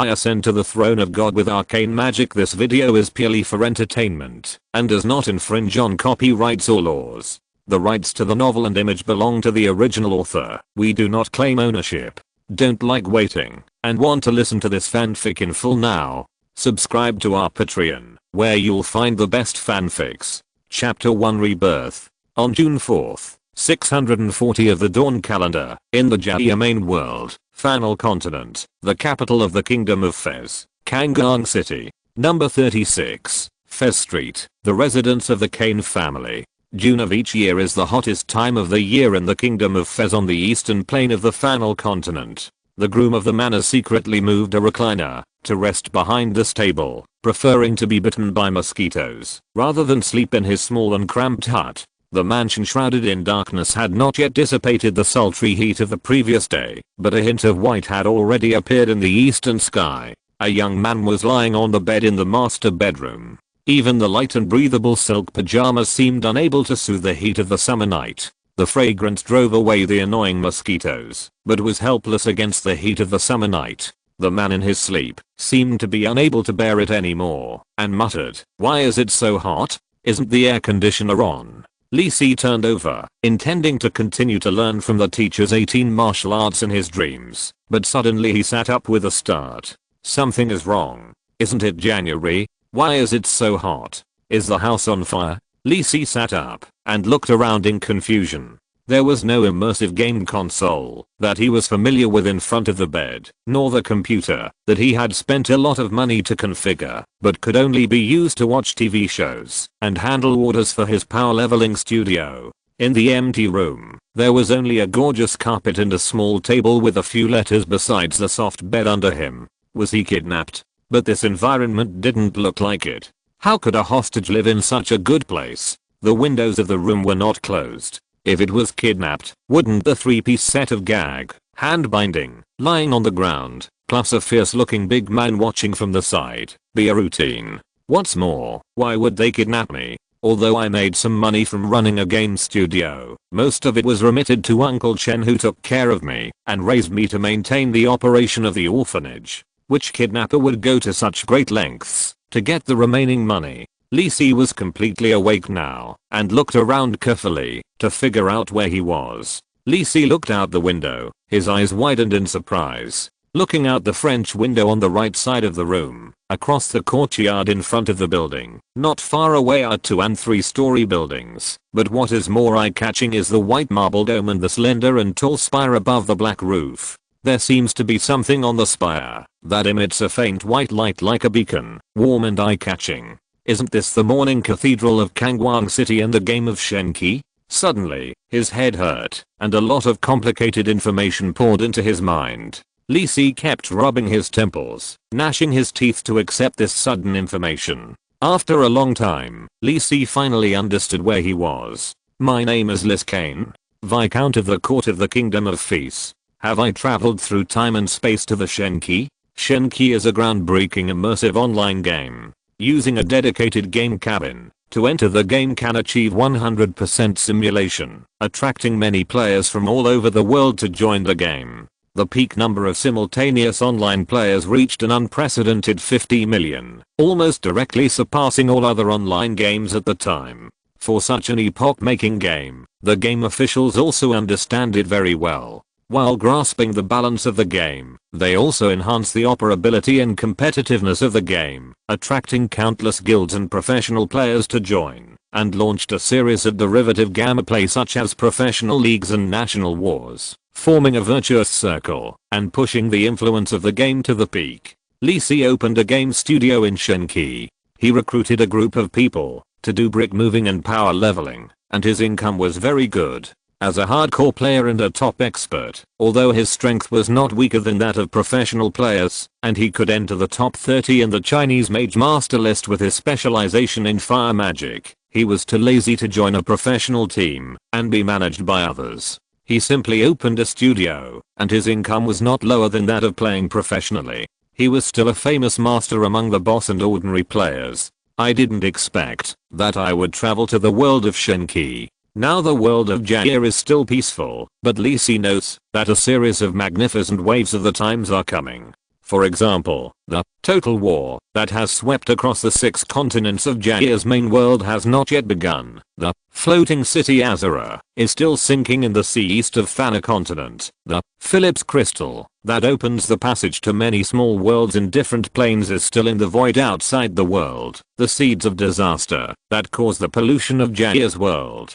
I ascend to the throne of God with arcane magic. This video is purely for entertainment and does not infringe on copyrights or laws. The rights to the novel and image belong to the original author. We do not claim ownership. Don't like waiting and want to listen to this fanfic in full now? Subscribe to our Patreon, where you'll find the best fanfics. Chapter 1 Rebirth. On June 4th, 640 of the Dawn calendar, in the Jaya main world, Final Continent, the capital of the Kingdom of Fez, Kangang City, number 36, Fez Street, the residence of the Kane family. June of each year is the hottest time of the year in the Kingdom of Fez on the eastern plain of the Final Continent. The groom of the manor secretly moved a recliner to rest behind this table, preferring to be bitten by mosquitoes rather than sleep in his small and cramped hut. The mansion shrouded in darkness had not yet dissipated the sultry heat of the previous day, but a hint of white had already appeared in the eastern sky. A young man was lying on the bed in the master bedroom. Even the light and breathable silk pajamas seemed unable to soothe the heat of the summer night. The fragrance drove away the annoying mosquitoes, but was helpless against the heat of the summer night. The man in his sleep seemed to be unable to bear it anymore, and muttered, "Why is it so hot? Isn't the air conditioner on?" Li Si turned over, intending to continue to learn from the teacher's 18 martial arts in his dreams, but suddenly he sat up with a start. Something is wrong. Isn't it January? Why is it so hot? Is the house on fire? Li Si sat up and looked around in confusion. There was no immersive game console that he was familiar with in front of the bed, nor the computer that he had spent a lot of money to configure, but could only be used to watch TV shows and handle orders for his power leveling studio. In the empty room, there was only a gorgeous carpet and a small table with a few letters besides the soft bed under him. Was he kidnapped? But this environment didn't look like it. How could a hostage live in such a good place? The windows of the room were not closed. If it was kidnapped, wouldn't the three-piece set of gag, hand binding, lying on the ground, plus a fierce-looking big man watching from the side, be a routine? What's more, why would they kidnap me? Although I made some money from running a game studio, most of it was remitted to Uncle Chen, who took care of me and raised me to maintain the operation of the orphanage. Which kidnapper would go to such great lengths to get the remaining money? Li Si was completely awake now and looked around carefully to figure out where he was. Li Si looked out the window, his eyes widened in surprise. Looking out the French window on the right side of the room, across the courtyard in front of the building, not far away are 2- and 3-story buildings, but what is more eye-catching is the white marble dome and the slender and tall spire above the black roof. There seems to be something on the spire that emits a faint white light like a beacon, warm and eye-catching. Isn't this the morning cathedral of Kangang City in the game of Shenqi? Suddenly, his head hurt, and a lot of complicated information poured into his mind. Li Si kept rubbing his temples, gnashing his teeth to accept this sudden information. After a long time, Li Si finally understood where he was. My name is Kane, Viscount of the Court of the Kingdom of Fez. Have I traveled through time and space to the Shenqi? Shenqi is a groundbreaking immersive online game. Using a dedicated game cabin, to enter the game can achieve 100% simulation, attracting many players from all over the world to join the game. The peak number of simultaneous online players reached an unprecedented 50 million, almost directly surpassing all other online games at the time. For such an epoch-making game, the game officials also understand it very well. While grasping the balance of the game, they also enhance the operability and competitiveness of the game, attracting countless guilds and professional players to join, and launched a series of derivative gameplay such as professional leagues and national wars, forming a virtuous circle and pushing the influence of the game to the peak. Li Si opened a game studio in Shenqi. He recruited a group of people to do brick moving and power leveling, and his income was very good. As a hardcore player and a top expert, although his strength was not weaker than that of professional players, and he could enter the top 30 in the Chinese Mage Master list with his specialization in fire magic, he was too lazy to join a professional team and be managed by others. He simply opened a studio, and his income was not lower than that of playing professionally. He was still a famous master among the boss and ordinary players. I didn't expect that I would travel to the world of Shenqi. Now the world of Jaya is still peaceful, but Li Si notes that a series of magnificent waves of the times are coming. For example, the total war that has swept across the 6 continents of Jair's main world has not yet begun. The floating city Azura is still sinking in the sea east of Thana continent. The Phillips crystal that opens the passage to many small worlds in different planes is still in the void outside the world. The seeds of disaster that cause the pollution of Jair's world,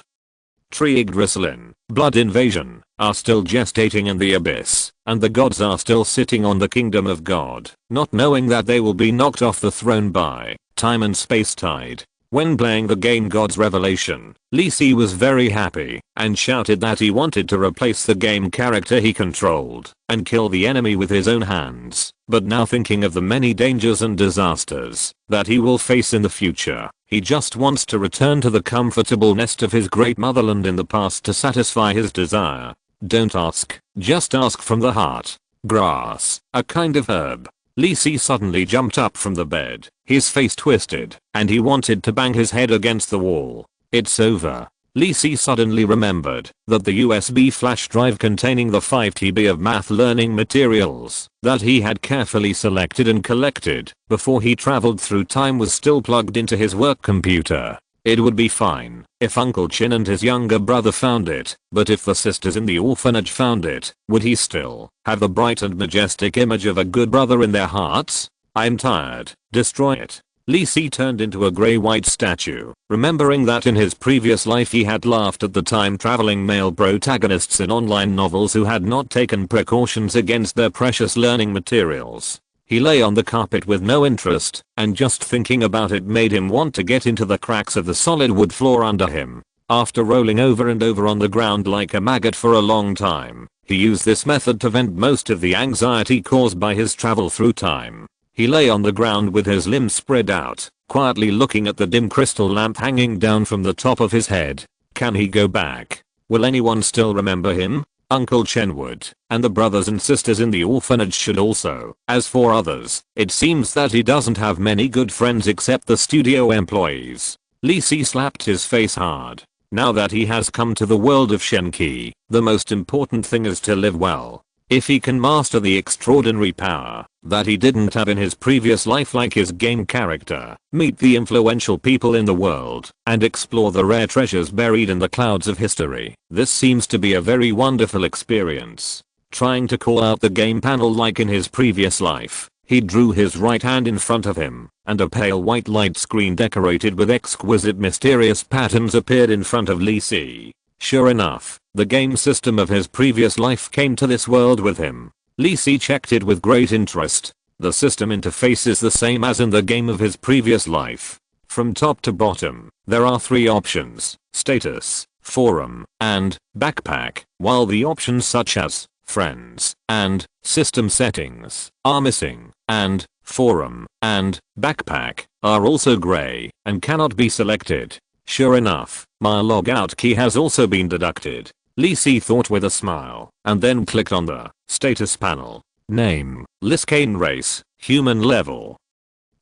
Tree Yggdrasilin, blood invasion, are still gestating in the abyss, and the gods are still sitting on the kingdom of God, not knowing that they will be knocked off the throne by time and space tide. When playing the game God's Revelation, Lee Si was very happy and shouted that he wanted to replace the game character he controlled and kill the enemy with his own hands. But now, thinking of the many dangers and disasters that he will face in the future, he just wants to return to the comfortable nest of his great motherland in the past to satisfy his desire. Don't ask, just ask from the heart. Grass, a kind of herb. Lee Si suddenly jumped up from the bed, his face twisted, and he wanted to bang his head against the wall. It's over. Lee Si suddenly remembered that the USB flash drive containing the 5 TB of math learning materials that he had carefully selected and collected before he traveled through time was still plugged into his work computer. It would be fine if Uncle Chin and his younger brother found it, but if the sisters in the orphanage found it, would he still have the bright and majestic image of a good brother in their hearts? I'm tired. Destroy it. Lee Si turned into a grey-white statue, remembering that in his previous life he had laughed at the time-traveling male protagonists in online novels who had not taken precautions against their precious learning materials. He lay on the carpet with no interest, and just thinking about it made him want to get into the cracks of the solid wood floor under him. After rolling over and over on the ground like a maggot for a long time, he used this method to vent most of the anxiety caused by his travel through time. He lay on the ground with his limbs spread out, quietly looking at the dim crystal lamp hanging down from the top of his head. Can he go back? Will anyone still remember him? Uncle Chen would, and the brothers and sisters in the orphanage should also. As for others, it seems that he doesn't have many good friends except the studio employees. Lee Si slapped his face hard. Now that he has come to the world of Shenqi, the most important thing is to live well. If he can master the extraordinary power that he didn't have in his previous life like his game character, meet the influential people in the world, and explore the rare treasures buried in the clouds of history, this seems to be a very wonderful experience. Trying to call out the game panel like in his previous life, he drew his right hand in front of him, and a pale white light screen decorated with exquisite mysterious patterns appeared in front of Lee Si. Sure enough, the game system of his previous life came to this world with him. Lee Si checked it with great interest. The system interface is the same as in the game of his previous life. From top to bottom, there are 3 options: status, forum, and backpack, while the options such as friends and system settings are missing, and forum and backpack are also gray and cannot be selected. Sure enough, my logout key has also been deducted. Lee Si thought with a smile, and then clicked on the status panel. Name, Arcane race, human level.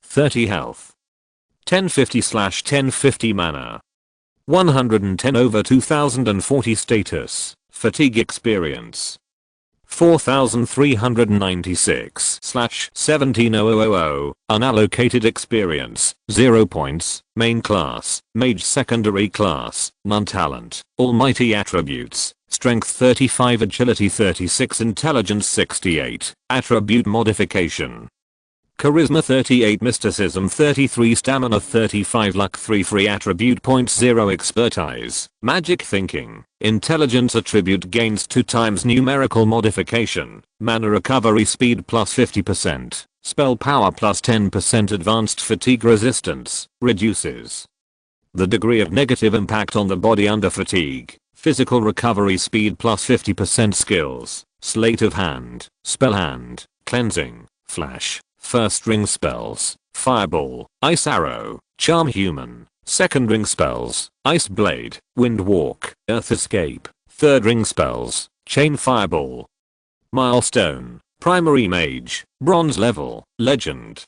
30 health. 1050/1050 mana. 110/2040 status, fatigue experience. 4396/17000 unallocated experience, 0 points, main class, mage secondary class, non-talent, almighty attributes, strength 35 agility 36 intelligence 68, attribute modification. Charisma 38 mysticism 33 stamina 35 luck 3 free attribute points 0 expertise, magic thinking, intelligence attribute gains 2 times numerical modification, mana recovery speed plus 50%, spell power plus 10% advanced fatigue resistance, reduces the degree of negative impact on the body under fatigue, physical recovery speed plus 50% skills, sleight of hand, spell hand, cleansing, flash. First ring spells, Fireball, Ice Arrow, Charm Human. Second ring spells, Ice Blade, Wind Walk, Earth Escape. Third ring spells, Chain Fireball. Milestone, Primary Mage, Bronze level, Legend.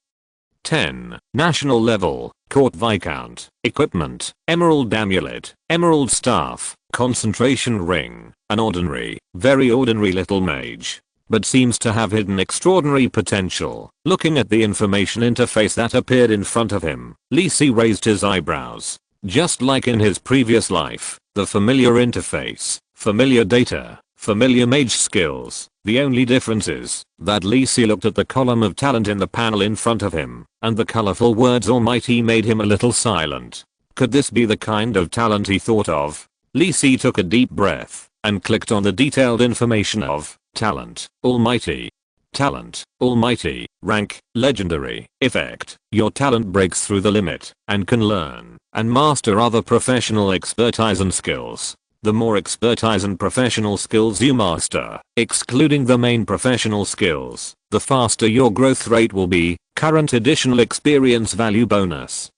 10. National level, Court Viscount. Equipment, Emerald Amulet, Emerald Staff, Concentration Ring, an ordinary, very ordinary little mage. but seems to have hidden extraordinary potential. Looking at the information interface that appeared in front of him, Lee Si raised his eyebrows. Just like in his previous life, the familiar interface, familiar data, familiar mage skills. The only difference is that Lee Si looked at the column of talent in the panel in front of him, and the colorful words Almighty made him a little silent. Could this be the kind of talent he thought of? Lee Si took a deep breath and clicked on the detailed information of talent, Almighty. Talent, Almighty, rank, legendary, effect. Your talent breaks through the limit and can learn and master other professional expertise and skills. The more expertise and professional skills you master, excluding the main professional skills, the faster your growth rate will be. Current additional experience value bonus.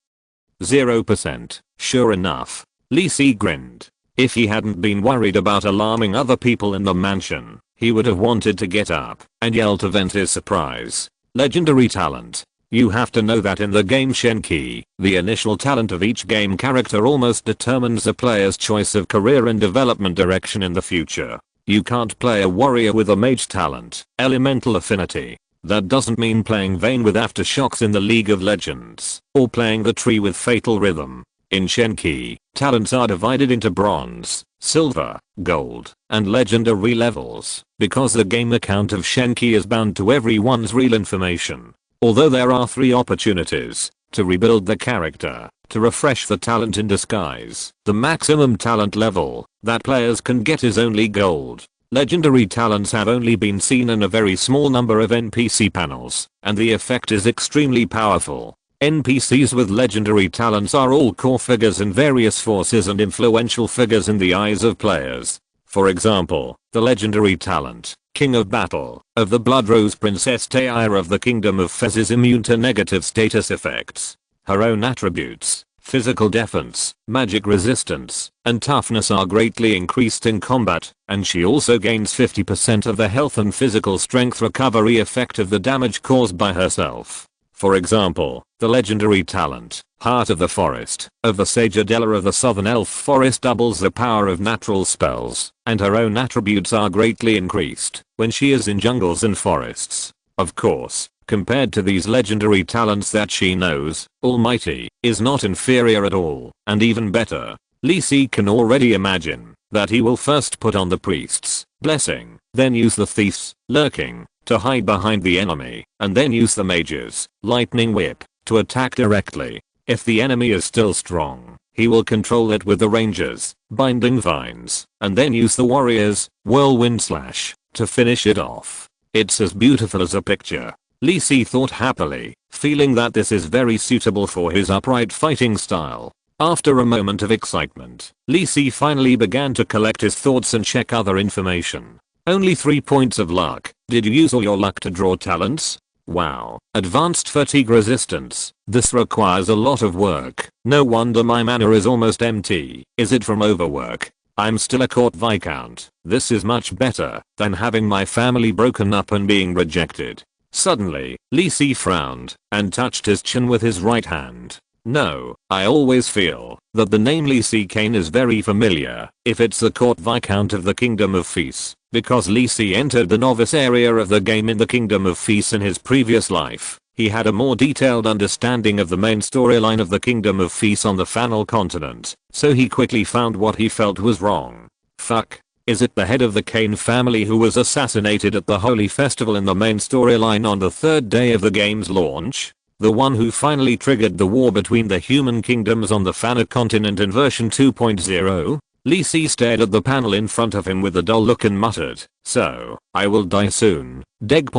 0%. Sure enough. Lee Si grinned. If he hadn't been worried about alarming other people in the mansion, he would have wanted to get up and yell to vent his surprise. Legendary talent. You have to know that in the game Shenqi, the initial talent of each game character almost determines a player's choice of career and development direction in the future. You can't play a warrior with a mage talent, elemental affinity. That doesn't mean playing Vayne with aftershocks in the League of Legends, or playing the tree with fatal rhythm. In Shenqi, talents are divided into bronze, silver, gold, and legendary levels, because the game account of Shenqi is bound to everyone's real information. Although there are 3 opportunities to rebuild the character, to refresh the talent in disguise, the maximum talent level that players can get is only gold. Legendary talents have only been seen in a very small number of NPC panels, and the effect is extremely powerful. NPCs with legendary talents are all core figures in various forces and influential figures in the eyes of players. For example, the legendary talent, King of Battle, of the Blood Rose Princess Taira of the Kingdom of Fez is immune to negative status effects. Her own attributes, physical defense, magic resistance, and toughness are greatly increased in combat, and she also gains 50% of the health and physical strength recovery effect of the damage caused by herself. For example, the legendary talent, Heart of the Forest, of the Sage Adela of the Southern Elf Forest doubles the power of natural spells, and her own attributes are greatly increased when she is in jungles and forests. Of course, compared to these legendary talents that she knows, Almighty is not inferior at all, and even better. Lee Si can already imagine that he will first put on the Priest's Blessing, then use the Thief's Lurking to hide behind the enemy, and then use the Mage's Lightning Whip to attack directly. If the enemy is still strong, he will control it with the Ranger's Binding Vines, and then use the Warrior's Whirlwind Slash to finish it off. It's as beautiful as a picture. Lee Si thought happily, feeling that this is very suitable for his upright fighting style. After a moment of excitement, Lee Si finally began to collect his thoughts and check other information. Only 3 points of luck. Did you use all your luck to draw talents? Wow. Advanced fatigue resistance. This requires a lot of work. No wonder my mana is almost empty. Is it from overwork? I'm still a court viscount. This is much better than having my family broken up and being rejected. Suddenly, Lee Si frowned and touched his chin with his right hand. No, I always feel that the name Lee Si Kane is very familiar if it's the court viscount of the Kingdom of Fez, because Lee Si entered the novice area of the game in the Kingdom of Fez in his previous life. He had a more detailed understanding of the main storyline of the Kingdom of Fez on the Fanal continent, so he quickly found what he felt was wrong. Fuck. Is it the head of the Kane family who was assassinated at the Holy Festival in the main storyline on the 3rd day of the game's launch? The one who finally triggered the war between the human kingdoms on the Fanal continent in version 2.0? Lee Si stared at the panel in front of him with a dull look and muttered, "So, I will die soon. Deg.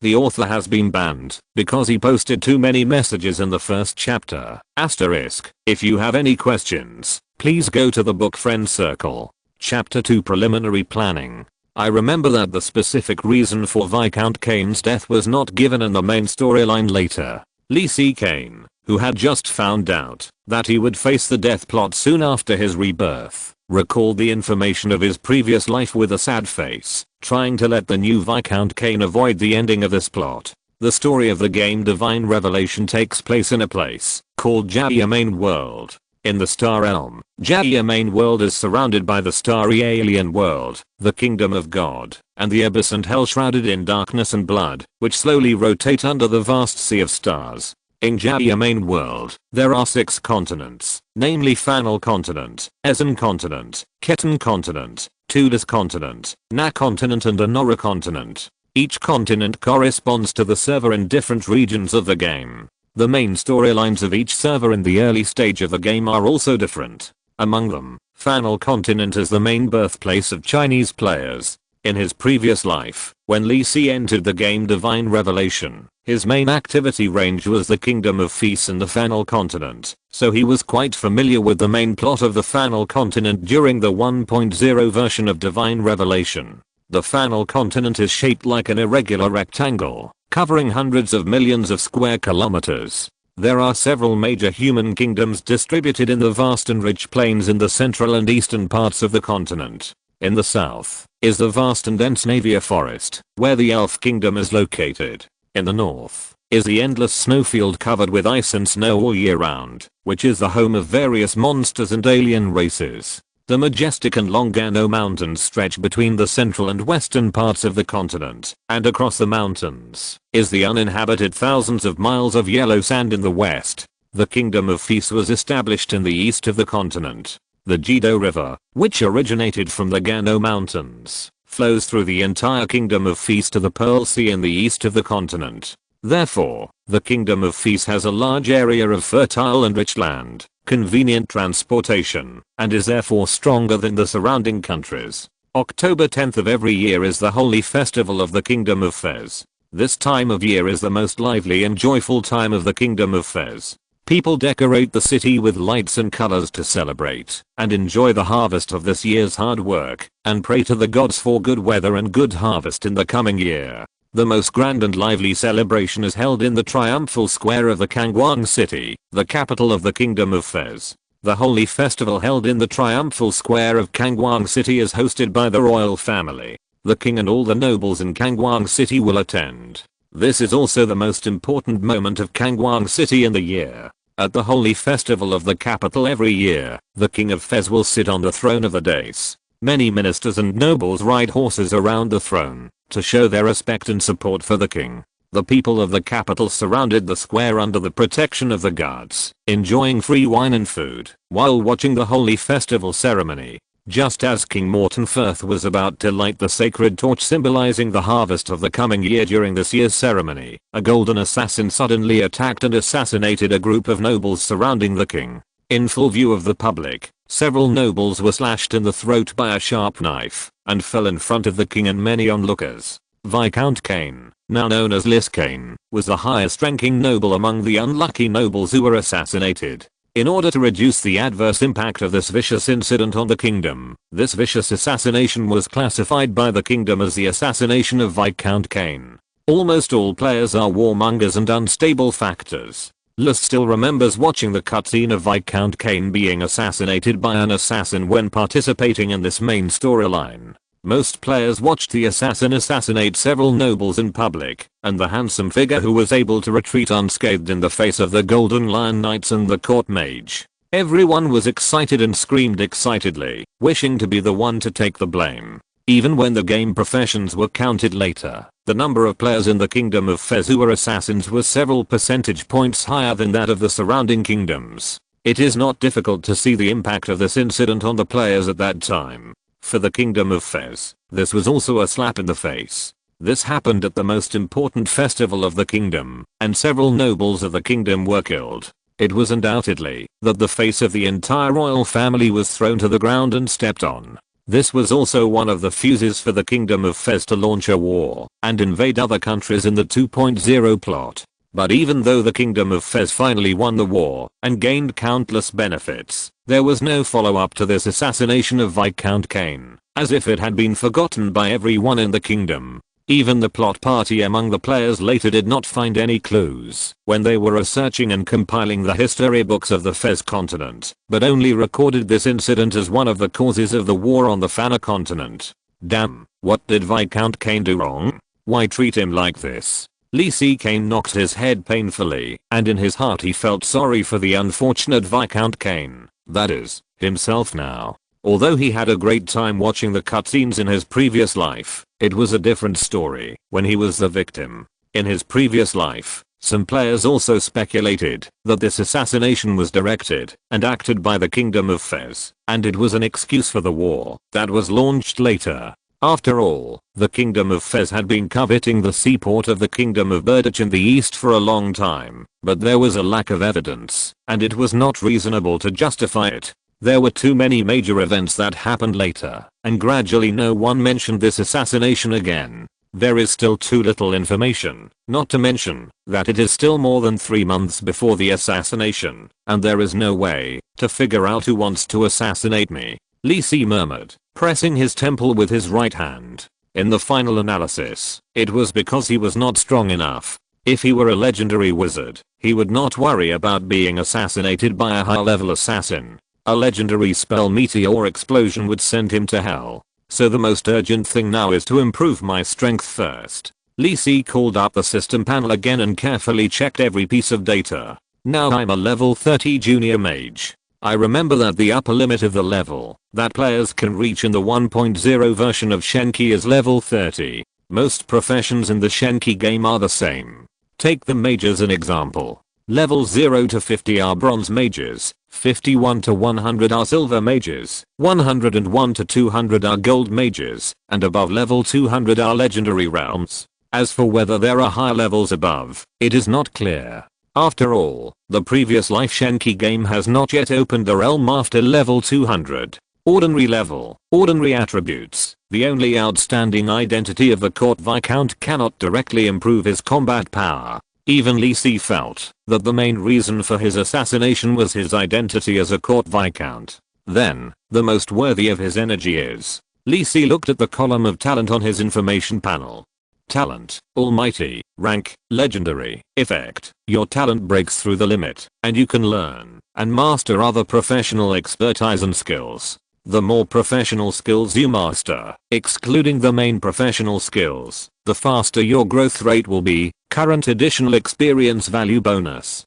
The author has been banned because he posted too many messages in the first chapter. Asterisk. If you have any questions, please go to the book friend circle." Chapter 2 Preliminary Planning. I remember that the specific reason for Viscount Kane's death was not given in the main storyline later. Lee Si Kane, who had just found out that he would face the death plot soon after his rebirth, recalled the information of his previous life with a sad face, trying to let the new Viscount Kane avoid the ending of this plot. The story of the game Divine Revelation takes place in a place called Jaya Main World. In the Star Realm, Jaia main world is surrounded by the starry alien world, the kingdom of God, and the abyss and hell shrouded in darkness and blood, which slowly rotate under the vast sea of stars. In Jaia main world, there are 6 continents, namely Fanal continent, Essen continent, Ketan continent, Tudus continent, Na continent and Anora continent. Each continent corresponds to the server in different regions of the game. The main storylines of each server in the early stage of the game are also different. Among them, Fanal continent is the main birthplace of Chinese players. In his previous life, when Li Si entered the game Divine Revelation, his main activity range was the Kingdom of Feast and the Fanal continent, so he was quite familiar with the main plot of the Fanal continent during the 1.0 version of Divine Revelation. The Fanal continent is shaped like an irregular rectangle, covering hundreds of millions of square kilometers. There are several major human kingdoms distributed in the vast and rich plains in the central and eastern parts of the continent. In the south is the vast and dense Navia forest, where the Elf kingdom is located. In the north is the endless snowfield covered with ice and snow all year round, which is the home of various monsters and alien races. The majestic and long Gano mountains stretch between the central and western parts of the continent, and across the mountains is the uninhabited thousands of miles of yellow sand in the west. The Kingdom of Feast was established in the east of the continent. The Jido River, which originated from the Gano Mountains, flows through the entire Kingdom of Feast to the Pearl Sea in the east of the continent. Therefore, the Kingdom of Feast has a large area of fertile and rich land, convenient transportation, and is therefore stronger than the surrounding countries. October 10th of every year is the holy festival of the Kingdom of Fez. This time of year is the most lively and joyful time of the Kingdom of Fez. People decorate the city with lights and colors to celebrate and enjoy the harvest of this year's hard work, and pray to the gods for good weather and good harvest in the coming year. The most grand and lively celebration is held in the triumphal square of the Kangwang city, the capital of the Kingdom of Fez. The holy festival held in the triumphal square of Kangwang city is hosted by the royal family. The king and all the nobles in Kangwang city will attend. This is also the most important moment of Kangwang city in the year. At the holy festival of the capital every year, the king of Fez will sit on the throne of the dais. Many ministers and nobles ride horses around the throne to show their respect and support for the king. The people of the capital surrounded the square under the protection of the guards, enjoying free wine and food while watching the holy festival ceremony. Just as King Morton Firth was about to light the sacred torch symbolizing the harvest of the coming year during this year's ceremony, a golden assassin suddenly attacked and assassinated a group of nobles surrounding the king. In full view of the public, several nobles were slashed in the throat by a sharp knife and fell in front of the king and many onlookers. Viscount Kane, now known as Kane, was the highest ranking noble among the unlucky nobles who were assassinated. In order to reduce the adverse impact of this vicious incident on the kingdom, this vicious assassination was classified by the kingdom as the assassination of Viscount Kane. Almost all players are warmongers and unstable factors. Lust still remembers watching the cutscene of Viscount Kane being assassinated by an assassin when participating in this main storyline. Most players watched the assassin assassinate several nobles in public, and the handsome figure who was able to retreat unscathed in the face of the Golden Lion Knights and the Court Mage. Everyone was excited and screamed excitedly, wishing to be the one to take the blame. Even when the game professions were counted later, the number of players in the Kingdom of Fez who were assassins was several percentage points higher than that of the surrounding kingdoms. It is not difficult to see the impact of this incident on the players at that time. For the Kingdom of Fez, this was also a slap in the face. This happened at the most important festival of the kingdom, and several nobles of the kingdom were killed. It was undoubtedly that the face of the entire royal family was thrown to the ground and stepped on. This was also one of the fuses for the Kingdom of Fez to launch a war and invade other countries in the 2.0 plot. But even though the Kingdom of Fez finally won the war and gained countless benefits, there was no follow-up to this assassination of Viscount Kane, as if it had been forgotten by everyone in the kingdom. Even the plot party among the players later did not find any clues when they were researching and compiling the history books of the Fez continent, but only recorded this incident as one of the causes of the war on the Fana continent. Damn, what did Viscount Kane do wrong? Why treat him like this? Li Kane knocked his head painfully, and in his heart he felt sorry for the unfortunate Viscount Kane, that is, himself now. Although he had a great time watching the cutscenes in his previous life, it was a different story when he was the victim. In his previous life, some players also speculated that this assassination was directed and acted by the Kingdom of Fez, and it was an excuse for the war that was launched later. After all, the Kingdom of Fez had been coveting the seaport of the Kingdom of Burdich in the east for a long time, but there was a lack of evidence, and it was not reasonable to justify it. There were too many major events that happened later, and gradually no one mentioned this assassination again. There is still too little information, not to mention that it is still more than 3 months before the assassination, and there is no way to figure out who wants to assassinate me, Li murmured, pressing his temple with his right hand. In the final analysis, it was because he was not strong enough. If he were a legendary wizard, he would not worry about being assassinated by a high-level assassin. A legendary spell meteor explosion would send him to hell. So the most urgent thing now is to improve my strength first. Li called up the system panel again and carefully checked every piece of data. Now I'm a level 30 junior mage. I remember that the upper limit of the level that players can reach in the 1.0 version of Shenqi is level 30. Most professions in the Shenqi game are the same. Take the mages as an example. Levels 0 to 50 are bronze mages, 51 to 100 are silver mages, 101 to 200 are gold mages, and above level 200 are legendary realms. As for whether there are higher levels above, it is not clear. After all, the previous life Shenqi game has not yet opened a realm after level 200. Ordinary level, ordinary attributes. The only outstanding identity of the court viscount cannot directly improve his combat power. Even Li felt that the main reason for his assassination was his identity as a court viscount. Then, the most worthy of his energy is. Li looked at the column of talent on his information panel. Talent, Almighty, rank, legendary, effect. Your talent breaks through the limit, and you can learn and master other professional expertise and skills. The more professional skills you master, excluding the main professional skills, the faster your growth rate will be. Current additional experience value bonus.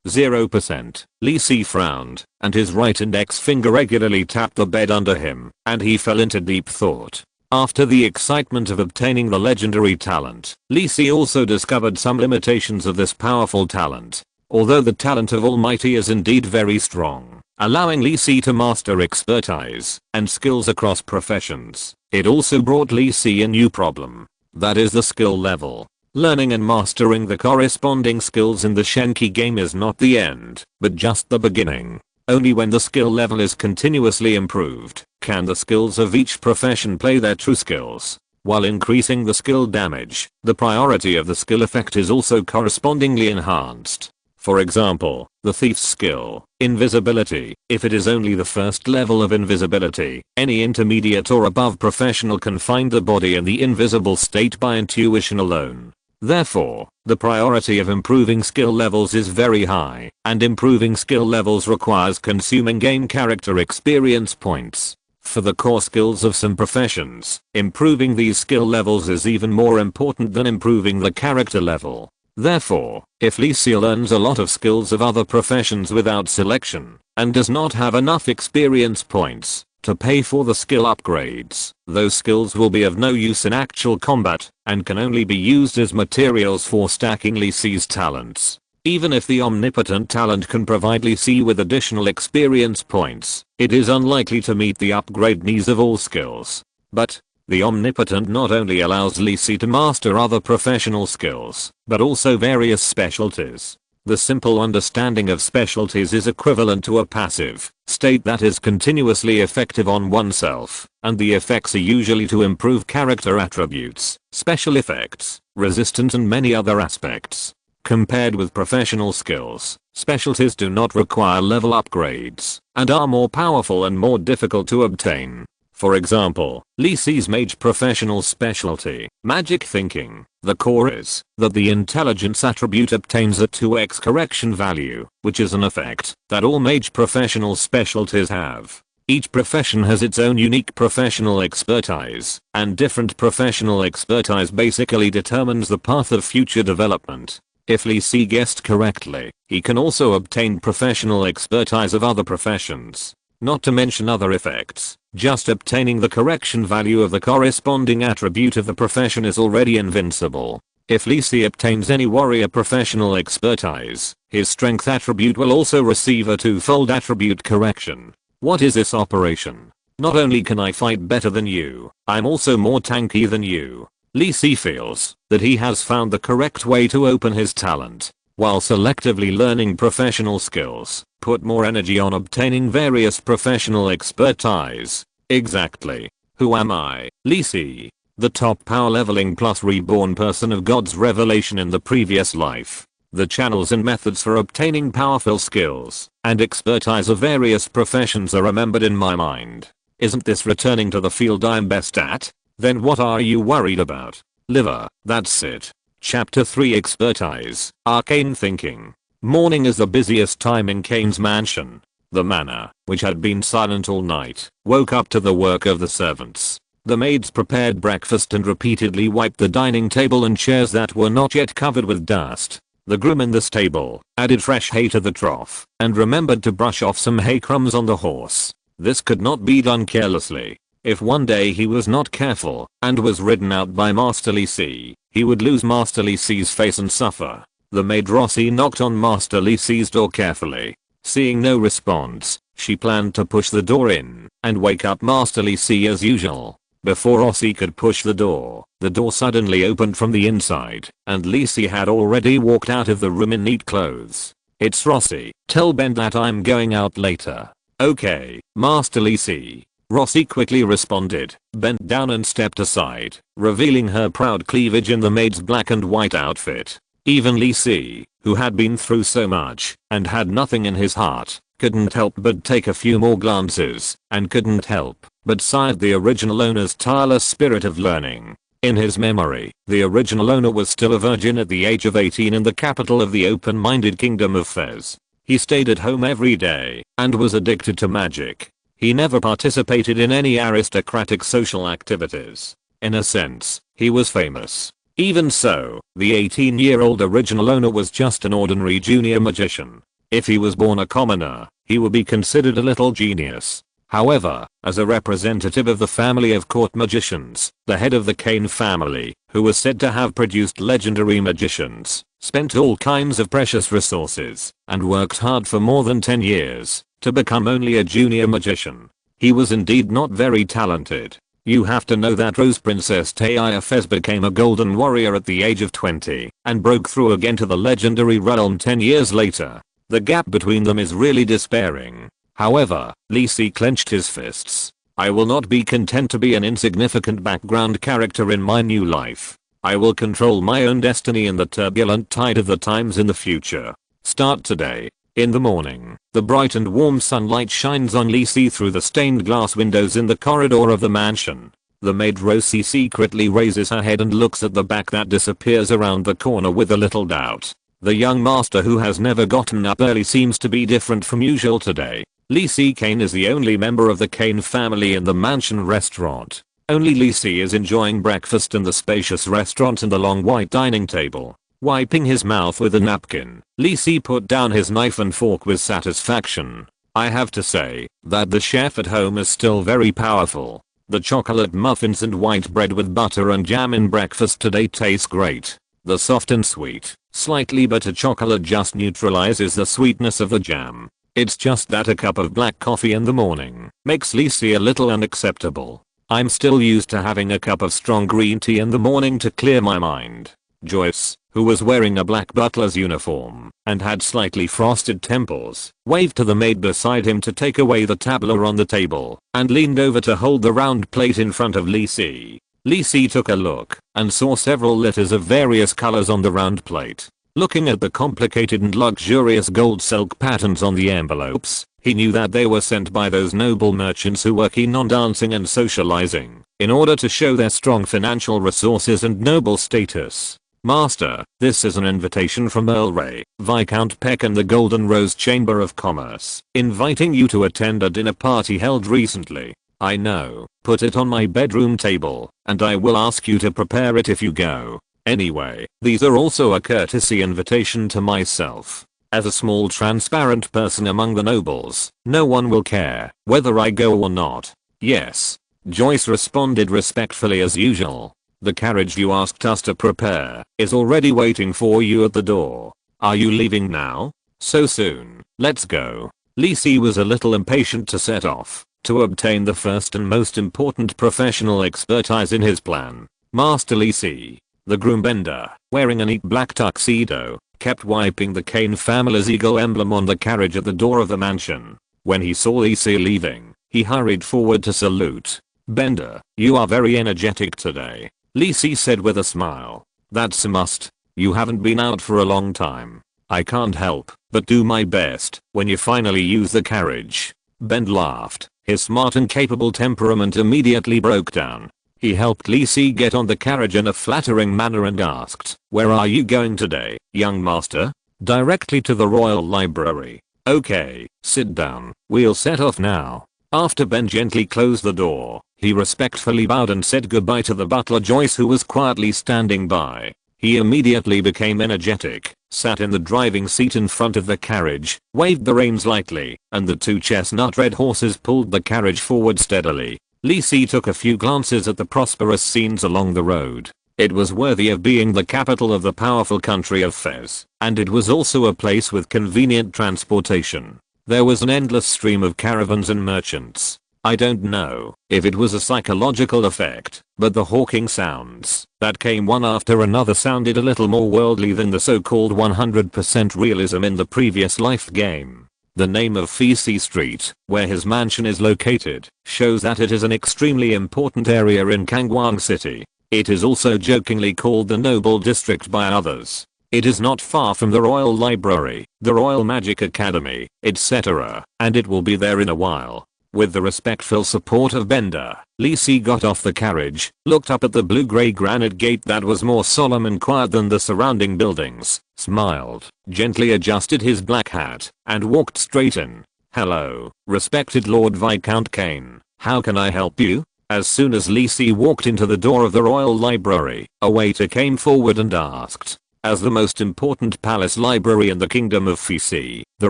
0%. Li frowned, and his right index finger regularly tapped the bed under him, and he fell into deep thought. After the excitement of obtaining the legendary talent, Li also discovered some limitations of this powerful talent. Although the talent of Almighty is indeed very strong, allowing Li to master expertise and skills across professions, it also brought Li a new problem. That is the skill level. Learning and mastering the corresponding skills in the Shenqi game is not the end, but just the beginning. Only when the skill level is continuously improved, can the skills of each profession play their true skills. While increasing the skill damage, the priority of the skill effect is also correspondingly enhanced. For example, the thief's skill, invisibility. If it is only the first level of invisibility, any intermediate or above professional can find the body in the invisible state by intuition alone. Therefore, the priority of improving skill levels is very high, and improving skill levels requires consuming game character experience points. For the core skills of some professions, improving these skill levels is even more important than improving the character level. Therefore, if Li learns a lot of skills of other professions without selection, and does not have enough experience points to pay for the skill upgrades, those skills will be of no use in actual combat, and can only be used as materials for stacking Li's talents. Even if the omnipotent talent can provide Li with additional experience points, it is unlikely to meet the upgrade needs of all skills. But, the omnipotent not only allows Li to master other professional skills, but also various specialties. The simple understanding of specialties is equivalent to a passive state that is continuously effective on oneself, and the effects are usually to improve character attributes, special effects, resistance and many other aspects. Compared with professional skills, specialties do not require level upgrades, and are more powerful and more difficult to obtain. For example, Li's mage professional specialty, magic thinking. The core is that the intelligence attribute obtains a 2x correction value, which is an effect that all mage professional specialties have. Each profession has its own unique professional expertise, and different professional expertise basically determines the path of future development. If Lee Si guessed correctly, he can also obtain professional expertise of other professions. Not to mention other effects, just obtaining the correction value of the corresponding attribute of the profession is already invincible. If Lee Si obtains any warrior professional expertise, his strength attribute will also receive a twofold attribute correction. What is this operation? Not only can I fight better than you, I'm also more tanky than you. Lee Si feels that he has found the correct way to open his talent, while selectively learning professional skills, put more energy on obtaining various professional expertise. Exactly. Who am I? Lee Si. The top power leveling plus reborn person of God's revelation in the previous life. The channels and methods for obtaining powerful skills and expertise of various professions are remembered in my mind. Isn't this returning to the field I'm best at? Then what are you worried about? Liver, that's it. Chapter 3 Expertise, Arcane Thinking. Morning is the busiest time in Kane's mansion. The manor, which had been silent all night, woke up to the work of the servants. The maids prepared breakfast and repeatedly wiped the dining table and chairs that were not yet covered with dust. The groom in the stable added fresh hay to the trough and remembered to brush off some hay crumbs on the horse. This could not be done carelessly. If one day he was not careful and was ridden out by Master Lee Si, he would lose Master Lee Si's face and suffer. The maid Rossi knocked on Master Lee Si's door carefully. Seeing no response, she planned to push the door in and wake up Master Lee Si as usual. Before Rossi could push the door suddenly opened from the inside, and Lee Si had already walked out of the room in neat clothes. It's Rossi. Tell Ben that I'm going out later. Okay, Master Lee Si. Rossi quickly responded, bent down and stepped aside, revealing her proud cleavage in the maid's black and white outfit. Even Lee Si, who had been through so much and had nothing in his heart, couldn't help but take a few more glances, and couldn't help but sigh the original owner's tireless spirit of learning. In his memory, the original owner was still a virgin at the age of 18 in the capital of the open-minded kingdom of Fez. He stayed at home every day and was addicted to magic. He never participated in any aristocratic social activities. In a sense, he was famous. Even so, the 18-year-old original owner was just an ordinary junior magician. If he was born a commoner, he would be considered a little genius. However, as a representative of the family of court magicians, the head of the Kane family, who was said to have produced legendary magicians, spent all kinds of precious resources, and worked hard for more than 10 years, to become only a junior magician. He was indeed not very talented. You have to know that Rose Princess Taya Fez became a golden warrior at the age of 20, and broke through again to the legendary realm 10 years later. The gap between them is really despairing. However, Lee Si clenched his fists. I will not be content to be an insignificant background character in my new life. I will control my own destiny in the turbulent tide of the times in the future. Start today. In the morning, the bright and warm sunlight shines on Lee Si through the stained glass windows in the corridor of the mansion. The maid Rosie secretly raises her head and looks at the back that disappears around the corner with a little doubt. The young master who has never gotten up early seems to be different from usual today. Lee Si Kane is the only member of the Kane family in the mansion restaurant. Only Lee Si is enjoying breakfast in the spacious restaurant and the long white dining table. Wiping his mouth with a napkin, Lee Si put down his knife and fork with satisfaction. I have to say that the chef at home is still very powerful. The chocolate muffins and white bread with butter and jam in breakfast today taste great. The soft and sweet, slightly bitter chocolate just neutralizes the sweetness of the jam. It's just that a cup of black coffee in the morning makes Lee Si a little unacceptable. I'm still used to having a cup of strong green tea in the morning to clear my mind. Joyce, who was wearing a black butler's uniform and had slightly frosted temples, waved to the maid beside him to take away the tableau on the table and leaned over to hold the round plate in front of Lee Si. Lee Si took a look and saw several letters of various colors on the round plate. Looking at the complicated and luxurious gold silk patterns on the envelopes, he knew that they were sent by those noble merchants who were keen on dancing and socializing, in order to show their strong financial resources and noble status. Master, this is an invitation from Earl Ray, Viscount Peck and the Golden Rose Chamber of Commerce, inviting you to attend a dinner party held recently. I know, put it on my bedroom table, and I will ask you to prepare it if you go. Anyway, these are also a courtesy invitation to myself. As a small transparent person among the nobles, no one will care whether I go or not. Yes. Joyce responded respectfully as usual. The carriage you asked us to prepare is already waiting for you at the door. Are you leaving now? So soon. Let's go. Lisi was a little impatient to set off, to obtain the first and most important professional expertise in his plan. Master Lisi, the groom Bender, wearing a neat black tuxedo, kept wiping the Kane family's eagle emblem on the carriage at the door of the mansion. When he saw Lisi leaving, he hurried forward to salute. Bender, you are very energetic today, Lisi said with a smile. That's a must. You haven't been out for a long time. I can't help but do my best when you finally use the carriage. Ben laughed. His smart and capable temperament immediately broke down. He helped Lisi get on the carriage in a flattering manner and asked, "Where are you going today, young master?" "Directly to the Royal Library." "Okay, sit down. We'll set off now." After Ben gently closed the door, he respectfully bowed and said goodbye to the butler Joyce, who was quietly standing by. He immediately became energetic, sat in the driving seat in front of the carriage, waved the reins lightly, and the two chestnut red horses pulled the carriage forward steadily. Lisi took a few glances at the prosperous scenes along the road. It was worthy of being the capital of the powerful country of Fez, and it was also a place with convenient transportation. There was an endless stream of caravans and merchants. I don't know if it was a psychological effect, but the hawking sounds that came one after another sounded a little more worldly than the so-called 100% realism in the previous life game. The name of Fisi Street, where his mansion is located, shows that it is an extremely important area in Kangwang City. It is also jokingly called the Noble District by others. It is not far from the Royal Library, the Royal Magic Academy, etc., and it will be there in a while. With the respectful support of Bender, Lisi got off the carriage, looked up at the blue-grey granite gate that was more solemn and quiet than the surrounding buildings, smiled, gently adjusted his black hat, and walked straight in. "Hello, respected Lord Viscount Kane. How can I help you?" As soon as Lisi walked into the door of the Royal Library, a waiter came forward and asked. As the most important palace library in the Kingdom of Fisi, the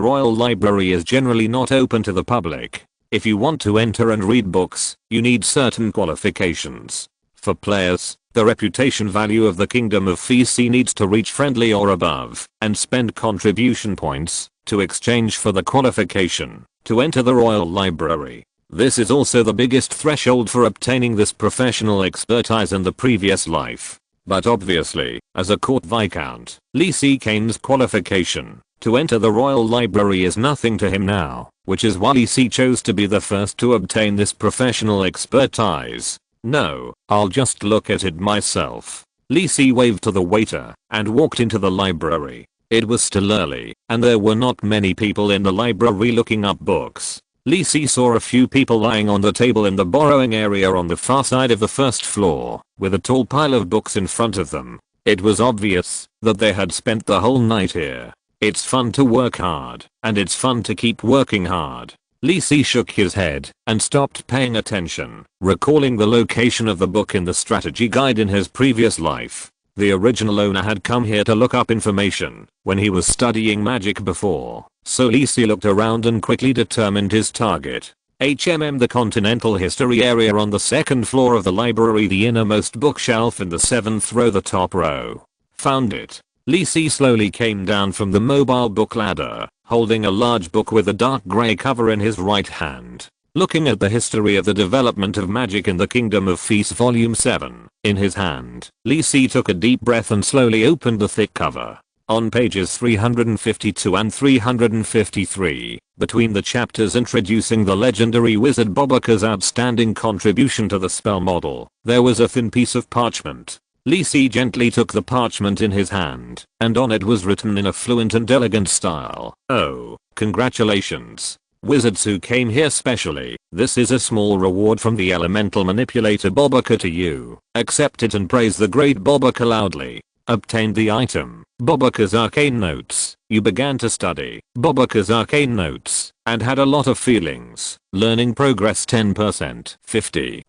Royal Library is generally not open to the public. If you want to enter and read books, you need certain qualifications. For players, the reputation value of the Kingdom of Fisi needs to reach friendly or above, and spend contribution points to exchange for the qualification to enter the Royal Library. This is also the biggest threshold for obtaining this professional expertise in the previous life. But obviously, as a court viscount, Lisi Kane's qualification to enter the Royal Library is nothing to him now, which is why Lisi chose to be the first to obtain this professional expertise. "No, I'll just look at it myself." Lisi waved to the waiter and walked into the library. It was still early, and there were not many people in the library looking up books. Lisi saw a few people lying on the table in the borrowing area on the far side of the first floor, with a tall pile of books in front of them. It was obvious that they had spent the whole night here. It's fun to work hard, and it's fun to keep working hard. Lisi shook his head and stopped paying attention, recalling the location of the book in the strategy guide in his previous life. The original owner had come here to look up information when he was studying magic before, so Lisi looked around and quickly determined his target. The Continental History area on the second floor of the library, the innermost bookshelf in the 7th row, the top row. Found it. Lisi slowly came down from the mobile book ladder, holding a large book with a dark grey cover in his right hand. Looking at the history of the development of magic in the Kingdom of Fis Volume 7 in his hand, Lisi took a deep breath and slowly opened the thick cover. On pages 352 and 353, between the chapters introducing the legendary wizard Bobaka's outstanding contribution to the spell model, there was a thin piece of parchment. Lisi gently took the parchment in his hand, and on it was written in a fluent and elegant style, "Oh, congratulations. Wizards who came here specially, this is a small reward from the elemental manipulator Bobaka to you. Accept it and praise the great Bobaka loudly." Obtained the item. Bobaka's Arcane Notes. You began to study Bobaka's Arcane Notes and had a lot of feelings. Learning progress 10%, 50%,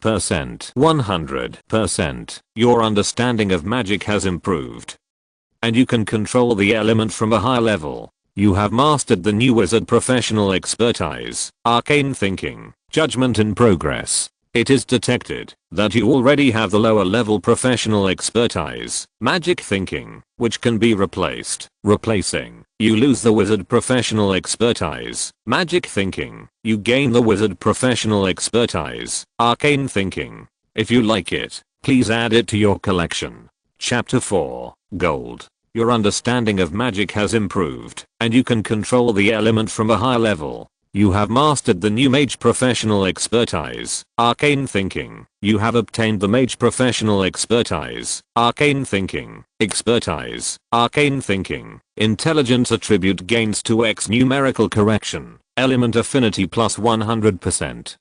100%. Your understanding of magic has improved. And you can control the element from a high level. You have mastered the new wizard professional expertise, arcane thinking, judgment in progress. It is detected that you already have the lower level professional expertise, magic thinking, which can be replaced. Replacing. You lose the wizard professional expertise, magic thinking. You gain the wizard professional expertise, arcane thinking. If you like it, please add it to your collection. Chapter 4, Gold. Your understanding of magic has improved, and you can control the element from a high level. You have mastered the new mage professional expertise, arcane thinking. You have obtained the mage professional expertise, arcane thinking, expertise, arcane thinking. Intelligence attribute gains 2x numerical correction, element affinity plus 100%.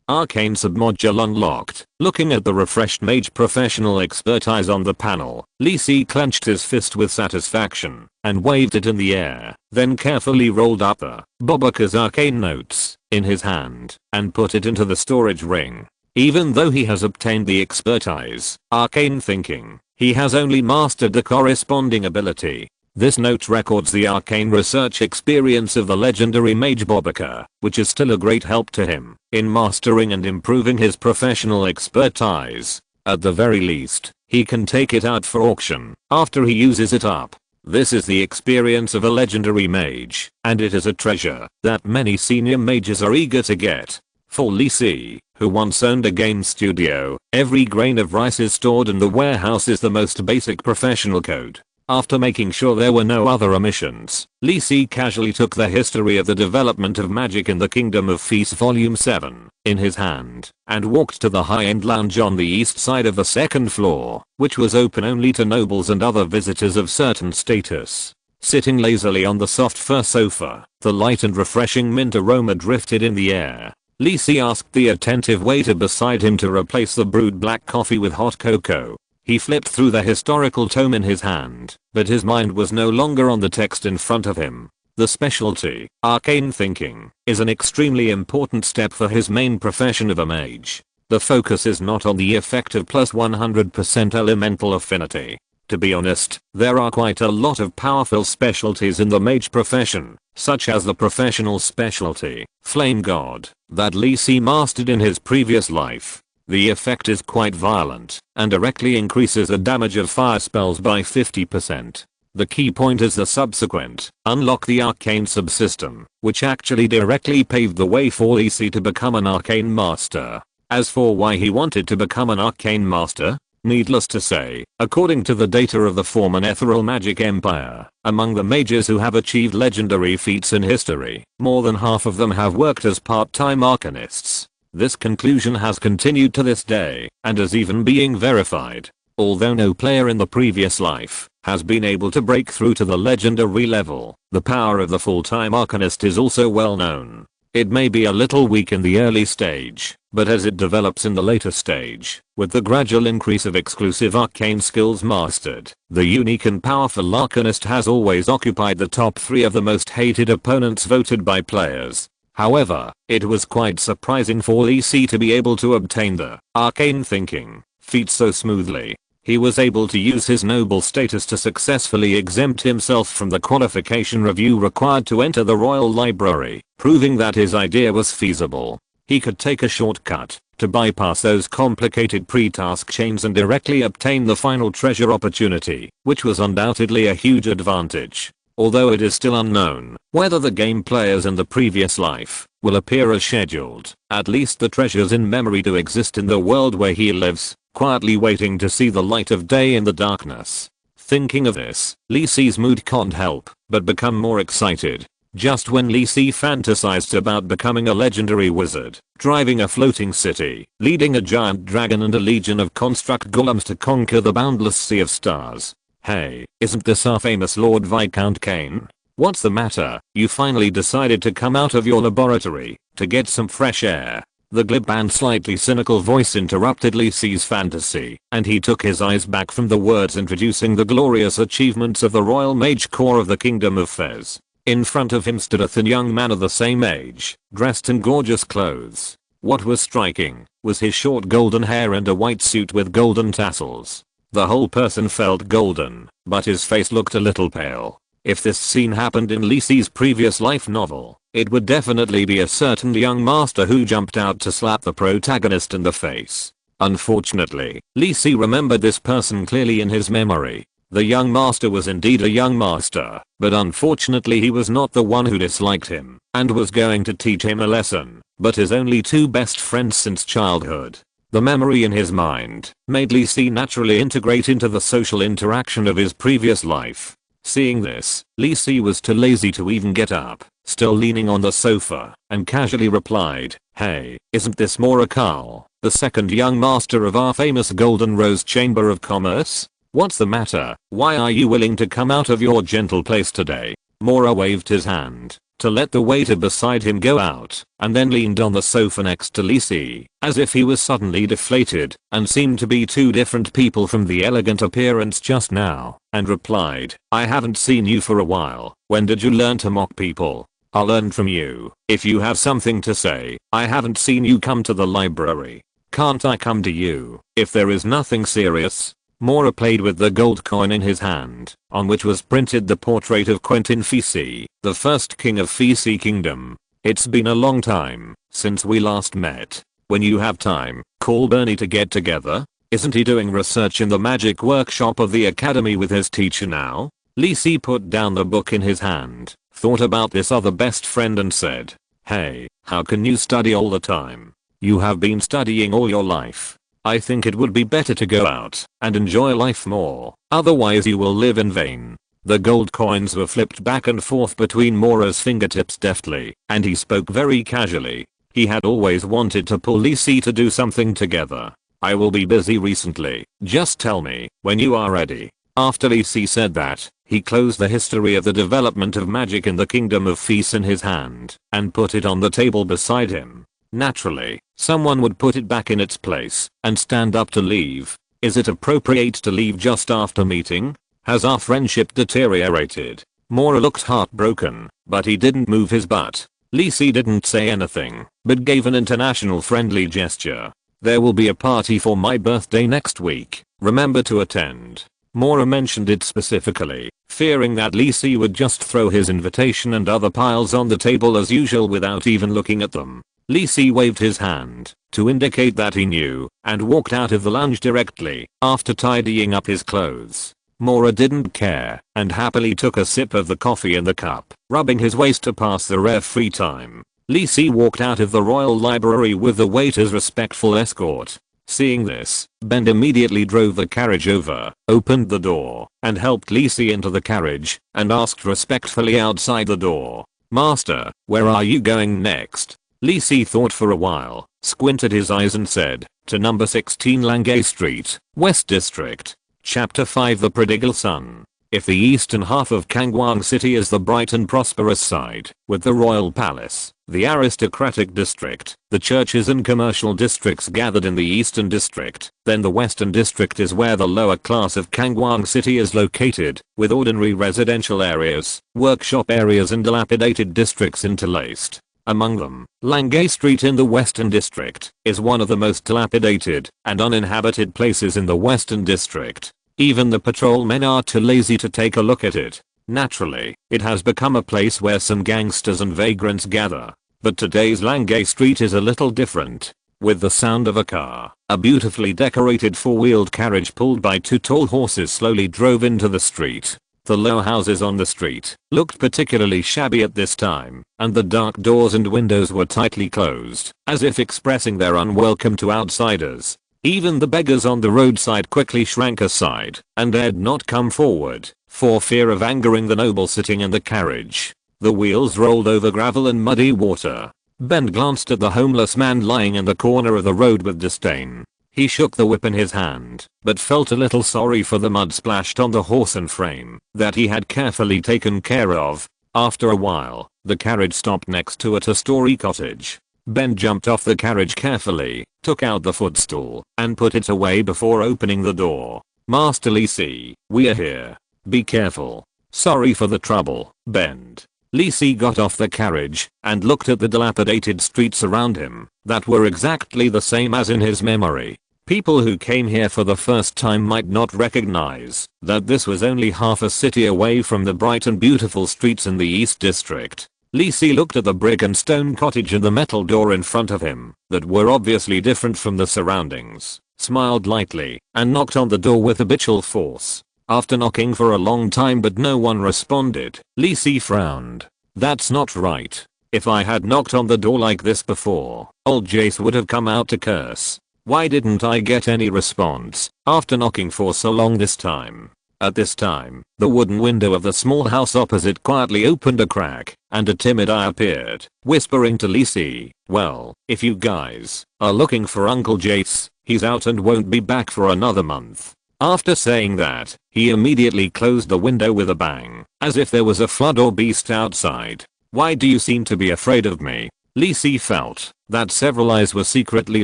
Arcane submodule unlocked. Looking at the refreshed mage professional expertise on the panel, Lee Si clenched his fist with satisfaction and waved it in the air, then carefully rolled up the Bobaka's Arcane Notes in his hand and put it into the storage ring. Even though he has obtained the expertise, arcane thinking, he has only mastered the corresponding ability. This note records the arcane research experience of the legendary mage Bobaka, which is still a great help to him in mastering and improving his professional expertise. At the very least, he can take it out for auction after he uses it up. This is the experience of a legendary mage, and it is a treasure that many senior mages are eager to get. For Lee Si, who once owned a game studio, every grain of rice is stored in the warehouse is the most basic professional code. After making sure there were no other omissions, Lee Si casually took the history of the development of magic in the Kingdom of Feast Volume 7 in his hand and walked to the high-end lounge on the east side of the second floor, which was open only to nobles and other visitors of certain status. Sitting lazily on the soft fur sofa, the light and refreshing mint aroma drifted in the air. Lee Si asked the attentive waiter beside him to replace the brewed black coffee with hot cocoa. He flipped through the historical tome in his hand, but his mind was no longer on the text in front of him. The specialty, arcane thinking, is an extremely important step for his main profession of a mage. The focus is not on the effect of plus 100% elemental affinity. To be honest, there are quite a lot of powerful specialties in the mage profession, such as the professional specialty, Flame God, that Lee Si mastered in his previous life. The effect is quite violent and directly increases the damage of fire spells by 50%. The key point is the subsequent unlock the arcane subsystem, which actually directly paved the way for Lee Si to become an arcane master. As for why he wanted to become an arcane master, needless to say, according to the data of the former Ethereal Magic Empire, among the mages who have achieved legendary feats in history, more than half of them have worked as part-time Arcanists. This conclusion has continued to this day and is even being verified. Although no player in the previous life has been able to break through to the legendary level, the power of the full-time Arcanist is also well known. It may be a little weak in the early stage, but as it develops in the later stage, with the gradual increase of exclusive arcane skills mastered, the unique and powerful Arcanist has always occupied the top 3 of the most hated opponents voted by players. However, it was quite surprising for Lee Si to be able to obtain the arcane thinking feat so smoothly. He was able to use his noble status to successfully exempt himself from the qualification review required to enter the Royal Library, proving that his idea was feasible. He could take a shortcut to bypass those complicated pre-task chains and directly obtain the final treasure opportunity, which was undoubtedly a huge advantage. Although it is still unknown whether the game players in the previous life will appear as scheduled, at least the treasures in memory do exist in the world where he lives, quietly waiting to see the light of day in the darkness. Thinking of this, Lee Si's mood can't help but become more excited. Just when Lee Si fantasized about becoming a legendary wizard, driving a floating city, leading a giant dragon and a legion of construct golems to conquer the boundless sea of stars. Hey, isn't this our famous Lord Viscount Kane? What's the matter? You finally decided to come out of your laboratory to get some fresh air. The glib and slightly cynical voice interrupted Lisi's fantasy, and he took his eyes back from the words introducing the glorious achievements of the Royal Mage Corps of the Kingdom of Fez. In front of him stood a thin young man of the same age, dressed in gorgeous clothes. What was striking was his short golden hair and a white suit with golden tassels. The whole person felt golden, but his face looked a little pale. If this scene happened in Lisi's previous life novel, it would definitely be a certain young master who jumped out to slap the protagonist in the face. Unfortunately, Lisi remembered this person clearly in his memory. The young master was indeed a young master, but unfortunately he was not the one who disliked him and was going to teach him a lesson, but his only two best friends since childhood. The memory in his mind made Lisi naturally integrate into the social interaction of his previous life. Seeing this, Lisi was too lazy to even get up, still leaning on the sofa, and casually replied, "Hey, isn't this Mora Carl, the second young master of our famous Golden Rose Chamber of Commerce? What's the matter? Why are you willing to come out of your gentle place today?" Mora waved his hand to let the waiter beside him go out, and then leaned on the sofa next to Lisi, as if he was suddenly deflated, and seemed to be two different people from the elegant appearance just now, and replied, "I haven't seen you for a while. When did you learn to mock people? I'll learn from you. If you have something to say, I haven't seen you come to the library. Can't I come to you if there is nothing serious?" Mora played with the gold coin in his hand, on which was printed the portrait of Quentin Fisi, the first king of Fisi Kingdom. "It's been a long time since we last met. When you have time, call Bernie to get together. Isn't he doing research in the magic workshop of the academy with his teacher now?" Lisi put down the book in his hand, thought about this other best friend and said, "Hey, how can you study all the time? You have been studying all your life. I think it would be better to go out and enjoy life more, otherwise you will live in vain." The gold coins were flipped back and forth between Mora's fingertips deftly, and he spoke very casually. He had always wanted to pull Lisi to do something together. "I will be busy recently, just tell me when you are ready." After Lisi said that, he closed the history of the development of magic in the Kingdom of Fis in his hand, and put it on the table beside him. Naturally, someone would put it back in its place and stand up to leave. Is it appropriate to leave just after meeting? Has our friendship deteriorated? Mora looked heartbroken, but he didn't move his butt. Lisi didn't say anything, but gave an international friendly gesture. "There will be a party for my birthday next week. Remember to attend." Mora mentioned it specifically, fearing that Lisi would just throw his invitation and other piles on the table as usual without even looking at them. Lisi waved his hand to indicate that he knew and walked out of the lounge directly after tidying up his clothes. Mora didn't care and happily took a sip of the coffee in the cup, rubbing his waist to pass the rare free time. Lisi walked out of the royal library with the waiter's respectful escort. Seeing this, Ben immediately drove the carriage over, opened the door, and helped Lisi into the carriage, and asked respectfully outside the door, "Master, where are you going next?" Lisi thought for a while, squinted his eyes and said, "To number 16 Langay Street, West District." Chapter 5 The Prodigal Son. If the eastern half of Kangwang City is the bright and prosperous side, with the royal palace, the aristocratic district, the churches and commercial districts gathered in the eastern district, then the western district is where the lower class of Kangwang City is located, with ordinary residential areas, workshop areas and dilapidated districts interlaced. Among them, Langay Street in the Western District is one of the most dilapidated and uninhabited places in the Western District. Even the patrolmen are too lazy to take a look at it. Naturally, it has become a place where some gangsters and vagrants gather. But today's Langay Street is a little different. With the sound of a car, a beautifully decorated four-wheeled carriage pulled by two tall horses slowly drove into the street. The low houses on the street looked particularly shabby at this time, and the dark doors and windows were tightly closed, as if expressing their unwelcome to outsiders. Even the beggars on the roadside quickly shrank aside and dared not come forward, for fear of angering the noble sitting in the carriage. The wheels rolled over gravel and muddy water. Ben glanced at the homeless man lying in the corner of the road with disdain. He shook the whip in his hand, but felt a little sorry for the mud splashed on the horse and frame that he had carefully taken care of. After a while, the carriage stopped next to a two-story cottage. Ben jumped off the carriage carefully, took out the footstool, and put it away before opening the door. Master Lisi, we're here. Be careful. Sorry for the trouble, Ben. Lisi got off the carriage and looked at the dilapidated streets around him that were exactly the same as in his memory. People who came here for the first time might not recognize that this was only half a city away from the bright and beautiful streets in the East District. Lisi looked at the brick and stone cottage and the metal door in front of him that were obviously different from the surroundings, smiled lightly, and knocked on the door with habitual force. After knocking for a long time but no one responded, Lisi frowned. That's not right. If I had knocked on the door like this before, old Jace would have come out to curse. Why didn't I get any response after knocking for so long this time? At this time, the wooden window of the small house opposite quietly opened a crack, and a timid eye appeared, whispering to Lisi, "Well, if you guys are looking for Uncle Jace, he's out and won't be back for another month." After saying that, he immediately closed the window with a bang, as if there was a flood or beast outside. "Why do you seem to be afraid of me?" Lisi felt that several eyes were secretly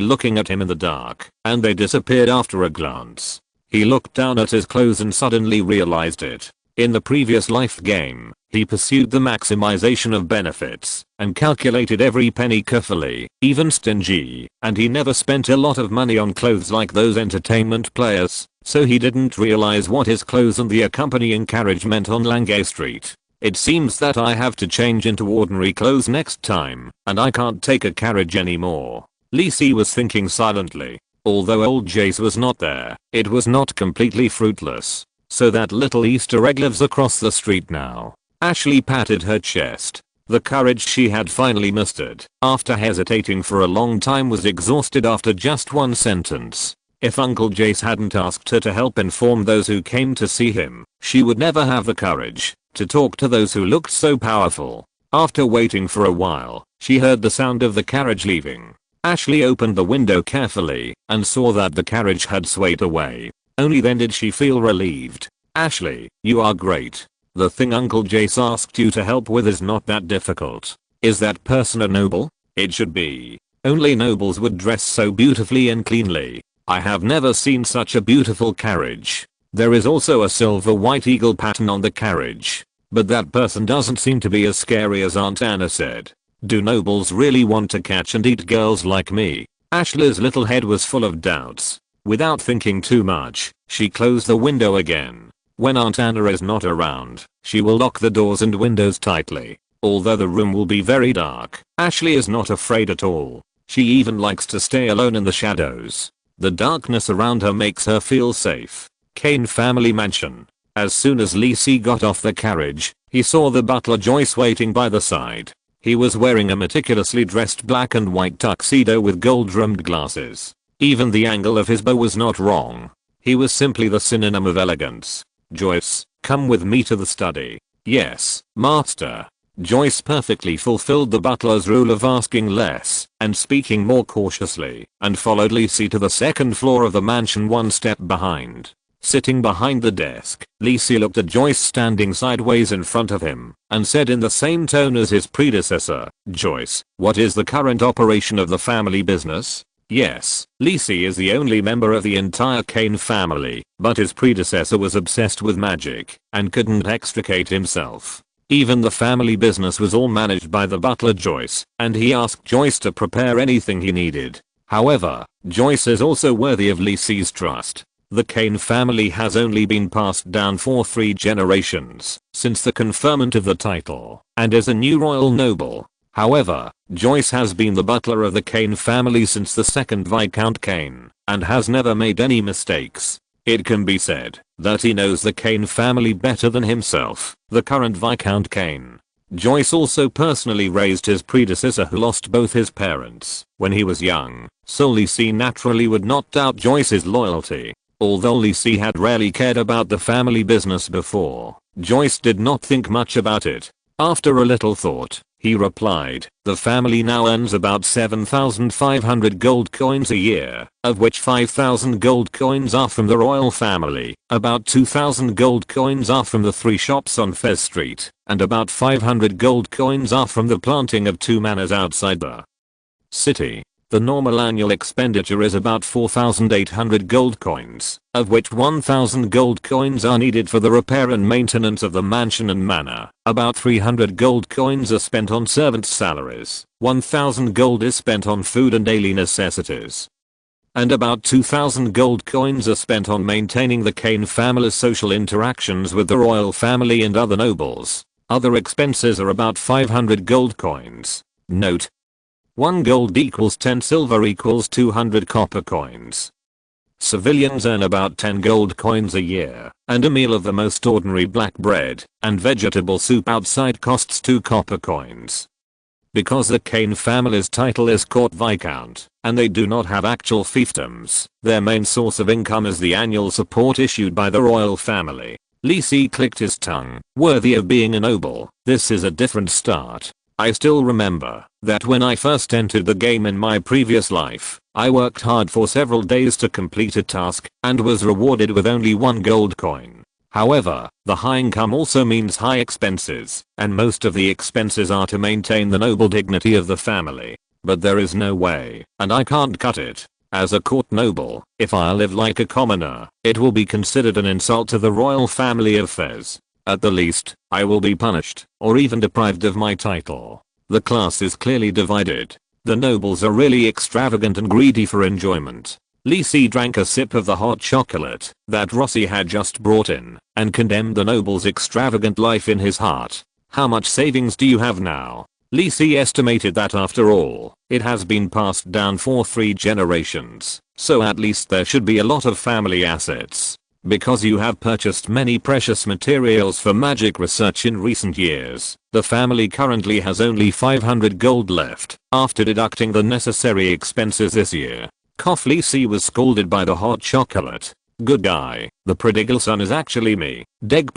looking at him in the dark, and they disappeared after a glance. He looked down at his clothes and suddenly realized it. In the previous life game, he pursued the maximization of benefits and calculated every penny carefully, even stingy, and he never spent a lot of money on clothes like those entertainment players, so he didn't realize what his clothes and the accompanying carriage meant on Langay Street. "It seems that I have to change into ordinary clothes next time, and I can't take a carriage anymore," Lisi was thinking silently. Although old Jace was not there, it was not completely fruitless. So that little Easter egg lives across the street now. Ashley patted her chest. The courage she had finally mustered after hesitating for a long time was exhausted after just one sentence. If Uncle Jace hadn't asked her to help inform those who came to see him, she would never have the courage to talk to those who looked so powerful. After waiting for a while, she heard the sound of the carriage leaving. Ashley opened the window carefully and saw that the carriage had swayed away. Only then did she feel relieved. "Ashley, you are great. The thing Uncle Jace asked you to help with is not that difficult. Is that person a noble? It should be. Only nobles would dress so beautifully and cleanly. I have never seen such a beautiful carriage. There is also a silver white eagle pattern on the carriage. But that person doesn't seem to be as scary as Aunt Anna said. Do nobles really want to catch and eat girls like me?" Ashley's little head was full of doubts. Without thinking too much, she closed the window again. When Aunt Anna is not around, she will lock the doors and windows tightly. Although the room will be very dark, Ashley is not afraid at all. She even likes to stay alone in the shadows. The darkness around her makes her feel safe. Kane family mansion. As soon as Lisi got off the carriage, he saw the butler Joyce waiting by the side. He was wearing a meticulously dressed black and white tuxedo with gold-rimmed glasses. Even the angle of his bow was not wrong. He was simply the synonym of elegance. "Joyce, come with me to the study." "Yes, master." Joyce perfectly fulfilled the butler's rule of asking less and speaking more cautiously, and followed Lisi to the second floor of the mansion one step behind. Sitting behind the desk, Lisi looked at Joyce standing sideways in front of him, and said in the same tone as his predecessor, "Joyce, what is the current operation of the family business?" Yes, Lisi is the only member of the entire Arcane family, but his predecessor was obsessed with magic and couldn't extricate himself. Even the family business was all managed by the butler Joyce, and he asked Joyce to prepare anything he needed. However, Joyce is also worthy of Lisi's trust. The Kane family has only been passed down for 3 generations since the conferment of the title, and is a new royal noble. However, Joyce has been the butler of the Kane family since the second Viscount Kane, and has never made any mistakes. It can be said that he knows the Kane family better than himself, the current Viscount Kane. Joyce also personally raised his predecessor who lost both his parents when he was young, so Lisi naturally would not doubt Joyce's loyalty. Although Lisi had rarely cared about the family business before, Joyce did not think much about it. After a little thought, he replied, "The family now earns about 7,500 gold coins a year, of which 5,000 gold coins are from the royal family, about 2,000 gold coins are from the 3 shops on Fez Street, and about 500 gold coins are from the planting of 2 manors outside the City. The normal annual expenditure is about 4,800 gold coins, of which 1,000 gold coins are needed for the repair and maintenance of the mansion and manor. About 300 gold coins are spent on servants' salaries. 1,000 gold is spent on food and daily necessities. And about 2,000 gold coins are spent on maintaining the Kane family's social interactions with the royal family and other nobles. Other expenses are about 500 gold coins. Note: 1 gold equals 10 silver equals 200 copper coins. Civilians earn about 10 gold coins a year, and a meal of the most ordinary black bread and vegetable soup outside costs 2 copper coins. Because the Kane family's title is court viscount, and they do not have actual fiefdoms, their main source of income is the annual support issued by the royal family. Lee Si clicked his tongue. Worthy of being a noble, this is a different start. I still remember that when I first entered the game in my previous life, I worked hard for several days to complete a task and was rewarded with only 1 gold coin. However, the high income also means high expenses, and most of the expenses are to maintain the noble dignity of the family. But there is no way, and I can't cut it. As a court noble, if I live like a commoner, it will be considered an insult to the royal family of Fez. At the least, I will be punished, or even deprived of my title. The class is clearly divided. The nobles are really extravagant and greedy for enjoyment. Lee Si drank a sip of the hot chocolate that Rossi had just brought in, and condemned the nobles' extravagant life in his heart. How much savings do you have now? Lee Si estimated that after all, it has been passed down for 3 generations, so at least there should be a lot of family assets. Because you have purchased many precious materials for magic research in recent years, the family currently has only 500 gold left, after deducting the necessary expenses this year. Cough. Lee Si was scolded by the hot chocolate. Good guy, the prodigal son is actually me. Deg.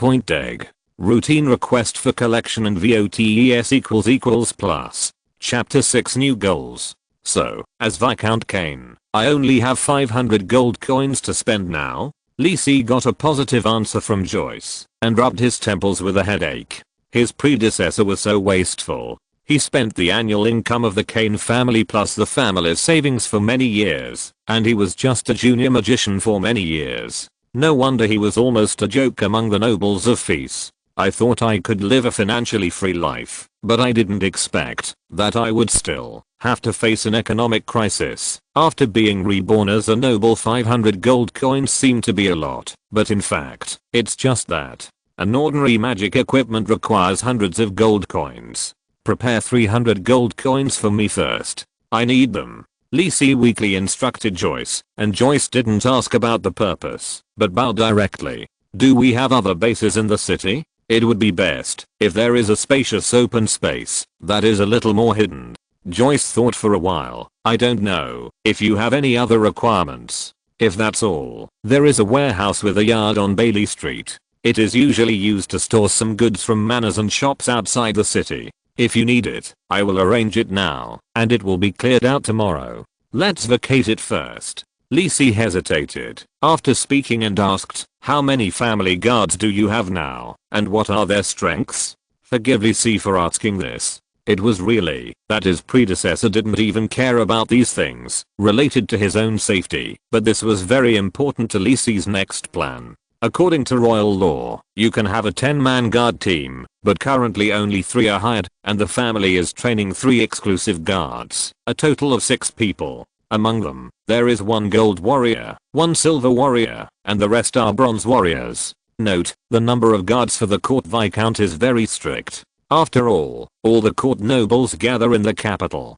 Routine request for collection and VOTES equals plus. Chapter 6 New Goals. So, as Viscount Kane, I only have 500 gold coins to spend now? Lee Si got a positive answer from Joyce, and rubbed his temples with a headache. His predecessor was so wasteful. He spent the annual income of the Kane family plus the family's savings for many years, and he was just a junior magician for many years. No wonder he was almost a joke among the nobles of Fez. I thought I could live a financially free life, but I didn't expect that I would still have to face an economic crisis. After being reborn as a noble, 500 gold coins seem to be a lot, but in fact, it's just that. An ordinary magic equipment requires hundreds of gold coins. Prepare 300 gold coins for me first. I need them. Lee Si weakly instructed Joyce, and Joyce didn't ask about the purpose, but bowed directly. Do we have other bases in the city? It would be best if there is a spacious open space that is a little more hidden. Joyce thought for a while. I don't know if you have any other requirements. If that's all, there is a warehouse with a yard on Bailey Street. It is usually used to store some goods from manors and shops outside the city. If you need it, I will arrange it now, and it will be cleared out tomorrow. Let's vacate it first. Lee Si hesitated after speaking and asked, how many family guards do you have now, and what are their strengths? Forgive Lee Si for asking this. It was really that his predecessor didn't even care about these things related to his own safety, but this was very important to Lee Si's next plan. According to royal law, you can have a 10-man guard team, but currently only 3 are hired, and the family is training 3 exclusive guards, a total of 6 people. Among them, there is 1 gold warrior, 1 silver warrior, and the rest are bronze warriors. Note, the number of guards for the court viscount is very strict. After all the court nobles gather in the capital.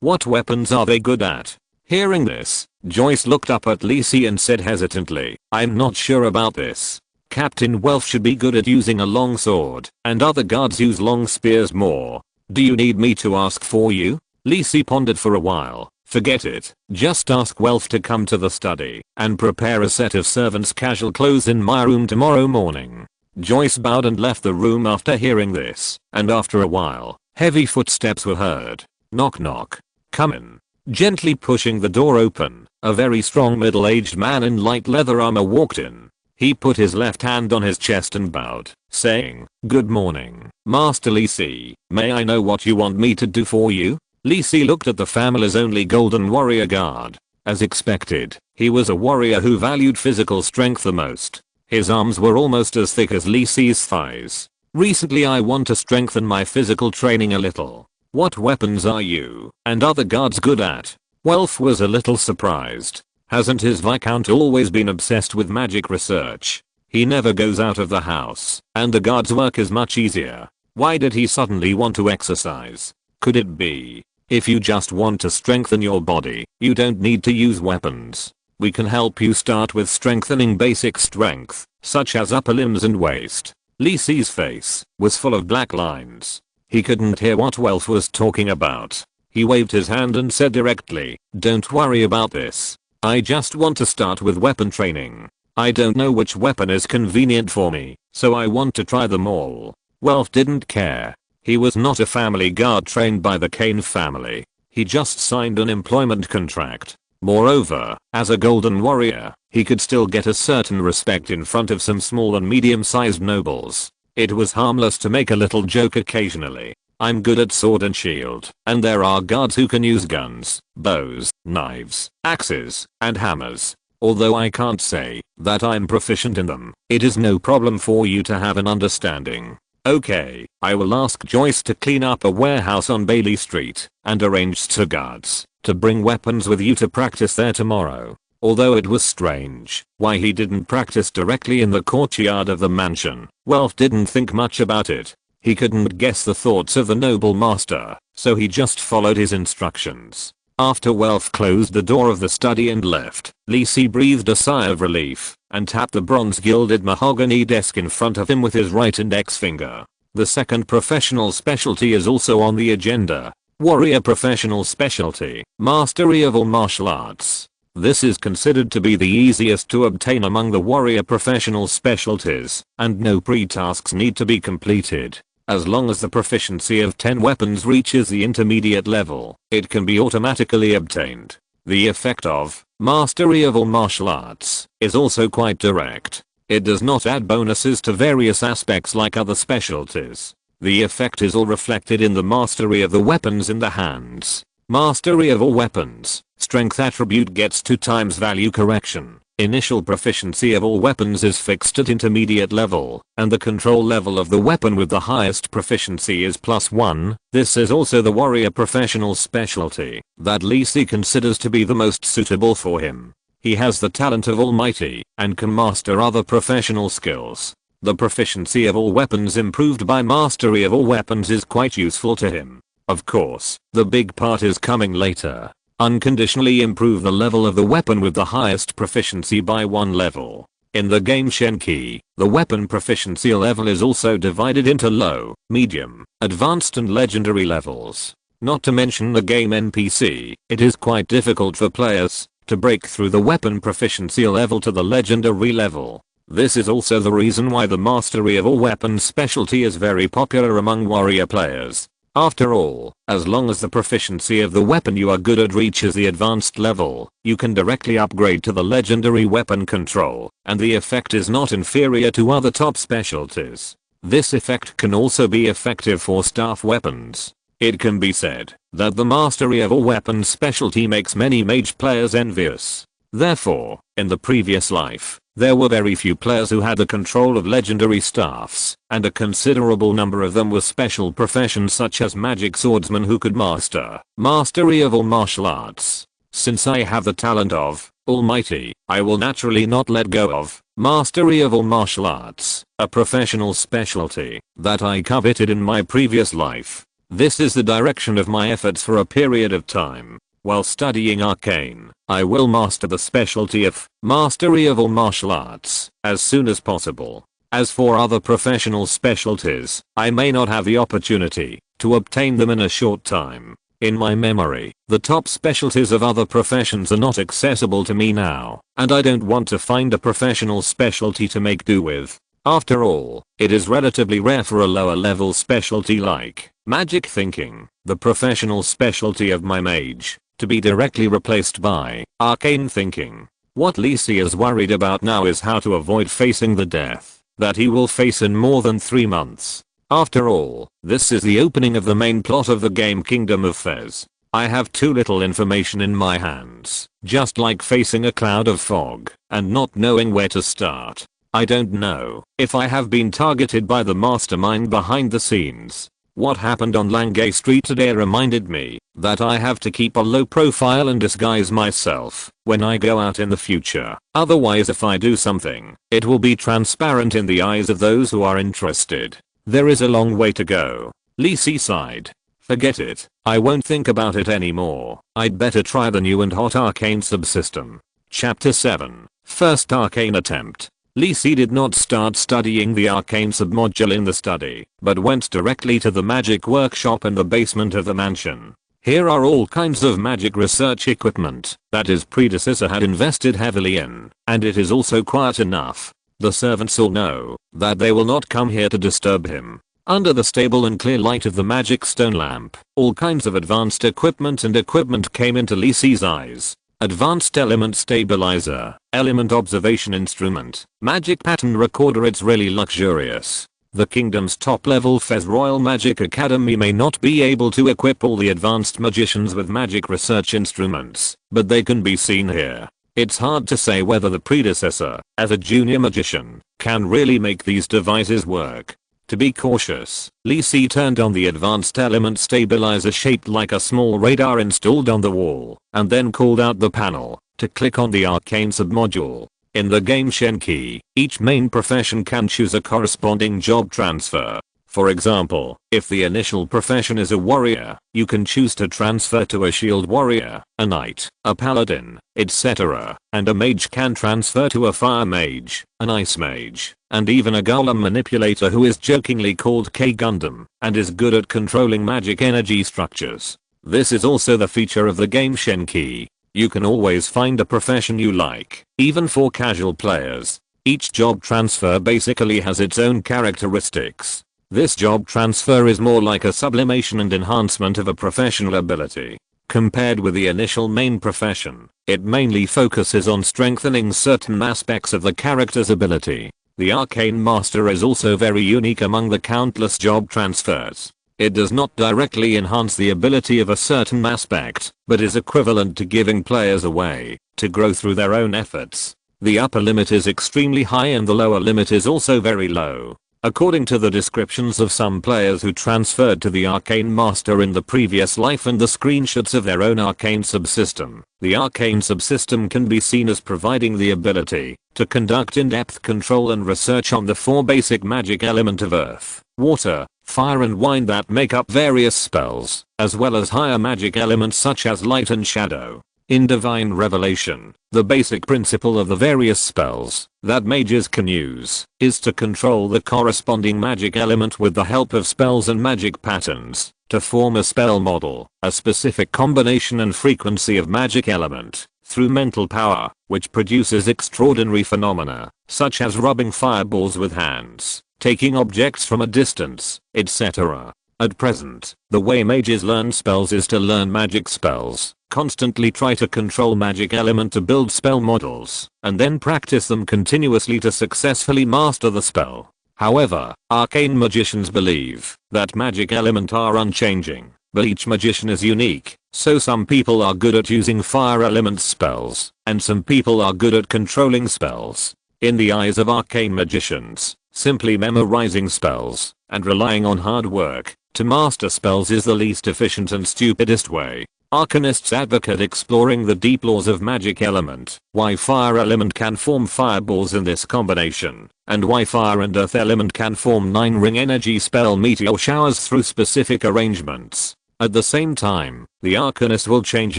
What weapons are they good at? Hearing this, Joyce looked up at Lee Si and said hesitantly, I'm not sure about this. Captain Welf should be good at using a long sword, and other guards use long spears more. Do you need me to ask for you? Lee Si pondered for a while. Forget it, just ask Welf to come to the study and prepare a set of servants' casual clothes in my room tomorrow morning. Joyce bowed and left the room after hearing this, and after a while, heavy footsteps were heard. Knock knock. Come in. Gently pushing the door open, a very strong middle-aged man in light leather armor walked in. He put his left hand on his chest and bowed, saying, Good morning, Master Lee Si. May I know what you want me to do for you? Lee Si looked at the family's only golden warrior guard. As expected, he was a warrior who valued physical strength the most. His arms were almost as thick as Lee Si's thighs. Recently I want to strengthen my physical training a little. What weapons are you and other guards good at? Welf was a little surprised. Hasn't his viscount always been obsessed with magic research? He never goes out of the house, and the guard's work is much easier. Why did he suddenly want to exercise? Could it be? If you just want to strengthen your body, you don't need to use weapons. We can help you start with strengthening basic strength, such as upper limbs and waist. Lee Si's face was full of black lines. He couldn't hear what Welf was talking about. He waved his hand and said directly, "Don't worry about this. I just want to start with weapon training. I don't know which weapon is convenient for me, so I want to try them all." Welf didn't care. He was not a family guard trained by the Kane family. He just signed an employment contract. Moreover, as a golden warrior, he could still get a certain respect in front of some small and medium-sized nobles. It was harmless to make a little joke occasionally. "I'm good at sword and shield, and there are guards who can use guns, bows, knives, axes, and hammers. Although I can't say that I'm proficient in them, it is no problem for you to have an understanding. Okay, I will ask Joyce to clean up a warehouse on Bailey Street and arrange two guards to bring weapons with you to practice there tomorrow." Although it was strange why he didn't practice directly in the courtyard of the mansion, Welf didn't think much about it. He couldn't guess the thoughts of the noble master, so he just followed his instructions. After Welf closed the door of the study and left, Lee Si breathed a sigh of relief and tapped the bronze gilded mahogany desk in front of him with his right index finger. The second professional specialty is also on the agenda. Warrior professional specialty, mastery of all martial arts. This is considered to be the easiest to obtain among the warrior professional specialties, and no pre-tasks need to be completed. As long as the proficiency of 10 weapons reaches the intermediate level, it can be automatically obtained. The effect of mastery of all martial arts is also quite direct. It does not add bonuses to various aspects like other specialties. The effect is all reflected in the mastery of the weapons in the hands. Mastery of all weapons. Strength attribute gets 2 times value correction. Initial proficiency of all weapons is fixed at intermediate level, and the control level of the weapon with the highest proficiency is +1. This is also the warrior professional specialty that Lee Si considers to be the most suitable for him. He has the talent of Almighty and can master other professional skills. The proficiency of all weapons improved by mastery of all weapons is quite useful to him. Of course, the big part is coming later. Unconditionally improve the level of the weapon with the highest proficiency by 1 level. In the game Shenqi, the weapon proficiency level is also divided into low, medium, advanced and legendary levels. Not to mention the game NPC, it is quite difficult for players to break through the weapon proficiency level to the legendary level. This is also the reason why the mastery of all weapons specialty is very popular among warrior players. After all, as long as the proficiency of the weapon you are good at reaches the advanced level, you can directly upgrade to the legendary weapon control, and the effect is not inferior to other top specialties. This effect can also be effective for staff weapons. It can be said that the mastery of all weapons specialty makes many mage players envious. Therefore, in the previous life, there were very few players who had the control of legendary staffs, and a considerable number of them were special professions such as magic swordsmen who could mastery of all martial arts. Since I have the talent of Almighty, I will naturally not let go of mastery of all martial arts, a professional specialty that I coveted in my previous life. This is the direction of my efforts for a period of time. While studying Arcane, I will master the specialty of mastery of all martial arts as soon as possible. As for other professional specialties, I may not have the opportunity to obtain them in a short time. In my memory, the top specialties of other professions are not accessible to me now, and I don't want to find a professional specialty to make do with. After all, it is relatively rare for a lower level specialty like magic thinking, the professional specialty of my mage, to be directly replaced by arcane thinking. What Lee Si is worried about now is how to avoid facing the death that he will face in more than 3 months. After all, this is the opening of the main plot of the game Kingdom of Fez. I have too little information in my hands, just like facing a cloud of fog and not knowing where to start. I don't know if I have been targeted by the mastermind behind the scenes. What happened on Langay Street today reminded me that I have to keep a low profile and disguise myself when I go out in the future. Otherwise, if I do something, it will be transparent in the eyes of those who are interested. There is a long way to go. Lee C sighed. Forget it. I won't think about it anymore. I'd better try the new and hot Arcane subsystem. Chapter 7. First Arcane attempt. Lee C did not start studying the Arcane submodule in the study, but went directly to the magic workshop in the basement of the mansion. Here are all kinds of magic research equipment that his predecessor had invested heavily in, and it is also quiet enough. The servants all know that they will not come here to disturb him. Under the stable and clear light of the magic stone lamp, all kinds of advanced equipment came into Lee C's eyes. Advanced element stabilizer, element observation instrument, magic pattern recorder. It's really luxurious. The kingdom's top level Fez Royal Magic Academy may not be able to equip all the advanced magicians with magic research instruments, but they can be seen here. It's hard to say whether the predecessor, as a junior magician, can really make these devices work. To be cautious, Lee C turned on the advanced element stabilizer shaped like a small radar installed on the wall, and then called out the panel to click on the Arcane submodule. In the game Shenqi, each main profession can choose a corresponding job transfer. For example, if the initial profession is a warrior, you can choose to transfer to a shield warrior, a knight, a paladin, etc. And a mage can transfer to a fire mage, an ice mage, and even a golem manipulator who is jokingly called K-Gundam and is good at controlling magic energy structures. This is also the feature of the game Shenqi. You can always find a profession you like, even for casual players. Each job transfer basically has its own characteristics. This job transfer is more like a sublimation and enhancement of a professional ability. Compared with the initial main profession, it mainly focuses on strengthening certain aspects of the character's ability. The Arcane Master is also very unique among the countless job transfers. It does not directly enhance the ability of a certain aspect, but is equivalent to giving players a way to grow through their own efforts. The upper limit is extremely high and the lower limit is also very low. According to the descriptions of some players who transferred to the Arcane Master in the previous life and the screenshots of their own Arcane subsystem, the Arcane subsystem can be seen as providing the ability to conduct in-depth control and research on the four basic magic elements of earth, water, fire and wind that make up various spells, as well as higher magic elements such as light and shadow. In Divine Revelation, the basic principle of the various spells that mages can use is to control the corresponding magic element with the help of spells and magic patterns to form a spell model, a specific combination and frequency of magic element, through mental power, which produces extraordinary phenomena, such as rubbing fireballs with hands, taking objects from a distance, etc. At present, the way mages learn spells is to learn magic spells, constantly try to control magic element to build spell models, and then practice them continuously to successfully master the spell. However, arcane magicians believe that magic element are unchanging, but each magician is unique, so some people are good at using fire element spells, and some people are good at controlling spells. In the eyes of arcane magicians, simply memorizing spells and relying on hard work to master spells is the least efficient and stupidest way. Arcanists advocate exploring the deep laws of magic element, why fire element can form fireballs in this combination, and why fire and earth element can form 9-ring energy spell meteor showers through specific arrangements. At the same time, the Arcanist will change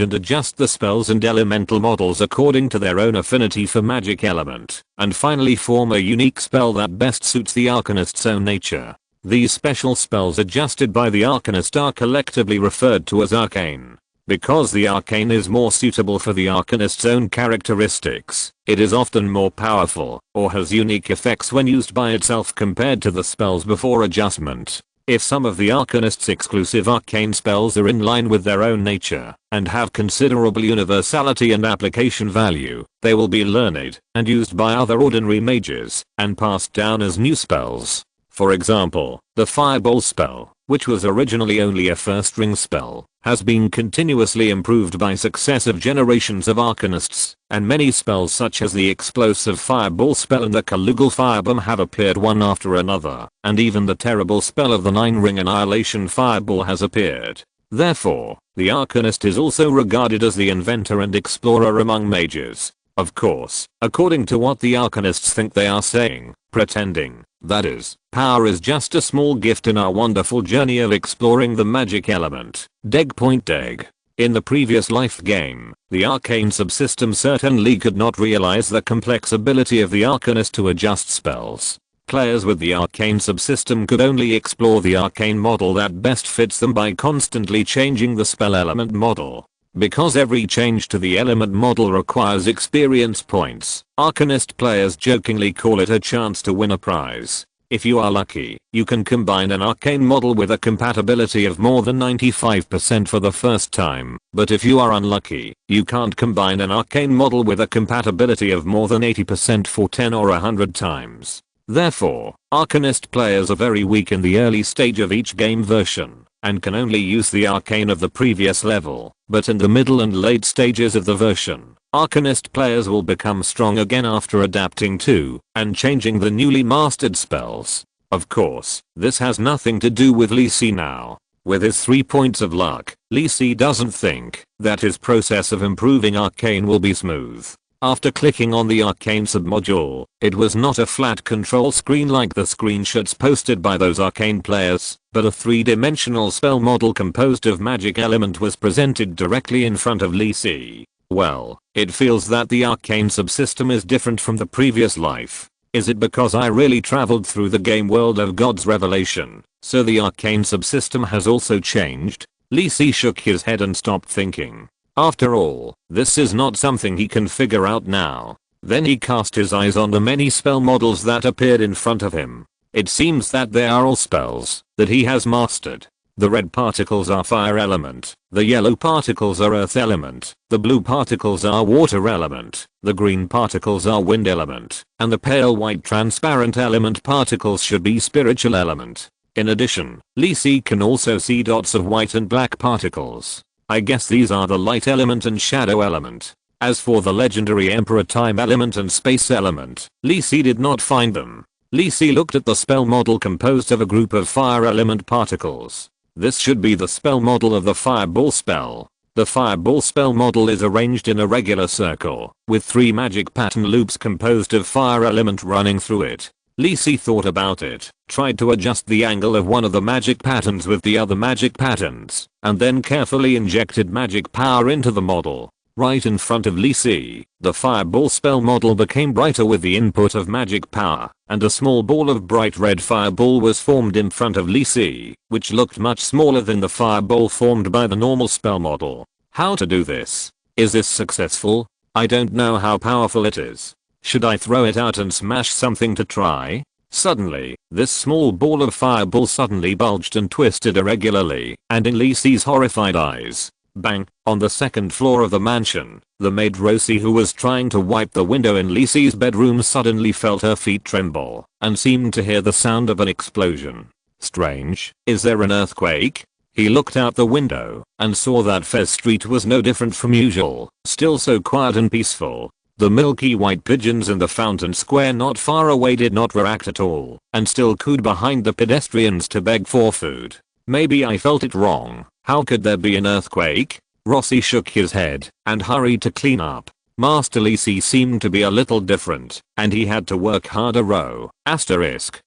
and adjust the spells and elemental models according to their own affinity for magic element, and finally form a unique spell that best suits the Arcanist's own nature. These special spells adjusted by the Arcanist are collectively referred to as Arcane. Because the Arcane is more suitable for the Arcanist's own characteristics, it is often more powerful, or has unique effects when used by itself compared to the spells before adjustment. If some of the Arcanist's exclusive arcane spells are in line with their own nature, and have considerable universality and application value, they will be learned and used by other ordinary mages, and passed down as new spells. For example, the Fireball spell, which was originally only a first ring spell, has been continuously improved by successive generations of Arcanists, and many spells such as the Explosive Fireball spell and the Calugal Firebomb have appeared one after another, and even the terrible spell of the 9-ring Annihilation Fireball has appeared. Therefore, the Arcanist is also regarded as the inventor and explorer among mages. Of course, according to what the Arcanists think they are saying, pretending, that is, power is just a small gift in our wonderful journey of exploring the magic element. Deg. In the previous life game, the Arcane subsystem certainly could not realize the complex ability of the Arcanist to adjust spells. Players with the Arcane subsystem could only explore the Arcane model that best fits them by constantly changing the spell element model. Because every change to the element model requires experience points, Arcanist players jokingly call it a chance to win a prize. If you are lucky, you can combine an Arcane model with a compatibility of more than 95% for the first time, but if you are unlucky, you can't combine an Arcane model with a compatibility of more than 80% for 10 or 100 times. Therefore, Arcanist players are very weak in the early stage of each game version, and can only use the Arcane of the previous level, but in the middle and late stages of the version, Arcanist players will become strong again after adapting to, and changing the newly mastered spells. Of course, this has nothing to do with Lee Sin now. With his 3 points of luck, Lee Sin doesn't think that his process of improving Arcane will be smooth. After clicking on the Arcane submodule, it was not a flat control screen like the screenshots posted by those Arcane players, but a 3-dimensional spell model composed of magic element was presented directly in front of Lee Sin. Well, it feels that the Arcane subsystem is different from the previous life. Is it because I really traveled through the game world of God's revelation, so the Arcane subsystem has also changed? Lee Sin shook his head and stopped thinking. After all, this is not something he can figure out now. Then he cast his eyes on the many spell models that appeared in front of him. It seems that they are all spells that he has mastered. The red particles are fire element, the yellow particles are earth element, the blue particles are water element, the green particles are wind element, and the pale white transparent element particles should be spiritual element. In addition, Lee Sin can also see dots of white and black particles. I guess these are the light element and shadow element. As for the legendary Emperor time element and space element, Lee Sin did not find them. Lee Sin looked at the spell model composed of a group of fire element particles. This should be the spell model of the Fireball spell. The Fireball spell model is arranged in a regular circle, with 3 magic pattern loops composed of fire element running through it. Lee Sin thought about it, tried to adjust the angle of one of the magic patterns with the other magic patterns, and then carefully injected magic power into the model. Right in front of Lee Sin, the Fireball spell model became brighter with the input of magic power, and a small ball of bright red fireball was formed in front of Lee Sin, which looked much smaller than the fireball formed by the normal spell model. How to do this? Is this successful? I don't know how powerful it is. Should I throw it out and smash something to try? Suddenly, this small ball of fireball suddenly bulged and twisted irregularly, and in Lee Sin's horrified eyes, bang, on the second floor of the mansion, the maid Rosie, who was trying to wipe the window in Lee Sin's bedroom, suddenly felt her feet tremble, and seemed to hear the sound of an explosion. Strange, is there an earthquake? He looked out the window, and saw that Fez Street was no different from usual, still so quiet and peaceful. The milky white pigeons in the fountain square not far away did not react at all, and still cooed behind the pedestrians to beg for food. Maybe I felt it wrong. How could there be an earthquake? Rossi shook his head and hurried to clean up. Master Lee Sin seemed to be a little different, and he had to work harder.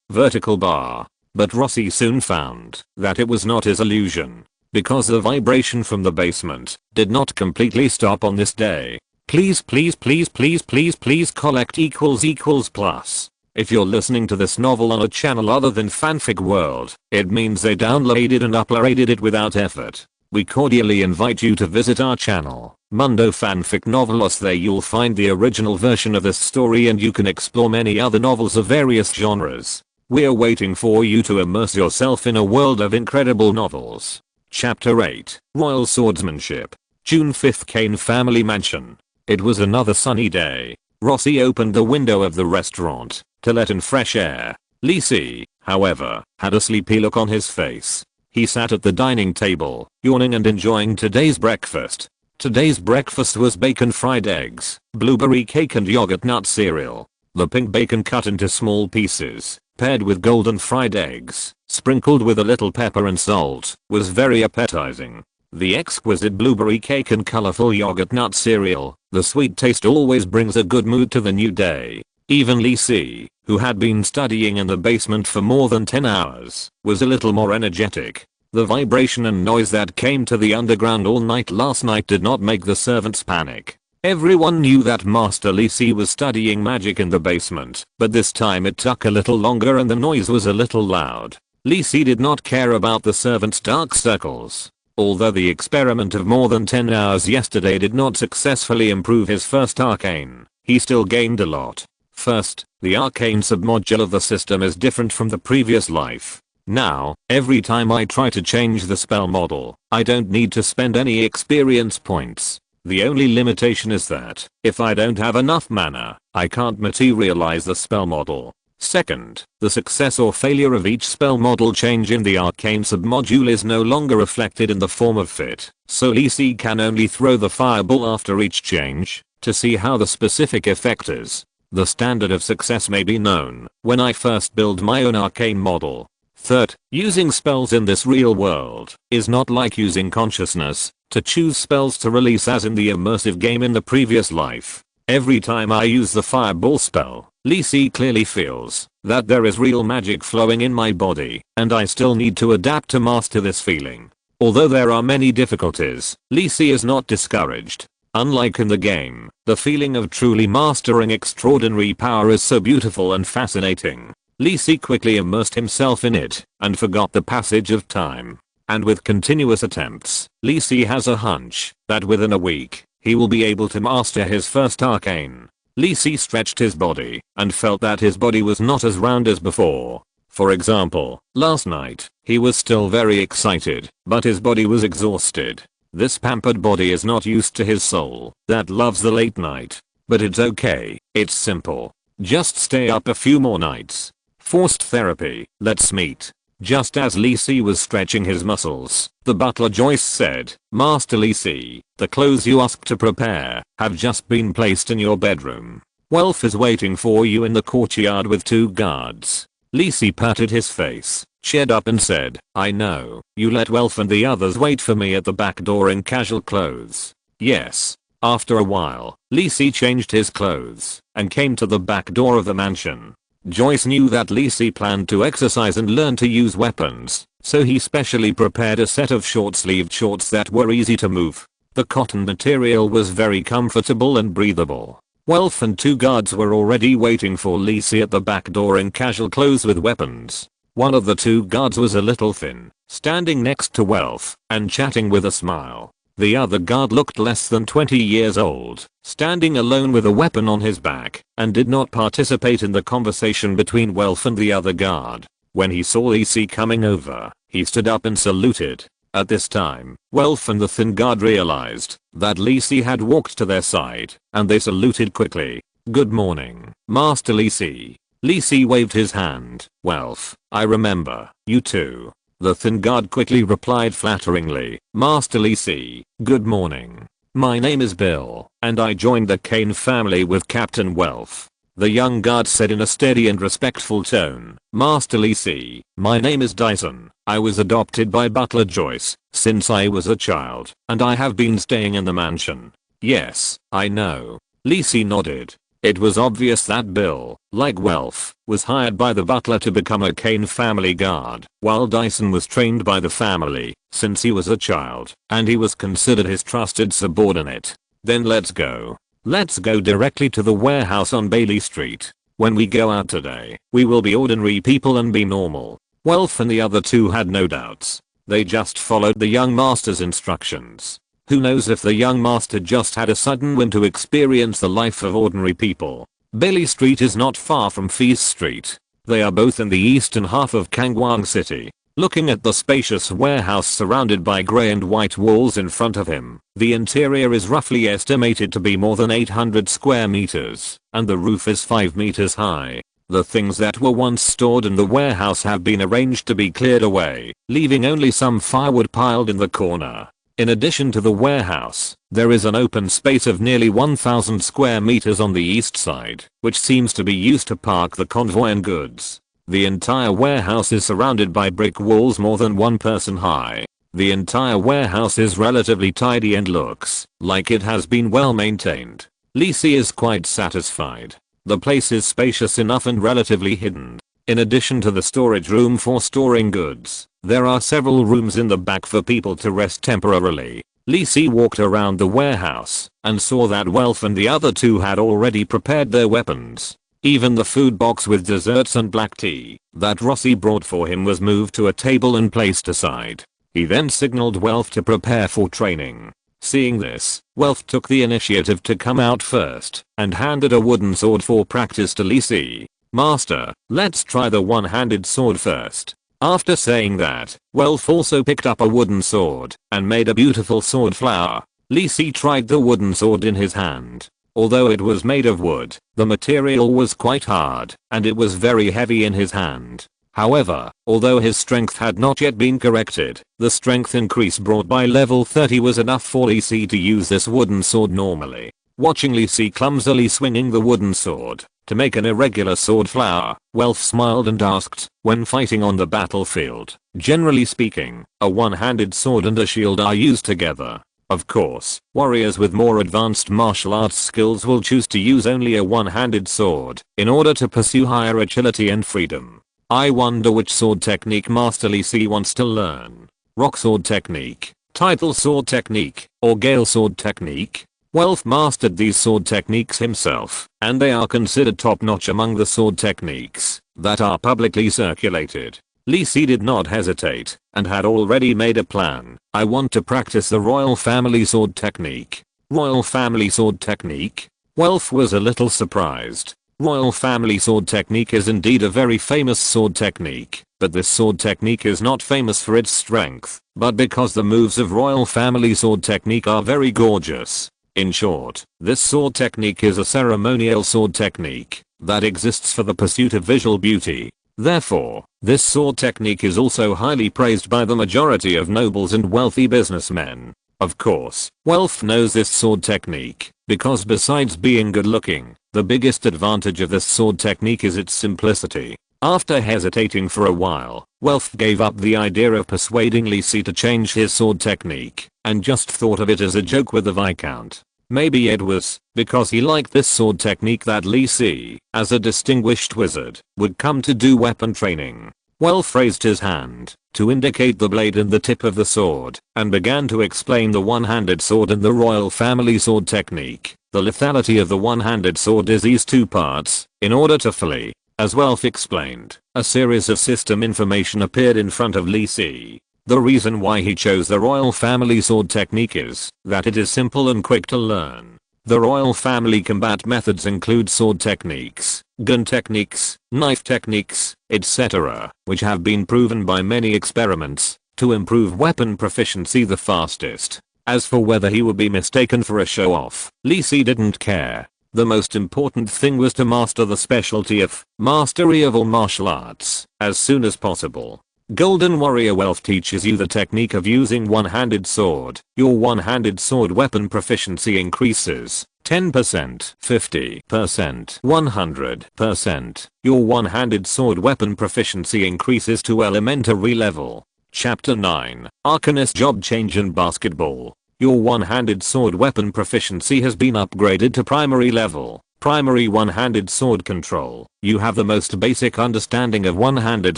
Vertical bar. But Rossi soon found that it was not his illusion, because the vibration from the basement did not completely stop on this day. Please collect equals plus. If you're listening to this novel on a channel other than Fanfic World, it means they downloaded and uploaded it without effort. We cordially invite you to visit our channel, Mundo Fanfic Novelos. There you'll find the original version of this story, and you can explore many other novels of various genres. We're waiting for you to immerse yourself in a world of incredible novels. Chapter 8, Royal Swordsmanship. June 5th, Kane Family Mansion. It was another sunny day. Rossi opened the window of the restaurant to let in fresh air. Lee Sin, however, had a sleepy look on his face. He sat at the dining table, yawning and enjoying today's breakfast. Today's breakfast was bacon fried eggs, blueberry cake and yogurt nut cereal. The pink bacon cut into small pieces, paired with golden fried eggs, sprinkled with a little pepper and salt, was very appetizing. The exquisite blueberry cake and colorful yogurt nut cereal, the sweet taste always brings a good mood to the new day. Even Lisi, who had been studying in the basement for more than 10 hours, was a little more energetic. The vibration and noise that came to the underground all night last night did not make the servants panic. Everyone knew that Master Lisi was studying magic in the basement, but this time it took a little longer and the noise was a little loud. Lisi did not care about the servants' dark circles. Although the experiment of more than 10 hours yesterday did not successfully improve his first arcane, he still gained a lot. First, the arcane submodule of the system is different from the previous life. Now, every time I try to change the spell model, I don't need to spend any experience points. The only limitation is that, if I don't have enough mana, I can't materialize the spell model. Second, the success or failure of each spell model change in the arcane submodule is no longer reflected in the form of fit, so Lisi can only throw the fireball after each change, to see how the specific effect is. The standard of success may be known when I first build my own arcane model. Third, using spells in this real world is not like using consciousness to choose spells to release as in the immersive game in the previous life. Every time I use the fireball spell, Lisi clearly feels that there is real magic flowing in my body, and I still need to adapt to master this feeling. Although there are many difficulties, Lisi is not discouraged. Unlike in the game, the feeling of truly mastering extraordinary power is so beautiful and fascinating. Lisi quickly immersed himself in it and forgot the passage of time. And with continuous attempts, Lisi has a hunch that within a week, he will be able to master his first arcane. Lisi stretched his body and felt that his body was not as round as before. For example, last night, he was still very excited, but his body was exhausted. This pampered body is not used to his soul that loves the late night. But it's okay, it's simple. Just stay up a few more nights. Forced therapy, let's meet. Just as Lisi was stretching his muscles, the butler Joyce said, Master Lisi, the clothes you asked to prepare have just been placed in your bedroom. Welf is waiting for you in the courtyard with 2 guards. Lisi patted his face, cheered up and said, I know, you let Welf and the others wait for me at the back door in casual clothes. Yes. After a while, Lisi changed his clothes and came to the back door of the mansion. Joyce knew that Lisi planned to exercise and learn to use weapons, so he specially prepared a set of short-sleeved shorts that were easy to move. The cotton material was very comfortable and breathable. Welf and 2 guards were already waiting for Lisi at the back door in casual clothes with weapons. One of the 2 guards was a little thin, standing next to Welf and chatting with a smile. The other guard looked less than 20 years old, standing alone with a weapon on his back, and did not participate in the conversation between Welf and the other guard. When he saw Lisi coming over, he stood up and saluted. At this time, Welf and the thin guard realized that Lisi had walked to their side, and they saluted quickly. Good morning, Master Lisi. Lisi waved his hand. Welf, I remember you too. The thin guard quickly replied flatteringly, Master Lisi, good morning. My name is Bill, and I joined the Kane family with Captain Welf. The young guard said in a steady and respectful tone, Master Lisi, my name is Dyson. I was adopted by Butler Joyce since I was a child, and I have been staying in the mansion. Yes, I know. Lisi nodded. It was obvious that Bill, like Welf, was hired by the butler to become a Kane family guard, while Dyson was trained by the family since he was a child, and he was considered his trusted subordinate. Then let's go. Let's go directly to the warehouse on Bailey Street. When we go out today, we will be ordinary people and be normal. Welf and the other 2 had no doubts. They just followed the young master's instructions. Who knows if the young master just had a sudden whim to experience the life of ordinary people. Bailey Street is not far from Feast Street. They are both in the eastern half of Kangwang City. Looking at the spacious warehouse surrounded by grey and white walls in front of him, the interior is roughly estimated to be more than 800 square meters, and the roof is 5 meters high. The things that were once stored in the warehouse have been arranged to be cleared away, leaving only some firewood piled in the corner. In addition to the warehouse, there is an open space of nearly 1,000 square meters on the east side, which seems to be used to park the convoy and goods. The entire warehouse is surrounded by brick walls more than 1 person high. The entire warehouse is relatively tidy and looks like it has been well maintained. Lisi is quite satisfied. The place is spacious enough and relatively hidden. In addition to the storage room for storing goods, there are several rooms in the back for people to rest temporarily. Lisi walked around the warehouse and saw that Welf and the other two had already prepared their weapons. Even the food box with desserts and black tea that Rossi brought for him was moved to a table and placed aside. He then signaled Welf to prepare for training. Seeing this, Welf took the initiative to come out first and handed a wooden sword for practice to Lisi. "Master, let's try the one-handed sword first." After saying that, Welf also picked up a wooden sword and made a beautiful sword flower. Lisi tried the wooden sword in his hand. Although it was made of wood, the material was quite hard and it was very heavy in his hand. However, although his strength had not yet been corrected, the strength increase brought by level 30 was enough for Lisi to use this wooden sword normally. Watching Lisi clumsily swinging the wooden sword to make an irregular sword flower, Welf smiled and asked, "When fighting on the battlefield, generally speaking, a one-handed sword and a shield are used together. Of course, warriors with more advanced martial arts skills will choose to use only a one-handed sword in order to pursue higher agility and freedom. I wonder which sword technique Master Lisi wants to learn. Rock sword technique, tidal sword technique, or gale sword technique?" Welf mastered these sword techniques himself, and they are considered top-notch among the sword techniques that are publicly circulated. Lisi did not hesitate and had already made a plan. "I want to practice the royal family sword technique." Royal family sword technique? Welf was a little surprised. Royal family sword technique is indeed a very famous sword technique, but this sword technique is not famous for its strength, but because the moves of royal family sword technique are very gorgeous. In short, this sword technique is a ceremonial sword technique that exists for the pursuit of visual beauty. Therefore, this sword technique is also highly praised by the majority of nobles and wealthy businessmen. Of course, Welf knows this sword technique because besides being good looking, the biggest advantage of this sword technique is its simplicity. After hesitating for a while, Welf gave up the idea of persuading Lisi to change his sword technique and just thought of it as a joke with the viscount. Maybe it was because he liked this sword technique that Lisi, as a distinguished wizard, would come to do weapon training. Welf raised his hand to indicate the blade and the tip of the sword and began to explain the one-handed sword and the royal family sword technique. The lethality of the one-handed sword is these two parts. In order to fully, as Welf explained, a series of system information appeared in front of Lisi. The reason why he chose the royal family sword technique is that it is simple and quick to learn. The royal family combat methods include sword techniques, gun techniques, knife techniques, etc., which have been proven by many experiments to improve weapon proficiency the fastest. As for whether he would be mistaken for a show-off, Lisi didn't care. The most important thing was to master the specialty of mastery of all martial arts as soon as possible. Golden Warrior Welf teaches you the technique of using one-handed sword. Your one-handed sword weapon proficiency increases 10%, 50%, 100%. Your one-handed sword weapon proficiency increases to elementary level. Chapter 9, Arcanist Job Change in Basketball. Your one-handed sword weapon proficiency has been upgraded to primary level. Primary one-handed sword control. You have the most basic understanding of one-handed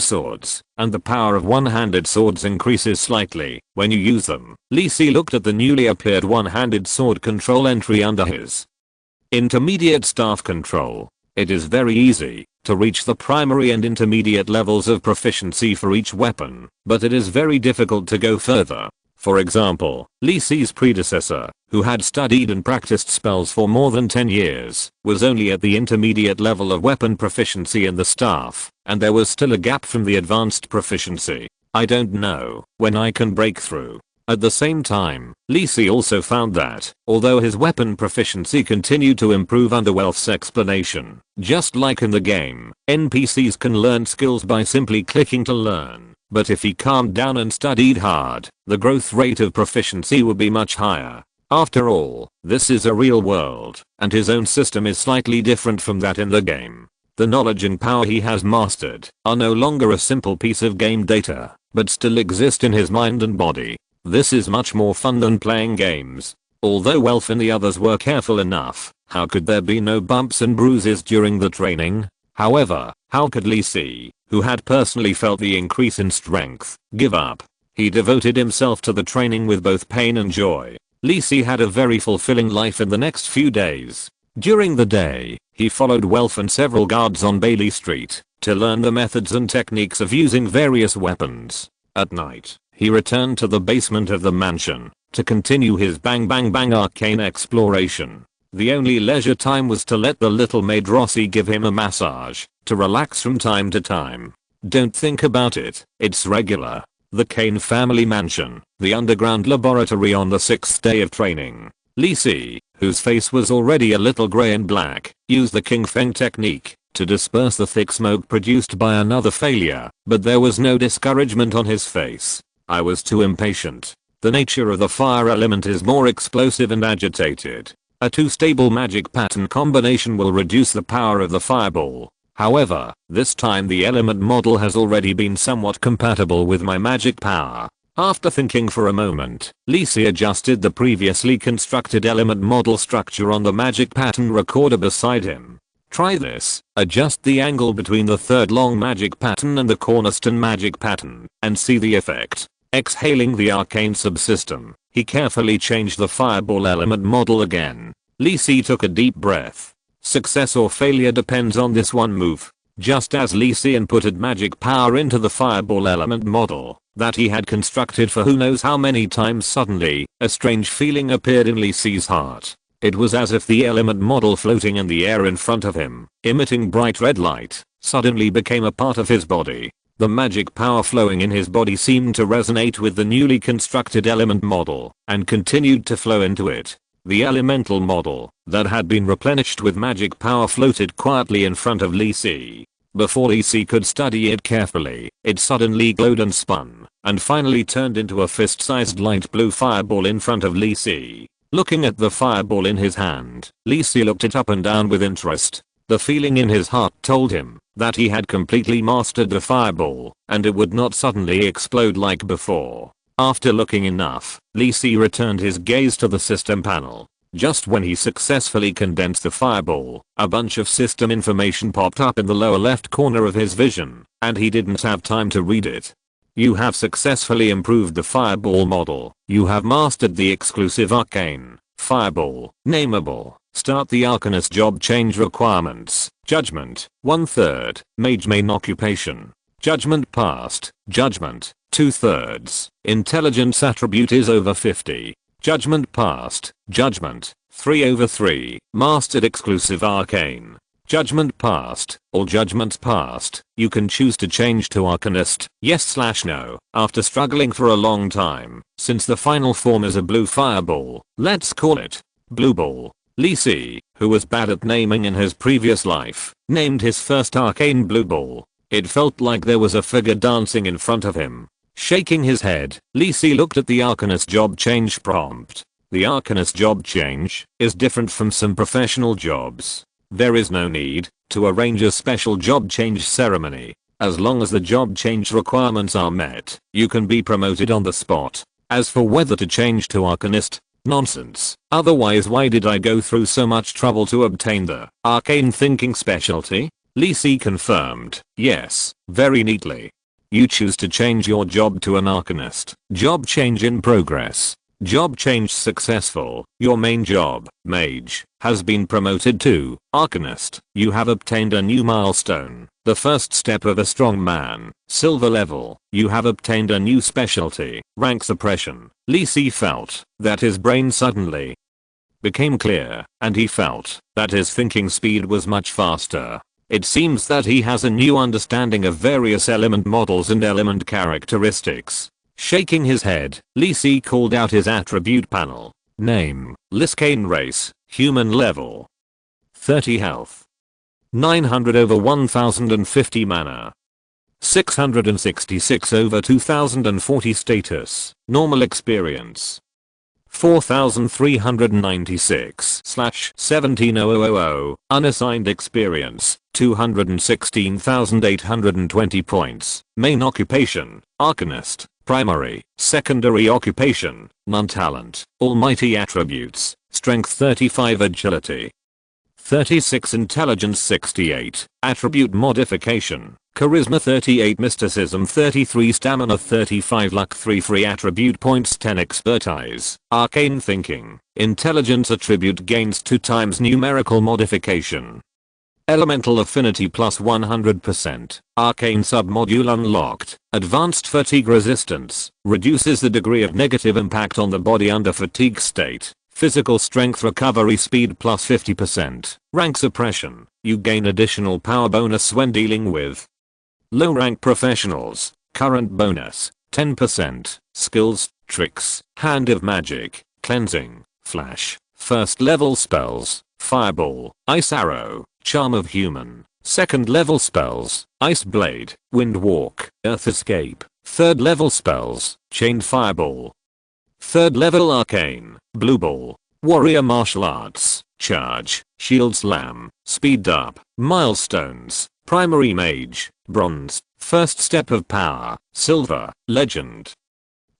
swords, and the power of one-handed swords increases slightly when you use them. Lisi looked at the newly appeared one-handed sword control entry under his intermediate staff control. It is very easy to reach the primary and intermediate levels of proficiency for each weapon, but it is very difficult to go further. For example, Lisi's predecessor, who had studied and practiced spells for more than 10 years, was only at the intermediate level of weapon proficiency in the staff, and there was still a gap from the advanced proficiency. I don't know when I can break through. At the same time, Lee Si also found that, although his weapon proficiency continued to improve under Welf's explanation, just like in the game, NPCs can learn skills by simply clicking to learn, but if he calmed down and studied hard, the growth rate of proficiency would be much higher. After all, this is a real world, and his own system is slightly different from that in the game. The knowledge and power he has mastered are no longer a simple piece of game data, but still exist in his mind and body. This is much more fun than playing games. Although Welf and the others were careful enough, how could there be no bumps and bruises during the training? However, how could Lee Si, who had personally felt the increase in strength, give up? He devoted himself to the training with both pain and joy. Lee Si had a very fulfilling life in the next few days. During the day, he followed Welf and several guards on Bailey Street to learn the methods and techniques of using various weapons. At night, he returned to the basement of the mansion to continue his bang bang bang arcane exploration. The only leisure time was to let the little maid Rossi give him a massage to relax from time to time. Don't think about it, it's regular. The Kane family mansion, the underground laboratory on the 6th day of training. Lee Si, whose face was already a little grey and black, used the King Feng technique to disperse the thick smoke produced by another failure, but there was no discouragement on his face. I was too impatient. The nature of the fire element is more explosive and agitated. A too stable magic pattern combination will reduce the power of the fireball. However, this time the element model has already been somewhat compatible with my magic power. After thinking for a moment, Lee Si adjusted the previously constructed element model structure on the magic pattern recorder beside him. Try this. Adjust the angle between the third long magic pattern and the cornerstone magic pattern, and see the effect. Exhaling the arcane subsystem, he carefully changed the fireball element model again. Lee Si took a deep breath. Success or failure depends on this one move. Just as Lee Si inputted magic power into the fireball element model that he had constructed for who knows how many times, suddenly, a strange feeling appeared in Lee Si's heart. It was as if the element model floating in the air in front of him, emitting bright red light, suddenly became a part of his body. The magic power flowing in his body seemed to resonate with the newly constructed element model, and continued to flow into it. The elemental model that had been replenished with magic power floated quietly in front of Lee Si. Before Lee Si could study it carefully, it suddenly glowed and spun, and finally turned into a fist-sized light blue fireball in front of Lee Si. Looking at the fireball in his hand, Lee Si looked it up and down with interest. The feeling in his heart told him that he had completely mastered the fireball, and it would not suddenly explode like before. After looking enough, Lee Si returned his gaze to the system panel. Just when he successfully condensed the fireball, a bunch of system information popped up in the lower left corner of his vision, and he didn't have time to read it. You have successfully improved the fireball model. You have mastered the exclusive arcane fireball. Nameable. Start the Arcanist job change requirements. Judgment, 1/3. Mage main occupation. Judgment passed. Judgment, 2/3. Intelligence attribute is over 50. Judgment passed. Judgment, 3/3. Mastered exclusive arcane. Judgment passed. All judgments passed. You can choose to change to Arcanist, yes/no. After struggling for a long time, since the final form is a blue fireball, let's call it Blue Ball. Lee Si, who was bad at naming in his previous life, named his first arcane Blue Ball. It felt like there was a figure dancing in front of him. Shaking his head, Lee Si looked at the Arcanist job change prompt. The Arcanist job change is different from some professional jobs. There is no need to arrange a special job change ceremony. As long as the job change requirements are met, you can be promoted on the spot. As for whether to change to Arcanist, nonsense. Otherwise, why did I go through so much trouble to obtain the arcane thinking specialty? Lee Si confirmed, yes, very neatly. You choose to change your job to an Arcanist. Job change in progress. Job change successful. Your main job, Mage, has been promoted to Arcanist. You have obtained a new milestone. The first step of a strong man. Silver level. You have obtained a new specialty. Rank suppression. Lee Si felt that his brain suddenly became clear, and he felt that his thinking speed was much faster. It seems that he has a new understanding of various element models and element characteristics. Shaking his head, Lee Si called out his attribute panel. Name, Liscane race, human level. 30 health. 900 over 1050 mana. 666 over 2040 status, normal experience. 4396/17000 unassigned experience, 216,820 points. Main occupation, Arcanist. Primary, secondary occupation, non-talent. Almighty attributes, strength 35, agility 36, intelligence 68, attribute modification, charisma 38, mysticism 33, stamina 35, luck 3, free attribute points 10, expertise, arcane thinking, intelligence attribute gains 2 times numerical modification. Elemental affinity plus 100%, arcane submodule unlocked, advanced fatigue resistance, reduces the degree of negative impact on the body under fatigue state. Physical strength recovery speed plus 50%. Rank suppression. You gain additional power bonus when dealing with low rank professionals. Current bonus 10%. Skills, tricks, hand of magic, cleansing, flash. First level spells, fireball, ice arrow, charm of human. Second level spells, ice blade, wind walk, earth escape. Third level spells, chained fireball. Third level arcane, blue ball, warrior martial arts, charge, shield slam, speed up, milestones, primary mage, bronze, first step of power, silver, legend.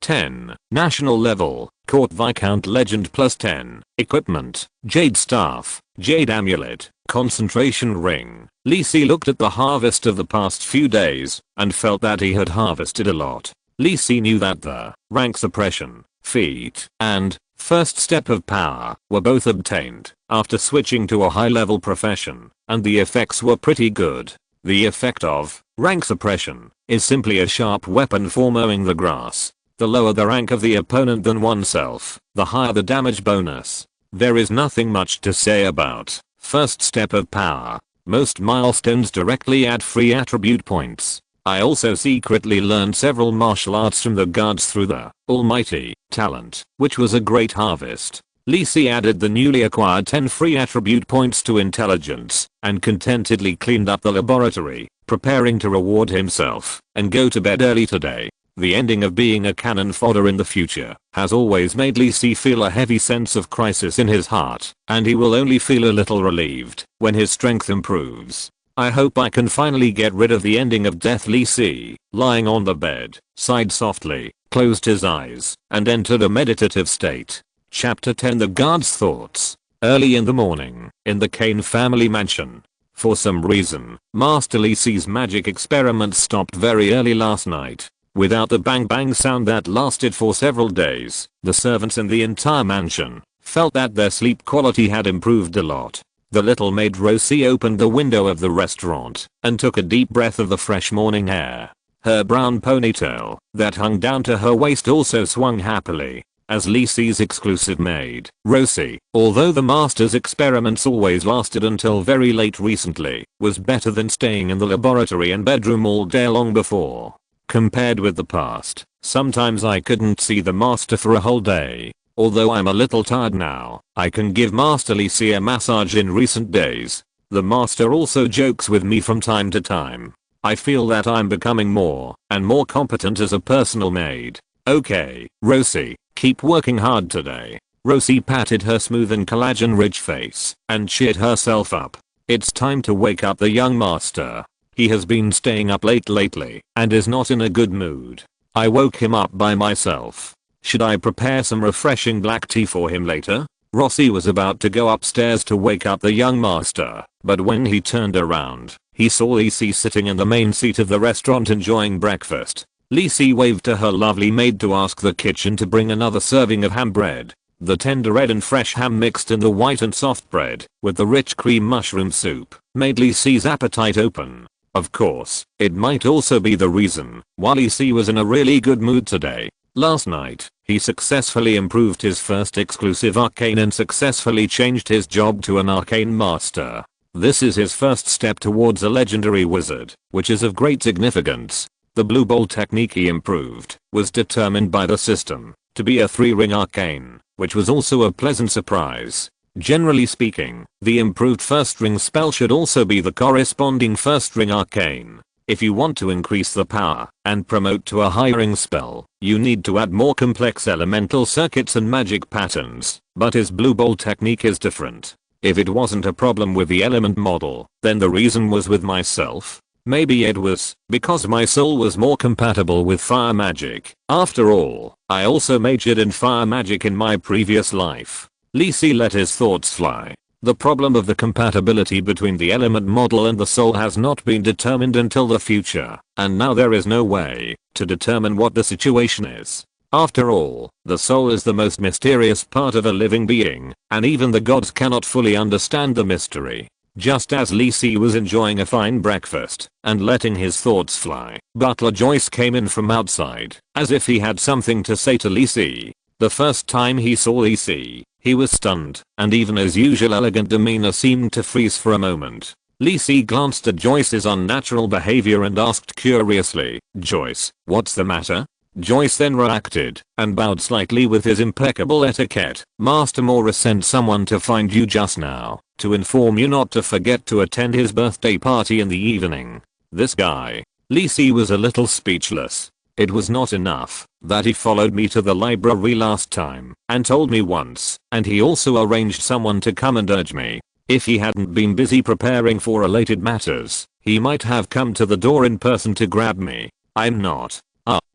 10. National level, court viscount legend plus 10, equipment, jade staff, jade amulet, concentration ring. Lee Si looked at the harvest of the past few days and felt that he had harvested a lot. Lee Si knew that the rank suppression, feat, and first step of power were both obtained after switching to a high-level profession, and the effects were pretty good. The effect of rank suppression is simply a sharp weapon for mowing the grass. The lower the rank of the opponent than oneself, the higher the damage bonus. There is nothing much to say about first step of power. Most milestones directly add free attribute points. I also secretly learned several martial arts from the guards through the Almighty talent, which was a great harvest. Lee Si added the newly acquired 10 free attribute points to intelligence and contentedly cleaned up the laboratory, preparing to reward himself and go to bed early today. The ending of being a cannon fodder in the future has always made Lee Si feel a heavy sense of crisis in his heart, and he will only feel a little relieved when his strength improves. I hope I can finally get rid of the ending of death. Lee Si, lying on the bed, sighed softly, closed his eyes, and entered a meditative state. Chapter 10, The Guard's Thoughts. Early in the morning, in the Kane family mansion. For some reason, Master Lee Si's magic experiments stopped very early last night. Without the bang bang sound that lasted for several days, the servants in the entire mansion felt that their sleep quality had improved a lot. The little maid Rosie opened the window of the restaurant and took a deep breath of the fresh morning air. Her brown ponytail that hung down to her waist also swung happily. As Lee Si's exclusive maid, Rosie, although the master's experiments always lasted until very late recently, was better than staying in the laboratory and bedroom all day long before. Compared with the past, sometimes I couldn't see the master for a whole day. Although I'm a little tired now, I can give Master Lee Si a massage in recent days. The master also jokes with me from time to time. I feel that I'm becoming more and more competent as a personal maid. Okay, Rosie, keep working hard today. Rosie patted her smooth and collagen-rich face and cheered herself up. It's time to wake up the young master. He has been staying up late lately and is not in a good mood. I woke him up by myself. Should I prepare some refreshing black tea for him later? Rosie was about to go upstairs to wake up the young master, but when he turned around, he saw Lee Si sitting in the main seat of the restaurant enjoying breakfast. Lee Si waved to her lovely maid to ask the kitchen to bring another serving of ham bread. The tender red and fresh ham mixed in the white and soft bread with the rich cream mushroom soup made Lee Si's appetite open. Of course, it might also be the reason why Lee Si was in a really good mood today. Last night, he successfully improved his first exclusive arcane and successfully changed his job to an arcane master. This is his first step towards a legendary wizard, which is of great significance. The blue bolt technique he improved was determined by the system to be a 3-ring arcane, which was also a pleasant surprise. Generally speaking, the improved first ring spell should also be the corresponding first ring arcane. If you want to increase the power and promote to a higher ring spell, you need to add more complex elemental circuits and magic patterns, but his blue bolt technique is different. If it wasn't a problem with the element model, then the reason was with myself. Maybe it was because my soul was more compatible with fire magic. After all, I also majored in fire magic in my previous life. Lee Si let his thoughts fly. The problem of the compatibility between the element model and the soul has not been determined until the future, and now there is no way to determine what the situation is. After all, the soul is the most mysterious part of a living being, and even the gods cannot fully understand the mystery. Just as Lee Si was enjoying a fine breakfast and letting his thoughts fly, Butler Joyce came in from outside, as if he had something to say to Lee Si. The first time he saw Lee Si, he was stunned, and even his usual elegant demeanor seemed to freeze for a moment. Lee Si glanced at Joyce's unnatural behavior and asked curiously, "Joyce, what's the matter?" Joyce then reacted and bowed slightly with his impeccable etiquette. "Master Mora sent someone to find you just now, to inform you not to forget to attend his birthday party in the evening." This guy. Lee Si was a little speechless. It was not enough that he followed me to the library last time and told me once, and he also arranged someone to come and urge me. If he hadn't been busy preparing for related matters, he might have come to the door in person to grab me. I'm not.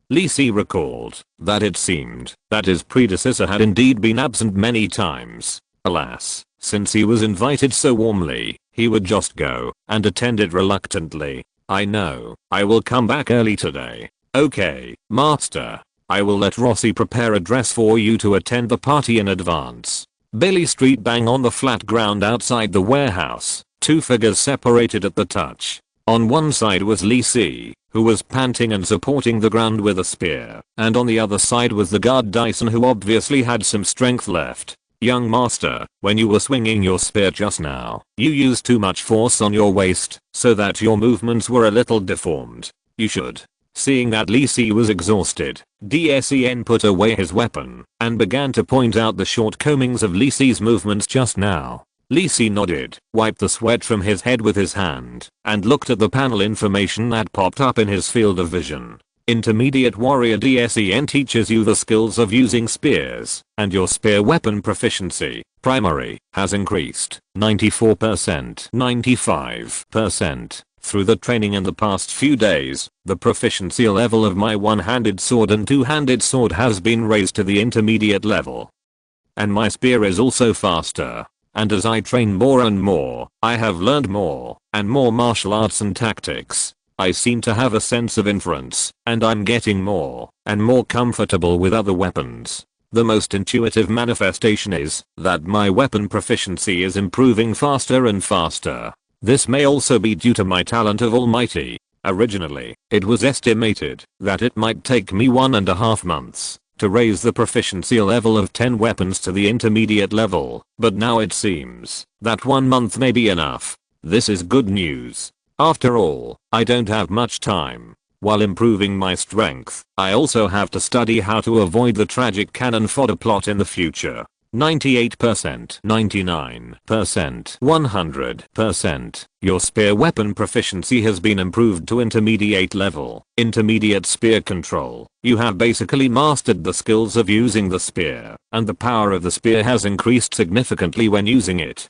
Lee Si recalled that it seemed that his predecessor had indeed been absent many times. Alas, since he was invited so warmly, he would just go and attend it reluctantly. "I know, I will come back early today." "Okay, Master. I will let Rossi prepare a dress for you to attend the party in advance." Bailey Street bang on the flat ground outside the warehouse, two figures separated at the touch. On one side was Lee Si, who was panting and supporting the ground with a spear, and on the other side was the guard Dyson, who obviously had some strength left. "Young master, when you were swinging your spear just now, you used too much force on your waist, so that your movements were a little deformed. You should." Seeing that Lee Si was exhausted, DSEN put away his weapon and began to point out the shortcomings of Lee Si's movements just now. Lee Si nodded, wiped the sweat from his head with his hand, and looked at the panel information that popped up in his field of vision. Intermediate Warrior DSEN teaches you the skills of using spears, and your spear weapon proficiency, primary, has increased 94%, 95%. Through the training in the past few days, the proficiency level of my one-handed sword and two-handed sword has been raised to the intermediate level. And my spear is also faster. And as I train more and more, I have learned more and more martial arts and tactics. I seem to have a sense of inference, and I'm getting more and more comfortable with other weapons. The most intuitive manifestation is that my weapon proficiency is improving faster and faster. This may also be due to my talent of Almighty. Originally, it was estimated that it might take me 1.5 months to raise the proficiency level of 10 weapons to the intermediate level, but now it seems that 1 month may be enough. This is good news. After all, I don't have much time. While improving my strength, I also have to study how to avoid the tragic cannon fodder plot in the future. 98%, 99%, 100%. Your spear weapon proficiency has been improved to intermediate level. Intermediate spear control. You have basically mastered the skills of using the spear, and the power of the spear has increased significantly when using it.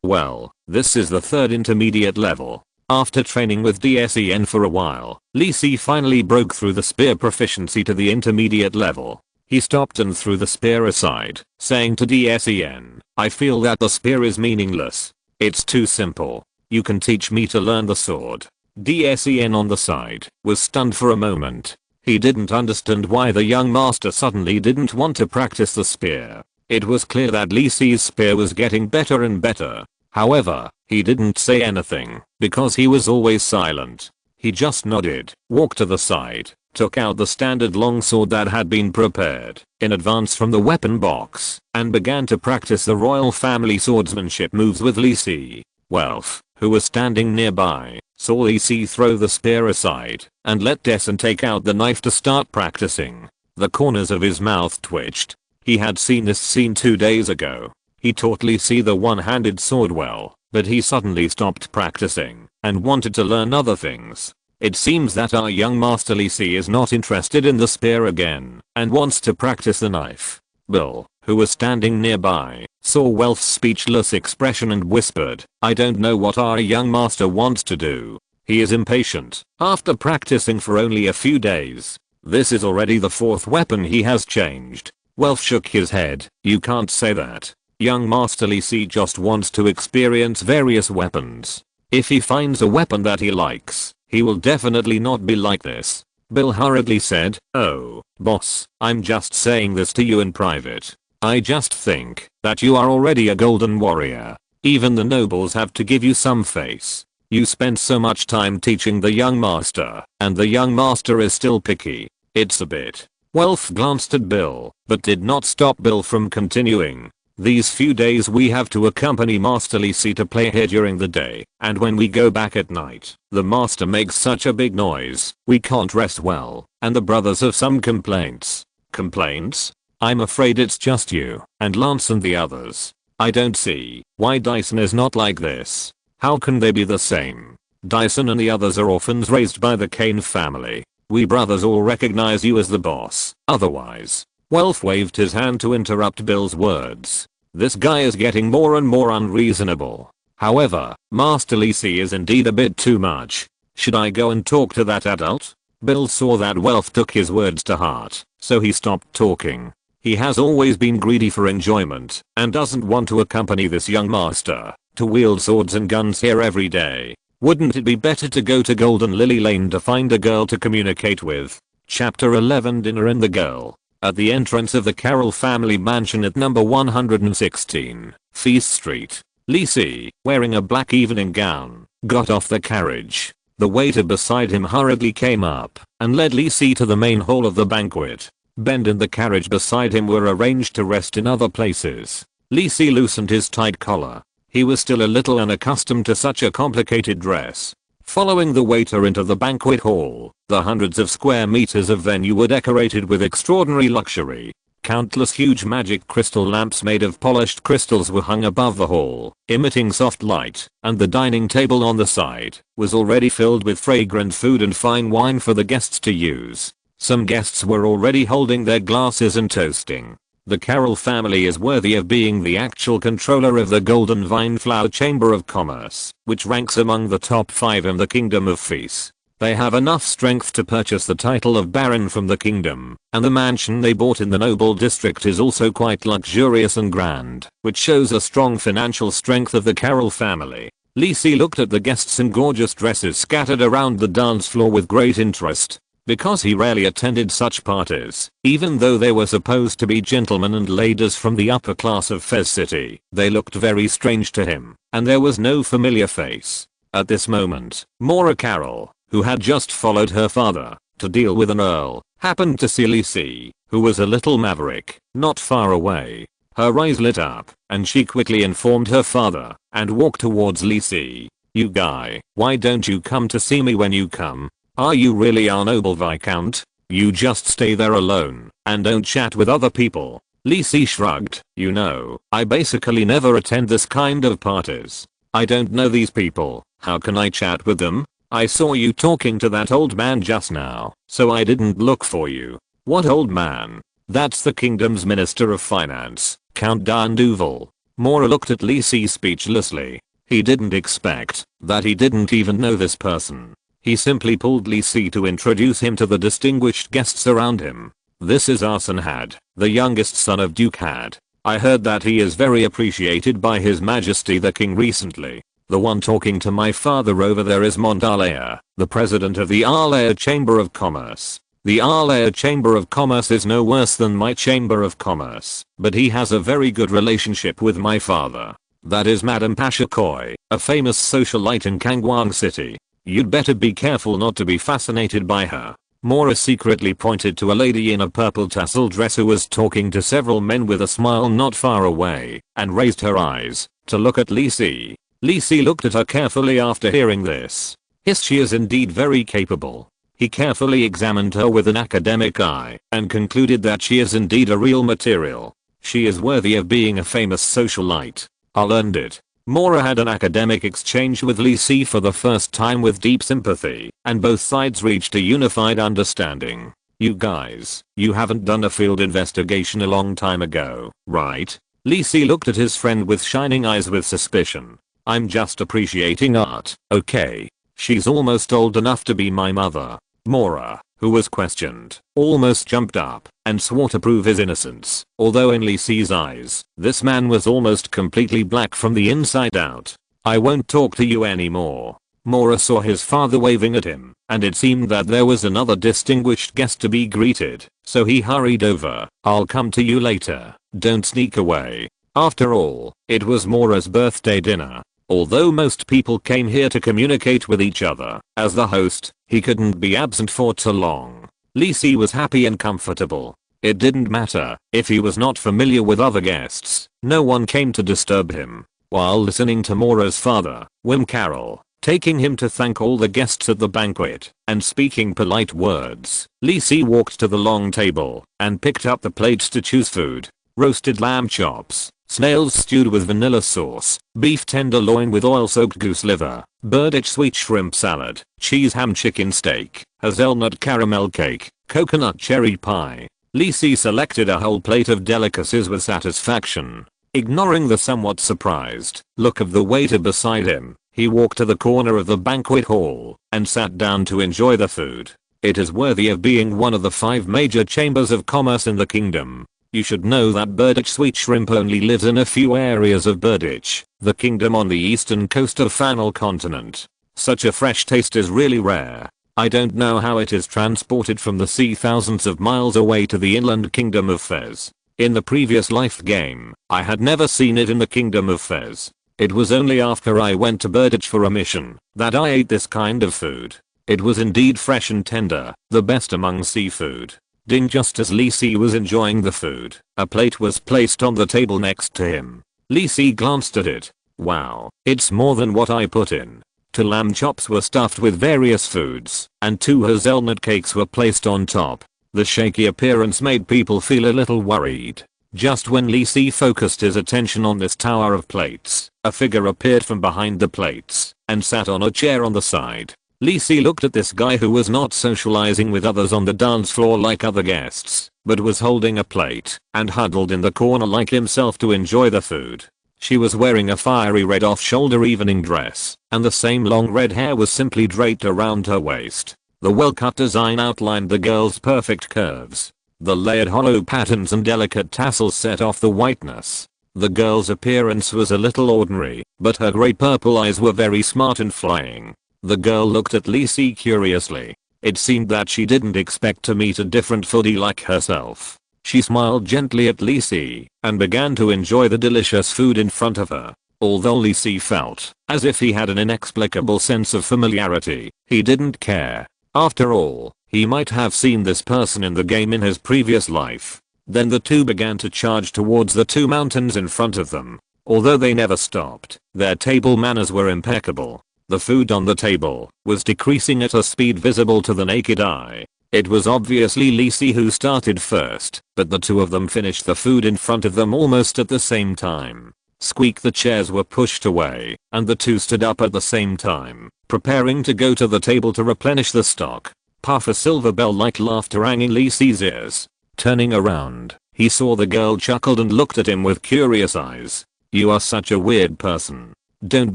Well, this is the third intermediate level. After training with DSEN for a while, Lee Si finally broke through the spear proficiency to the intermediate level. He stopped and threw the spear aside, saying to DSEN, "I feel that the spear is meaningless. It's too simple. You can teach me to learn the sword." DSEN on the side was stunned for a moment. He didn't understand why the young master suddenly didn't want to practice the spear. It was clear that Lee Si's spear was getting better and better. However, he didn't say anything because he was always silent. He just nodded, walked to the side, took out the standard longsword that had been prepared in advance from the weapon box, and began to practice the royal family swordsmanship moves with Lee Si. Well, who was standing nearby, saw Lee Si throw the spear aside and let Dessen take out the knife to start practicing. The corners of his mouth twitched. He had seen this scene 2 days ago. He taught Lee Si the one-handed sword well, but he suddenly stopped practicing and wanted to learn other things. It seems that our young master Lee Si is not interested in the spear again and wants to practice the knife. Bill, who was standing nearby, saw Welf's speechless expression and whispered, "I don't know what our young master wants to do. He is impatient after practicing for only a few days. This is already the 4th weapon he has changed." Welf shook his head. "You can't say that. Young Master Lee Si just wants to experience various weapons. If he finds a weapon that he likes, he will definitely not be like this." Bill hurriedly said, "Oh, boss, I'm just saying this to you in private. I just think that you are already a golden warrior. Even the nobles have to give you some face. You spent so much time teaching the young master, and the young master is still picky. It's a bit." Welf glanced at Bill, but did not stop Bill from continuing. "These few days we have to accompany Master Lee Si to play here during the day, and when we go back at night, the master makes such a big noise, we can't rest well, and the brothers have some complaints." "Complaints? I'm afraid it's just you and Lance and the others. I don't see why Dyson is not like this. How can they be the same? Dyson and the others are orphans raised by the Kane family. We brothers all recognize you as the boss, otherwise." Welf waved his hand to interrupt Bill's words. "This guy is getting more and more unreasonable. However, Master Lee Si is indeed a bit too much. Should I go and talk to that adult?" Bill saw that Welf took his words to heart, so he stopped talking. He has always been greedy for enjoyment and doesn't want to accompany this young master to wield swords and guns here every day. Wouldn't it be better to go to Golden Lily Lane to find a girl to communicate with? Chapter 11 Dinner and the Girl. At the entrance of the Carroll family mansion at number 116, Feast Street, Lee Si, wearing a black evening gown, got off the carriage. The waiter beside him hurriedly came up and led Lee Si to the main hall of the banquet. Ben and the carriage beside him were arranged to rest in other places. Lee Si loosened his tight collar. He was still a little unaccustomed to such a complicated dress. Following the waiter into the banquet hall, the hundreds of square meters of venue were decorated with extraordinary luxury. Countless huge magic crystal lamps made of polished crystals were hung above the hall, emitting soft light, and the dining table on the side was already filled with fragrant food and fine wine for the guests to use. Some guests were already holding their glasses and toasting. The Carroll family is worthy of being the actual controller of the Golden Vineflower Chamber of Commerce, which ranks among the top 5 in the Kingdom of Feast. They have enough strength to purchase the title of Baron from the kingdom, and the mansion they bought in the noble district is also quite luxurious and grand, which shows a strong financial strength of the Carroll family. Lee Si looked at the guests in gorgeous dresses scattered around the dance floor with great interest. Because he rarely attended such parties, even though they were supposed to be gentlemen and ladies from the upper class of Fez City, they looked very strange to him, and there was no familiar face. At this moment, Maura Carroll, who had just followed her father to deal with an earl, happened to see Lee Si, who was a little maverick, not far away. Her eyes lit up, and she quickly informed her father, and walked towards Lee Si. "You guy, why don't you come to see me when you come? Are you really our noble viscount? You just stay there alone and don't chat with other people." Lee Si shrugged. "You know, I basically never attend this kind of parties. I don't know these people. How can I chat with them? I saw you talking to that old man just now, so I didn't look for you." "What old man?" "That's the kingdom's Minister of Finance, Count Dan Duval." Maura looked at Lee Si speechlessly. He didn't expect that he didn't even know this person. He simply pulled Lee Si to introduce him to the distinguished guests around him. "This is Arson Had, the youngest son of Duke Had. I heard that he is very appreciated by His Majesty the King recently. The one talking to my father over there is Montalea, the president of the Arlea Chamber of Commerce. The Arlea Chamber of Commerce is no worse than my Chamber of Commerce, but he has a very good relationship with my father. That is Madame Pasha Koi, a famous socialite in Kangwang City. You'd better be careful not to be fascinated by her." Maura secretly pointed to a lady in a purple tassel dress who was talking to several men with a smile not far away, and raised her eyes to look at Lee Si. Lisi looked at her carefully after hearing this. Yes, she is indeed very capable. He carefully examined her with an academic eye and concluded that she is indeed a real material. She is worthy of being a famous socialite. I'll earn it. Mora had an academic exchange with Lisi for the first time with deep sympathy, and both sides reached a unified understanding. You guys, you haven't done a field investigation a long time ago, right? Lisi looked at his friend with shining eyes with suspicion. I'm just appreciating art, okay? She's almost old enough to be my mother. Mora, who was questioned, almost jumped up and swore to prove his innocence, although in Lisi's eyes, this man was almost completely black from the inside out. I won't talk to you anymore. Mora saw his father waving at him, and it seemed that there was another distinguished guest to be greeted, so he hurried over. I'll come to you later. Don't sneak away. After all, it was Mora's birthday dinner. Although most people came here to communicate with each other, as the host, he couldn't be absent for too long. Lisi was happy and comfortable. It didn't matter if he was not familiar with other guests. No one came to disturb him. While listening to Mora's father, Wim Carroll, taking him to thank all the guests at the banquet and speaking polite words, Lisi walked to the long table and picked up the plates to choose food. Roasted lamb chops, snails stewed with vanilla sauce, beef tenderloin with oil-soaked goose liver, birditch sweet shrimp salad, cheese ham chicken steak, hazelnut caramel cake, coconut cherry pie. Lisi selected a whole plate of delicacies with satisfaction. Ignoring the somewhat surprised look of the waiter beside him, he walked to the corner of the banquet hall and sat down to enjoy the food. It is worthy of being one of the 5 major chambers of commerce in the kingdom. You should know that birditch sweet shrimp only lives in a few areas of Birditch, the kingdom on the eastern coast of Fanal continent. Such a fresh taste is really rare. I don't know how it is transported from the sea thousands of miles away to the inland kingdom of Fez. In the previous life game, I had never seen it in the kingdom of Fez. It was only after I went to Birditch for a mission that I ate this kind of food. It was indeed fresh and tender, the best among seafood. Just as Lisi was enjoying the food, a plate was placed on the table next to him. Lisi glanced at it. Wow, it's more than what I put in. 2 lamb chops were stuffed with various foods, and 2 hazelnut cakes were placed on top. The shaky appearance made people feel a little worried. Just when Lisi focused his attention on this tower of plates, a figure appeared from behind the plates and sat on a chair on the side. Lisi looked at this guy who was not socializing with others on the dance floor like other guests, but was holding a plate and huddled in the corner like himself to enjoy the food. She was wearing a fiery red off-shoulder evening dress, and the same long red hair was simply draped around her waist. The well-cut design outlined the girl's perfect curves. The layered hollow patterns and delicate tassels set off the whiteness. The girl's appearance was a little ordinary, but her grey-purple eyes were very smart and flying. The girl looked at Lisi curiously. It seemed that she didn't expect to meet a different foodie like herself. She smiled gently at Lisi and began to enjoy the delicious food in front of her. Although Lisi felt as if he had an inexplicable sense of familiarity, he didn't care. After all, he might have seen this person in the game in his previous life. Then the two began to charge towards the 2 mountains in front of them. Although they never stopped, their table manners were impeccable. The food on the table was decreasing at a speed visible to the naked eye. It was obviously Lisi who started first, but the 2 of them finished the food in front of them almost at the same time. Squeak, the chairs were pushed away, and the 2 stood up at the same time, preparing to go to the table to replenish the stock. Puff, a silver bell-like laughter rang in Lisi's ears. Turning around, he saw the girl chuckled and looked at him with curious eyes. You are such a weird person. Don't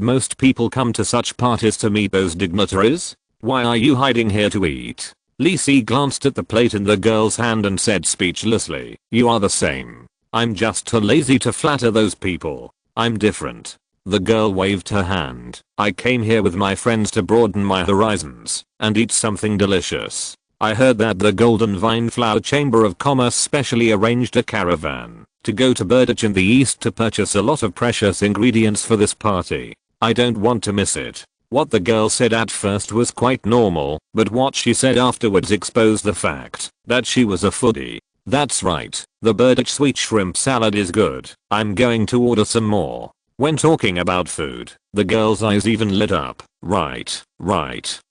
most people come to such parties to meet those dignitaries? Why are you hiding here to eat? Lisi glanced at the plate in the girl's hand and said speechlessly, you are the same. I'm just too lazy to flatter those people. I'm different. The girl waved her hand. I came here with my friends to broaden my horizons and eat something delicious. I heard that the Golden Vine Flower Chamber of Commerce specially arranged a caravan to go to Birditch in the east to purchase a lot of precious ingredients for this party. I don't want to miss it. What the girl said at first was quite normal, but what she said afterwards exposed the fact that she was a foodie. That's right, the Birditch sweet shrimp salad is good. I'm going to order some more. When talking about food, the girl's eyes even lit up. Right.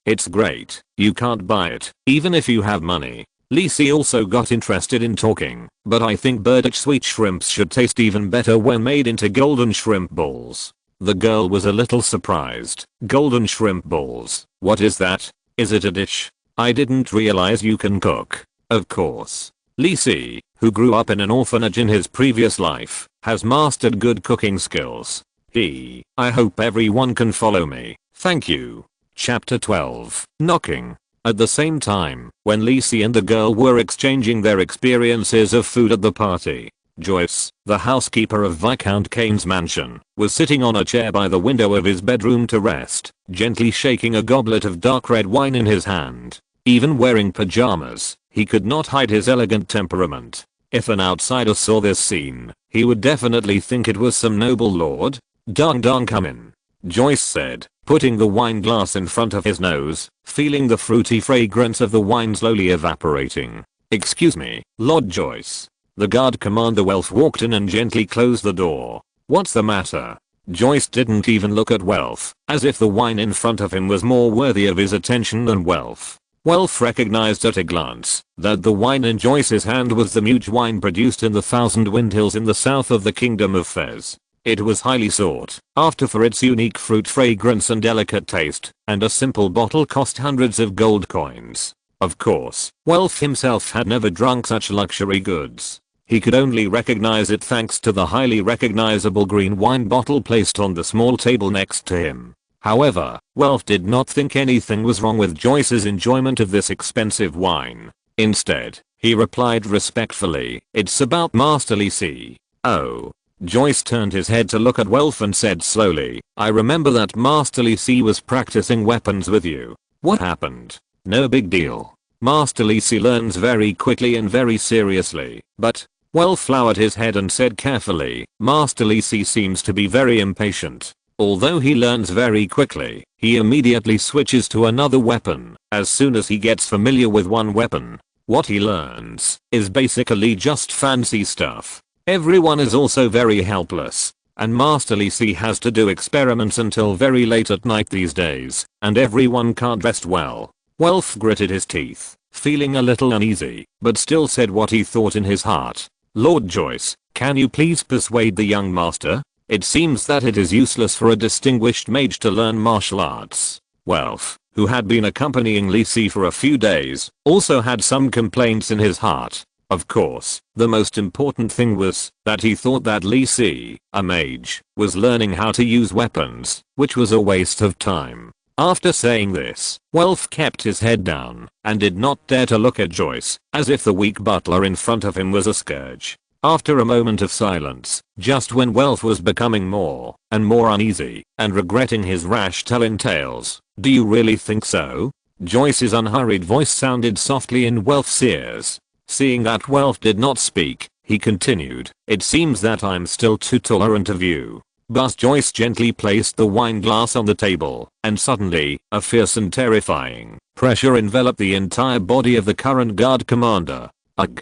It's great. You can't buy it, even if you have money. Lisi also got interested in talking, but I think Burdick sweet shrimps should taste even better when made into golden shrimp balls. The girl was a little surprised. Golden shrimp balls? What is that? Is it a dish? I didn't realize you can cook. Of course. Lisi, who grew up in an orphanage in his previous life, has mastered good cooking skills. I hope everyone can follow me. Thank you. Chapter 12. Knocking. At the same time, when Lisi and the girl were exchanging their experiences of food at the party, Joyce, the housekeeper of Viscount Kane's mansion, was sitting on a chair by the window of his bedroom to rest, gently shaking a goblet of dark red wine in his hand. Even wearing pajamas, he could not hide his elegant temperament. If an outsider saw this scene, he would definitely think it was some noble lord. Dong come in, Joyce said, putting the wine glass in front of his nose, feeling the fruity fragrance of the wine slowly evaporating. Excuse me, Lord Joyce. The guard commander Welf walked in and gently closed the door. What's the matter? Joyce didn't even look at Welf, as if the wine in front of him was more worthy of his attention than Welf. Welf recognized at a glance that the wine in Joyce's hand was the Muge wine produced in the Thousand Windhills in the south of the Kingdom of Fez. It was highly sought after for its unique fruit fragrance and delicate taste, and a simple bottle cost hundreds of gold coins. Of course, Welf himself had never drunk such luxury goods. He could only recognize it thanks to the highly recognizable green wine bottle placed on the small table next to him. However, Welf did not think anything was wrong with Joyce's enjoyment of this expensive wine. Instead, he replied respectfully, "It's about Master Lisi." Oh. Joyce turned his head to look at Welf and said slowly, "I remember that Master Lisi was practicing weapons with you. What happened?" "No big deal. Master Lisi learns very quickly and very seriously, but..." Welf lowered his head and said carefully, "Master Lisi seems to be very impatient. Although he learns very quickly, he immediately switches to another weapon as soon as he gets familiar with one weapon. What he learns is basically just fancy stuff. Everyone is also very helpless, and Master Lisi has to do experiments until very late at night these days, and everyone can't rest well." Welf gritted his teeth, feeling a little uneasy, but still said what he thought in his heart. "Lord Joyce, can you please persuade the young master? It seems that it is useless for a distinguished mage to learn martial arts." Welf, who had been accompanying Lisi for a few days, also had some complaints in his heart. Of course, the most important thing was that he thought that Lisi, a mage, was learning how to use weapons, which was a waste of time. After saying this, Welf kept his head down and did not dare to look at Joyce, as if the weak butler in front of him was a scourge. After a moment of silence, just when Welf was becoming more and more uneasy and regretting his rash telling tales, "Do you really think so?" Joyce's unhurried voice sounded softly in Welf's ears. Seeing that Welf did not speak, he continued, "It seems that I'm still too tolerant of you." But Joyce gently placed the wine glass on the table, and suddenly, a fierce and terrifying pressure enveloped the entire body of the current guard commander. Ugh.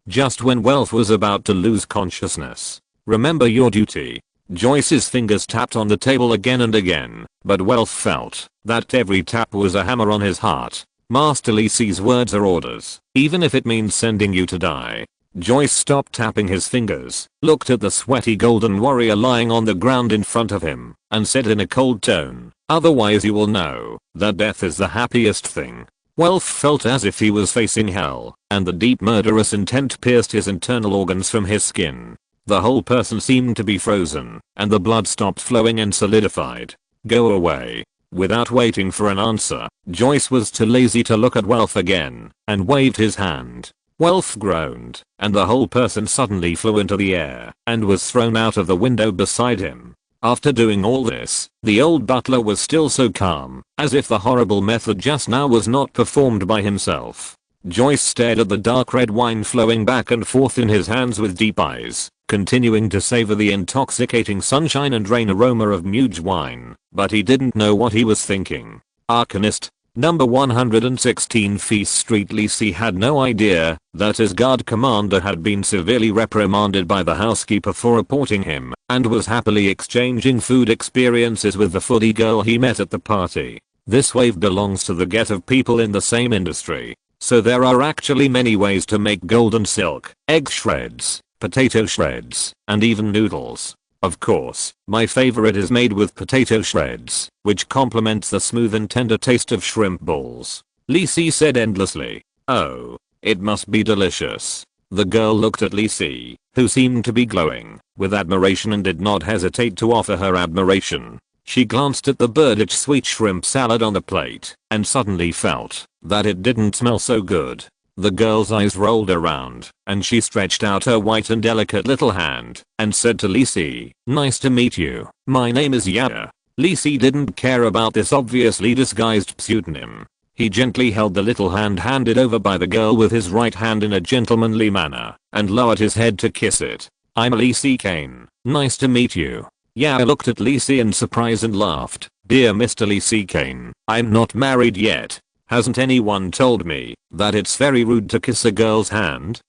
Just when Welf was about to lose consciousness. "Remember your duty." Joyce's fingers tapped on the table again and again, but Welf felt that every tap was a hammer on his heart. "Master Lisi's words are orders, even if it means sending you to die." Joyce stopped tapping his fingers, looked at the sweaty golden warrior lying on the ground in front of him, and said in a cold tone, "Otherwise you will know that death is the happiest thing." Welf felt as if he was facing hell, and the deep murderous intent pierced his internal organs from his skin. The whole person seemed to be frozen, and the blood stopped flowing and solidified. "Go away." Without waiting for an answer, Joyce was too lazy to look at Welf again, and waved his hand. Welf groaned, and the whole person suddenly flew into the air, and was thrown out of the window beside him. After doing all this, the old butler was still so calm, as if the horrible method just now was not performed by himself. Joyce stared at the dark red wine flowing back and forth in his hands with deep eyes, continuing to savor the intoxicating sunshine and rain aroma of Muge wine, but he didn't know what he was thinking. "Arcanist, Number 116 Feast Street. Lisi had no idea that his guard commander had been severely reprimanded by the housekeeper for reporting him and was happily exchanging food experiences with the foodie girl he met at the party. This wave belongs to the get of people in the same industry. So there are actually many ways to make golden silk, egg shreds, potato shreds, and even noodles. Of course, my favorite is made with potato shreds, which complements the smooth and tender taste of shrimp balls. Lisi said endlessly. Oh, it must be delicious. The girl looked at Lisi, who seemed to be glowing with admiration and did not hesitate to offer her admiration. She glanced at the Birditch sweet shrimp salad on the plate and suddenly felt that it didn't smell so good. The girl's eyes rolled around and she stretched out her white and delicate little hand and said to Lisi, "Nice to meet you. My name is Yaya." Lisi didn't care about this obviously disguised pseudonym. He gently held the little hand handed over by the girl with his right hand in a gentlemanly manner and lowered his head to kiss it. "I'm Lisi Kane. Nice to meet you." Yaya looked at Lisi in surprise and laughed. "Dear Mr. Lisi Kane, I'm not married yet. Hasn't anyone told me that it's very rude to kiss a girl's hand?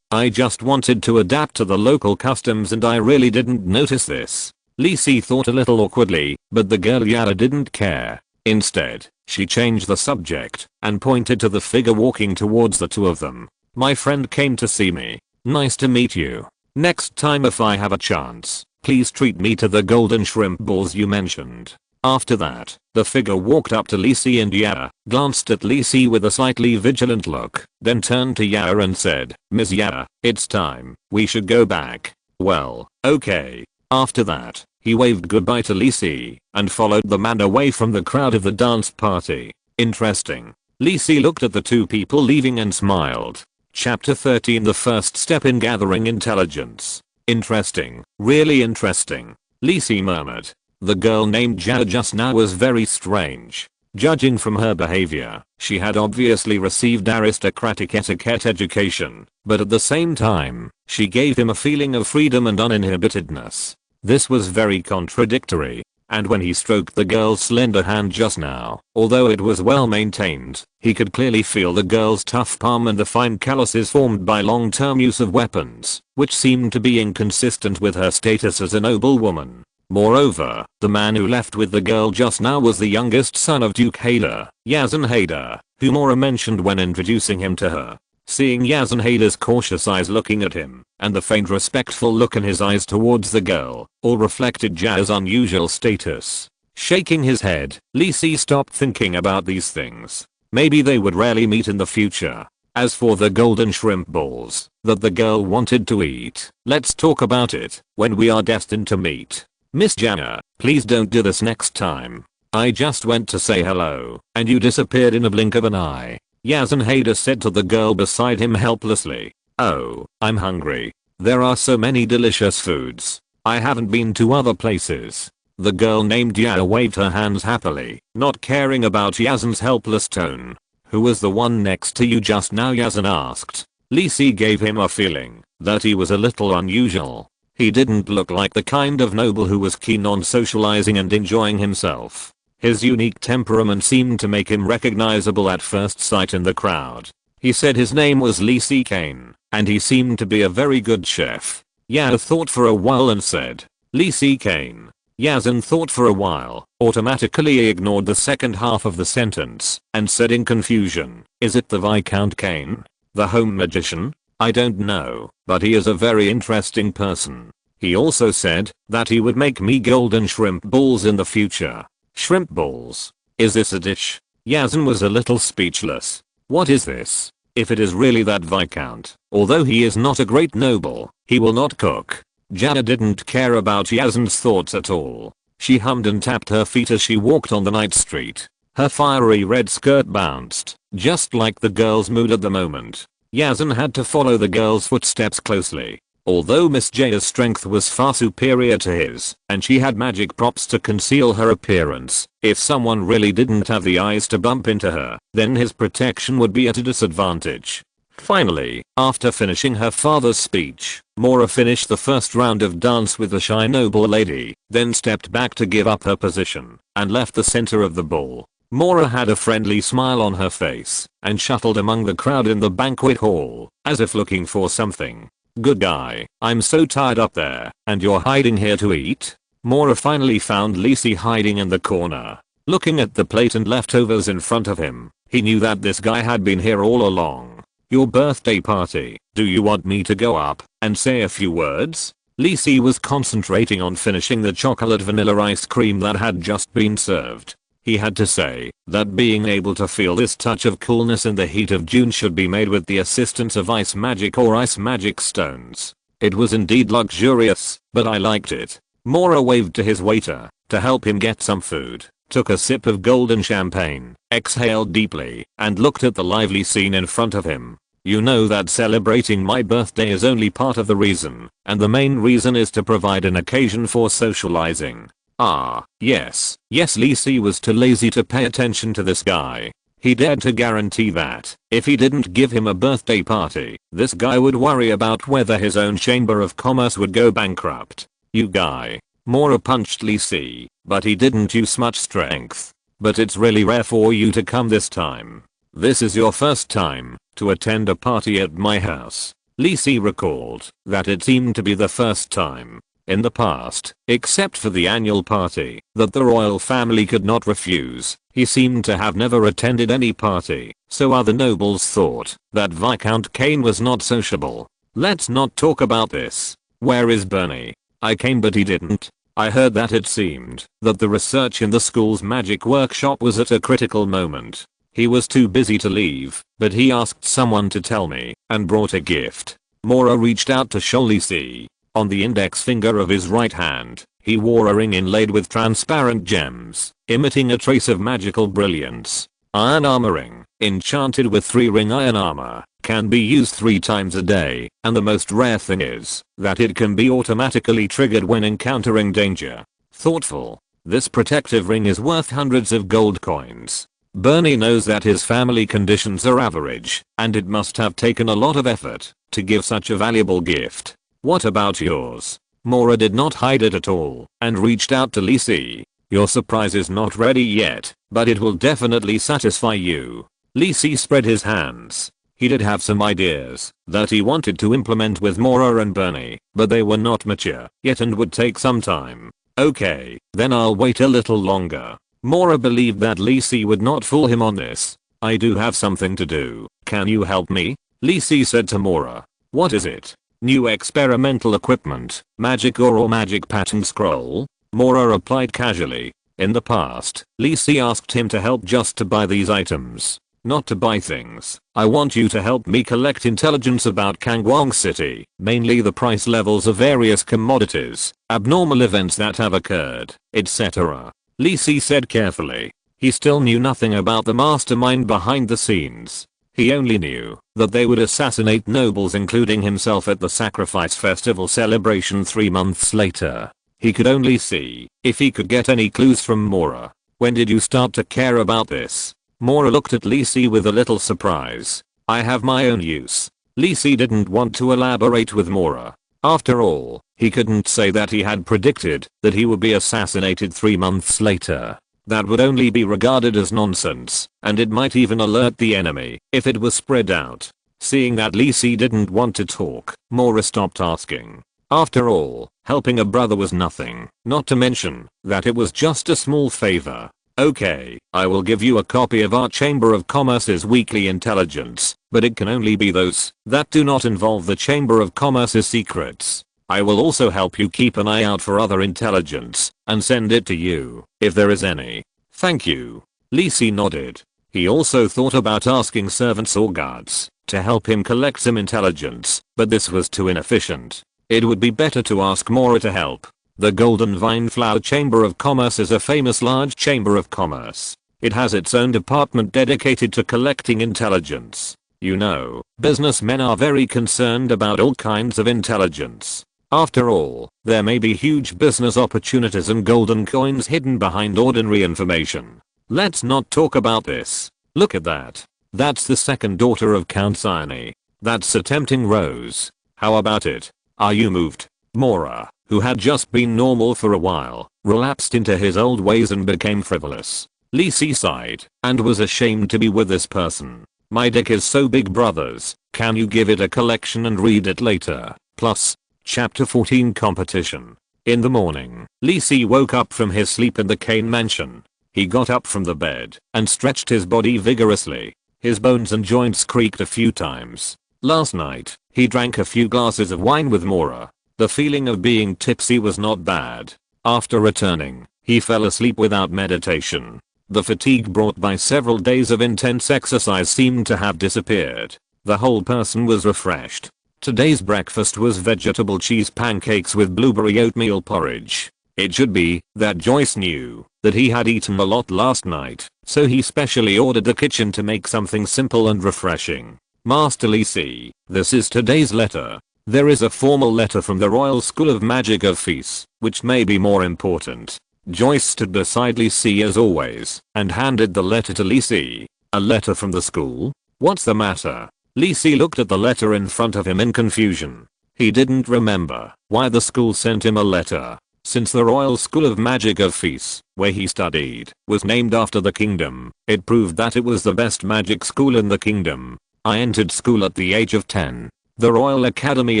I just wanted to adapt to the local customs and I really didn't notice this." Lisi thought a little awkwardly, but the girl Yara didn't care. Instead, she changed the subject and pointed to the figure walking towards the two of them. "My friend came to see me. Nice to meet you. Next time if I have a chance, please treat me to the golden shrimp balls you mentioned." After that, the figure walked up to Lisi and Yara, glanced at Lisi with a slightly vigilant look, then turned to Yara and said, "Miss Yara, it's time. We should go back." "Well, okay." After that, he waved goodbye to Lisi and followed the man away from the crowd of the dance party. Interesting. Lisi looked at the two people leaving and smiled. Chapter 13. The first step in gathering intelligence. Interesting. Really interesting. Lisi murmured. The girl named Jada just now was very strange. Judging from her behavior, she had obviously received aristocratic etiquette education, but at the same time, she gave him a feeling of freedom and uninhibitedness. This was very contradictory, and when he stroked the girl's slender hand just now, although it was well maintained, he could clearly feel the girl's tough palm and the fine calluses formed by long-term use of weapons, which seemed to be inconsistent with her status as a noble woman. Moreover, the man who left with the girl just now was the youngest son of Duke Hader, Yazan Hader, who Mora mentioned when introducing him to her. Seeing Yazan Hader's cautious eyes looking at him, and the faint respectful look in his eyes towards the girl, all reflected Jaz's unusual status. Shaking his head, Lisi stopped thinking about these things. Maybe they would rarely meet in the future. As for the golden shrimp balls that the girl wanted to eat, let's talk about it when we are destined to meet. "Miss Jana, please don't do this next time. I just went to say hello, and you disappeared in a blink of an eye." Yazan Hader said to the girl beside him helplessly. "Oh, I'm hungry. There are so many delicious foods. I haven't been to other places." The girl named Yara waved her hands happily, not caring about Yazan's helpless tone. "Who was the one next to you just now?" Yazan asked. Lisi gave him a feeling that he was a little unusual. He didn't look like the kind of noble who was keen on socializing and enjoying himself. His unique temperament seemed to make him recognizable at first sight in the crowd. He said his name was Lisi Kane, and he seemed to be a very good chef. Yara thought for a while and said, "Lisi Kane." Yazan thought for a while, automatically ignored the second half of the sentence, and said in confusion, "Is it the Viscount Kane? The home magician? I don't know, but he is a very interesting person. He also said that he would make me golden shrimp balls in the future." Shrimp balls? Is this a dish? Yazan was a little speechless. What is this? If it is really that Viscount, although he is not a great noble, he will not cook. Jana didn't care about Yazan's thoughts at all. She hummed and tapped her feet as she walked on the night street. Her fiery red skirt bounced, just like the girl's mood at the moment. Yazan had to follow the girl's footsteps closely. Although Miss Jaya's strength was far superior to his, and she had magic props to conceal her appearance, if someone really didn't have the eyes to bump into her, then his protection would be at a disadvantage. Finally, after finishing her father's speech, Mora finished the first round of dance with the shy noble lady, then stepped back to give up her position, and left the center of the ball. Mora had a friendly smile on her face and shuffled among the crowd in the banquet hall, as if looking for something. Good guy, I'm so tired up there, and you're hiding here to eat? Mora finally found Lisi hiding in the corner. Looking at the plate and leftovers in front of him, he knew that this guy had been here all along. Your birthday party, do you want me to go up and say a few words? Lisi was concentrating on finishing the chocolate vanilla ice cream that had just been served. He had to say that being able to feel this touch of coolness in the heat of June should be made with the assistance of ice magic or ice magic stones. It was indeed luxurious, but I liked it. Mora waved to his waiter to help him get some food, took a sip of golden champagne, exhaled deeply, and looked at the lively scene in front of him. You know that celebrating my birthday is only part of the reason, and the main reason is to provide an occasion for socializing. Ah, yes. Yes, Lisi was too lazy to pay attention to this guy. He dared to guarantee that if he didn't give him a birthday party, this guy would worry about whether his own chamber of commerce would go bankrupt. You guy. Mora punched Lisi, but he didn't use much strength. But it's really rare for you to come this time. This is your first time to attend a party at my house. Lisi recalled that it seemed to be the first time in the past, except for the annual party that the royal family could not refuse. He seemed to have never attended any party, so other nobles thought that Viscount Kane was not sociable. Let's not talk about this. Where is Bernie? I came but he didn't. I heard that it seemed that the research in the school's magic workshop was at a critical moment. He was too busy to leave, but he asked someone to tell me and brought a gift. Mora reached out to show Lisi. On the index finger of his right hand, he wore a ring inlaid with transparent gems, emitting a trace of magical brilliance. Iron armor ring, enchanted with 3-ring iron armor, can be used 3 times a day, and the most rare thing is that it can be automatically triggered when encountering danger. Thoughtful. This protective ring is worth hundreds of gold coins. Bernie knows that his family conditions are average, and it must have taken a lot of effort to give such a valuable gift. What about yours? Mora did not hide it at all and reached out to Lisi. Your surprise is not ready yet, but it will definitely satisfy you. Lisi spread his hands. He did have some ideas that he wanted to implement with Mora and Bernie, but they were not mature yet and would take some time. Okay, then I'll wait a little longer. Mora believed that Lisi would not fool him on this. I do have something to do. Can you help me? Lisi said to Mora. What is it? New experimental equipment, magic ore or magic pattern scroll? Mora replied casually. In the past, Lisi asked him to help just to buy these items, not to buy things. I want you to help me collect intelligence about Kangwang City, mainly the price levels of various commodities, abnormal events that have occurred, etc. Lisi said carefully. He still knew nothing about the mastermind behind the scenes. He only knew that they would assassinate nobles including himself at the sacrifice festival celebration 3 months later. He could only see if he could get any clues from Mora. When did you start to care about this? Mora looked at Lisi with a little surprise. I have my own use. Lisi didn't want to elaborate with Mora. After all, he couldn't say that he had predicted that he would be assassinated 3 months later. That would only be regarded as nonsense, and it might even alert the enemy if it was spread out. Seeing that Lisi didn't want to talk, Mora stopped asking. After all, helping a brother was nothing, not to mention that it was just a small favor. Okay, I will give you a copy of our Chamber of Commerce's weekly intelligence, but it can only be those that do not involve the Chamber of Commerce's secrets. I will also help you keep an eye out for other intelligence and send it to you if there is any. Thank you. Lisi nodded. He also thought about asking servants or guards to help him collect some intelligence, but this was too inefficient. It would be better to ask Mora to help. The Golden Vine Flower Chamber of Commerce is a famous large chamber of commerce. It has its own department dedicated to collecting intelligence. You know, businessmen are very concerned about all kinds of intelligence. After all, there may be huge business opportunities and golden coins hidden behind ordinary information. Let's not talk about this. Look at that. That's the second daughter of Count Syenqi. That's a tempting rose. How about it? Are you moved? Mora, who had just been normal for a while, relapsed into his old ways and became frivolous. Lee Si sighed and was ashamed to be with this person. My deck is so big, brothers. Can you give it a collection and read it later? Plus, Chapter 14 competition. In the morning, Lee Si woke up from his sleep in the Kane mansion. He got up from the bed and stretched his body vigorously. His bones and joints creaked a few times. Last night, he drank a few glasses of wine with Mora. The feeling of being tipsy was not bad. After returning, he fell asleep without meditation. The fatigue brought by several days of intense exercise seemed to have disappeared. The whole person was refreshed. Today's breakfast was vegetable cheese pancakes with blueberry oatmeal porridge. It should be that Joyce knew that he had eaten a lot last night, so he specially ordered the kitchen to make something simple and refreshing. Master Lee Si, this is today's letter. There is a formal letter from the Royal School of Magic of Feast, which may be more important. Joyce stood beside Lee Si as always and handed the letter to Lee Si. A letter from the school? What's the matter? Lee Si looked at the letter in front of him in confusion. He didn't remember why the school sent him a letter, since the Royal School of Magic of Feast, where he studied, was named after the kingdom. It proved that it was the best magic school in the kingdom. I entered school at the age of 10. The Royal Academy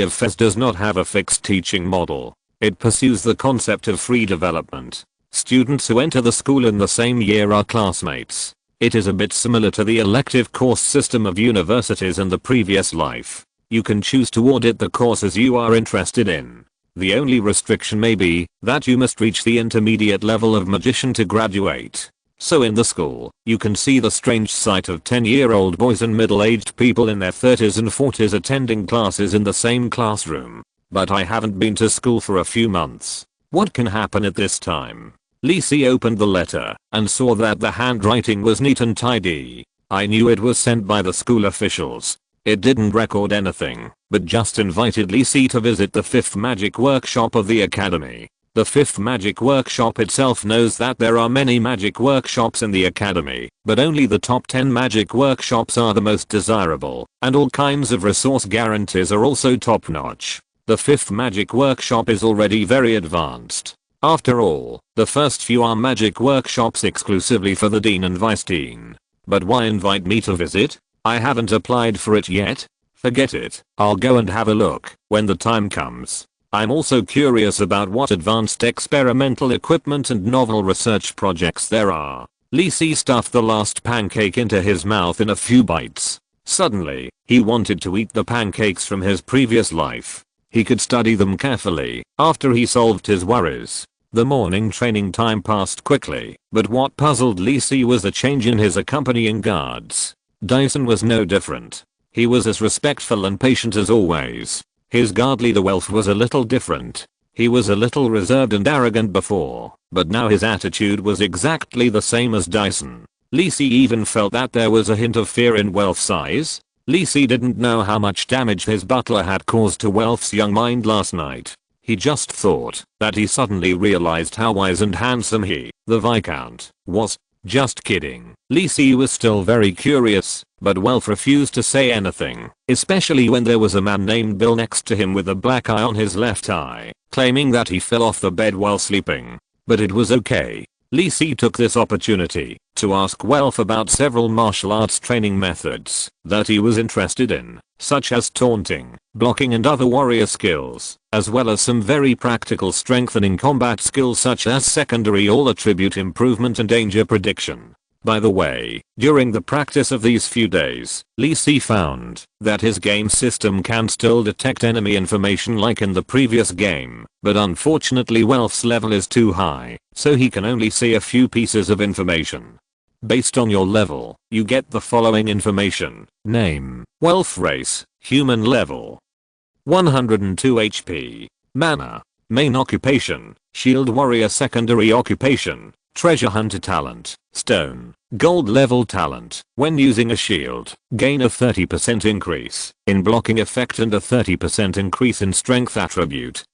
of Fez does not have a fixed teaching model. It pursues the concept of free development. Students who enter the school in the same year are classmates. It is a bit similar to the elective course system of universities in the previous life. You can choose to audit the courses you are interested in. The only restriction may be that you must reach the intermediate level of magician to graduate. So in the school, you can see the strange sight of 10-year-old boys and middle-aged people in their 30s and 40s attending classes in the same classroom. But I haven't been to school for a few months. What can happen at this time? Lee Si opened the letter and saw that the handwriting was neat and tidy. I knew it was sent by the school officials. It didn't record anything, but just invited Lee Si to visit the 5th magic workshop of the academy. The 5th magic workshop itself knows that there are many magic workshops in the academy, but only the top 10 magic workshops are the most desirable, and all kinds of resource guarantees are also top notch. The 5th magic workshop is already very advanced. After all, the first few are magic workshops exclusively for the Dean and Vice Dean. But why invite me to visit? I haven't applied for it yet. Forget it, I'll go and have a look when the time comes. I'm also curious about what advanced experimental equipment and novel research projects there are. Lee Si stuffed the last pancake into his mouth in a few bites. Suddenly, he wanted to eat the pancakes from his previous life. He could study them carefully after he solved his worries. The morning training time passed quickly, but what puzzled Lee Si was the change in his accompanying guards. Dyson was no different. He was as respectful and patient as always. His guard leader Elf was a little different. He was a little reserved and arrogant before, but now his attitude was exactly the same as Dyson. Lee Si even felt that there was a hint of fear in Welf's eyes. Lee Si didn't know how much damage his butler had caused to Welf's young mind last night. He just thought that he suddenly realized how wise and handsome he, the viscount, was. Just kidding. Lee Si was still very curious, but Welf refused to say anything, especially when there was a man named Bill next to him with a black eye on his left eye, claiming that he fell off the bed while sleeping. But it was okay. Lee Si took this opportunity to ask Welf about several martial arts training methods that he was interested in, such as taunting, blocking and other warrior skills, as well as some very practical strengthening combat skills such as secondary all attribute improvement and danger prediction. By the way, during the practice of these few days, Lee Si found that his game system can still detect enemy information like in the previous game, but unfortunately Welf's level is too high, so he can only see a few pieces of information. Based on your level, you get the following information: name, Welf race, human level, 102 HP, mana, main occupation, shield warrior, secondary occupation, treasure hunter talent, stone, gold level talent. When using a shield, gain a 30% increase in blocking effect and a 30% increase in strength attributes.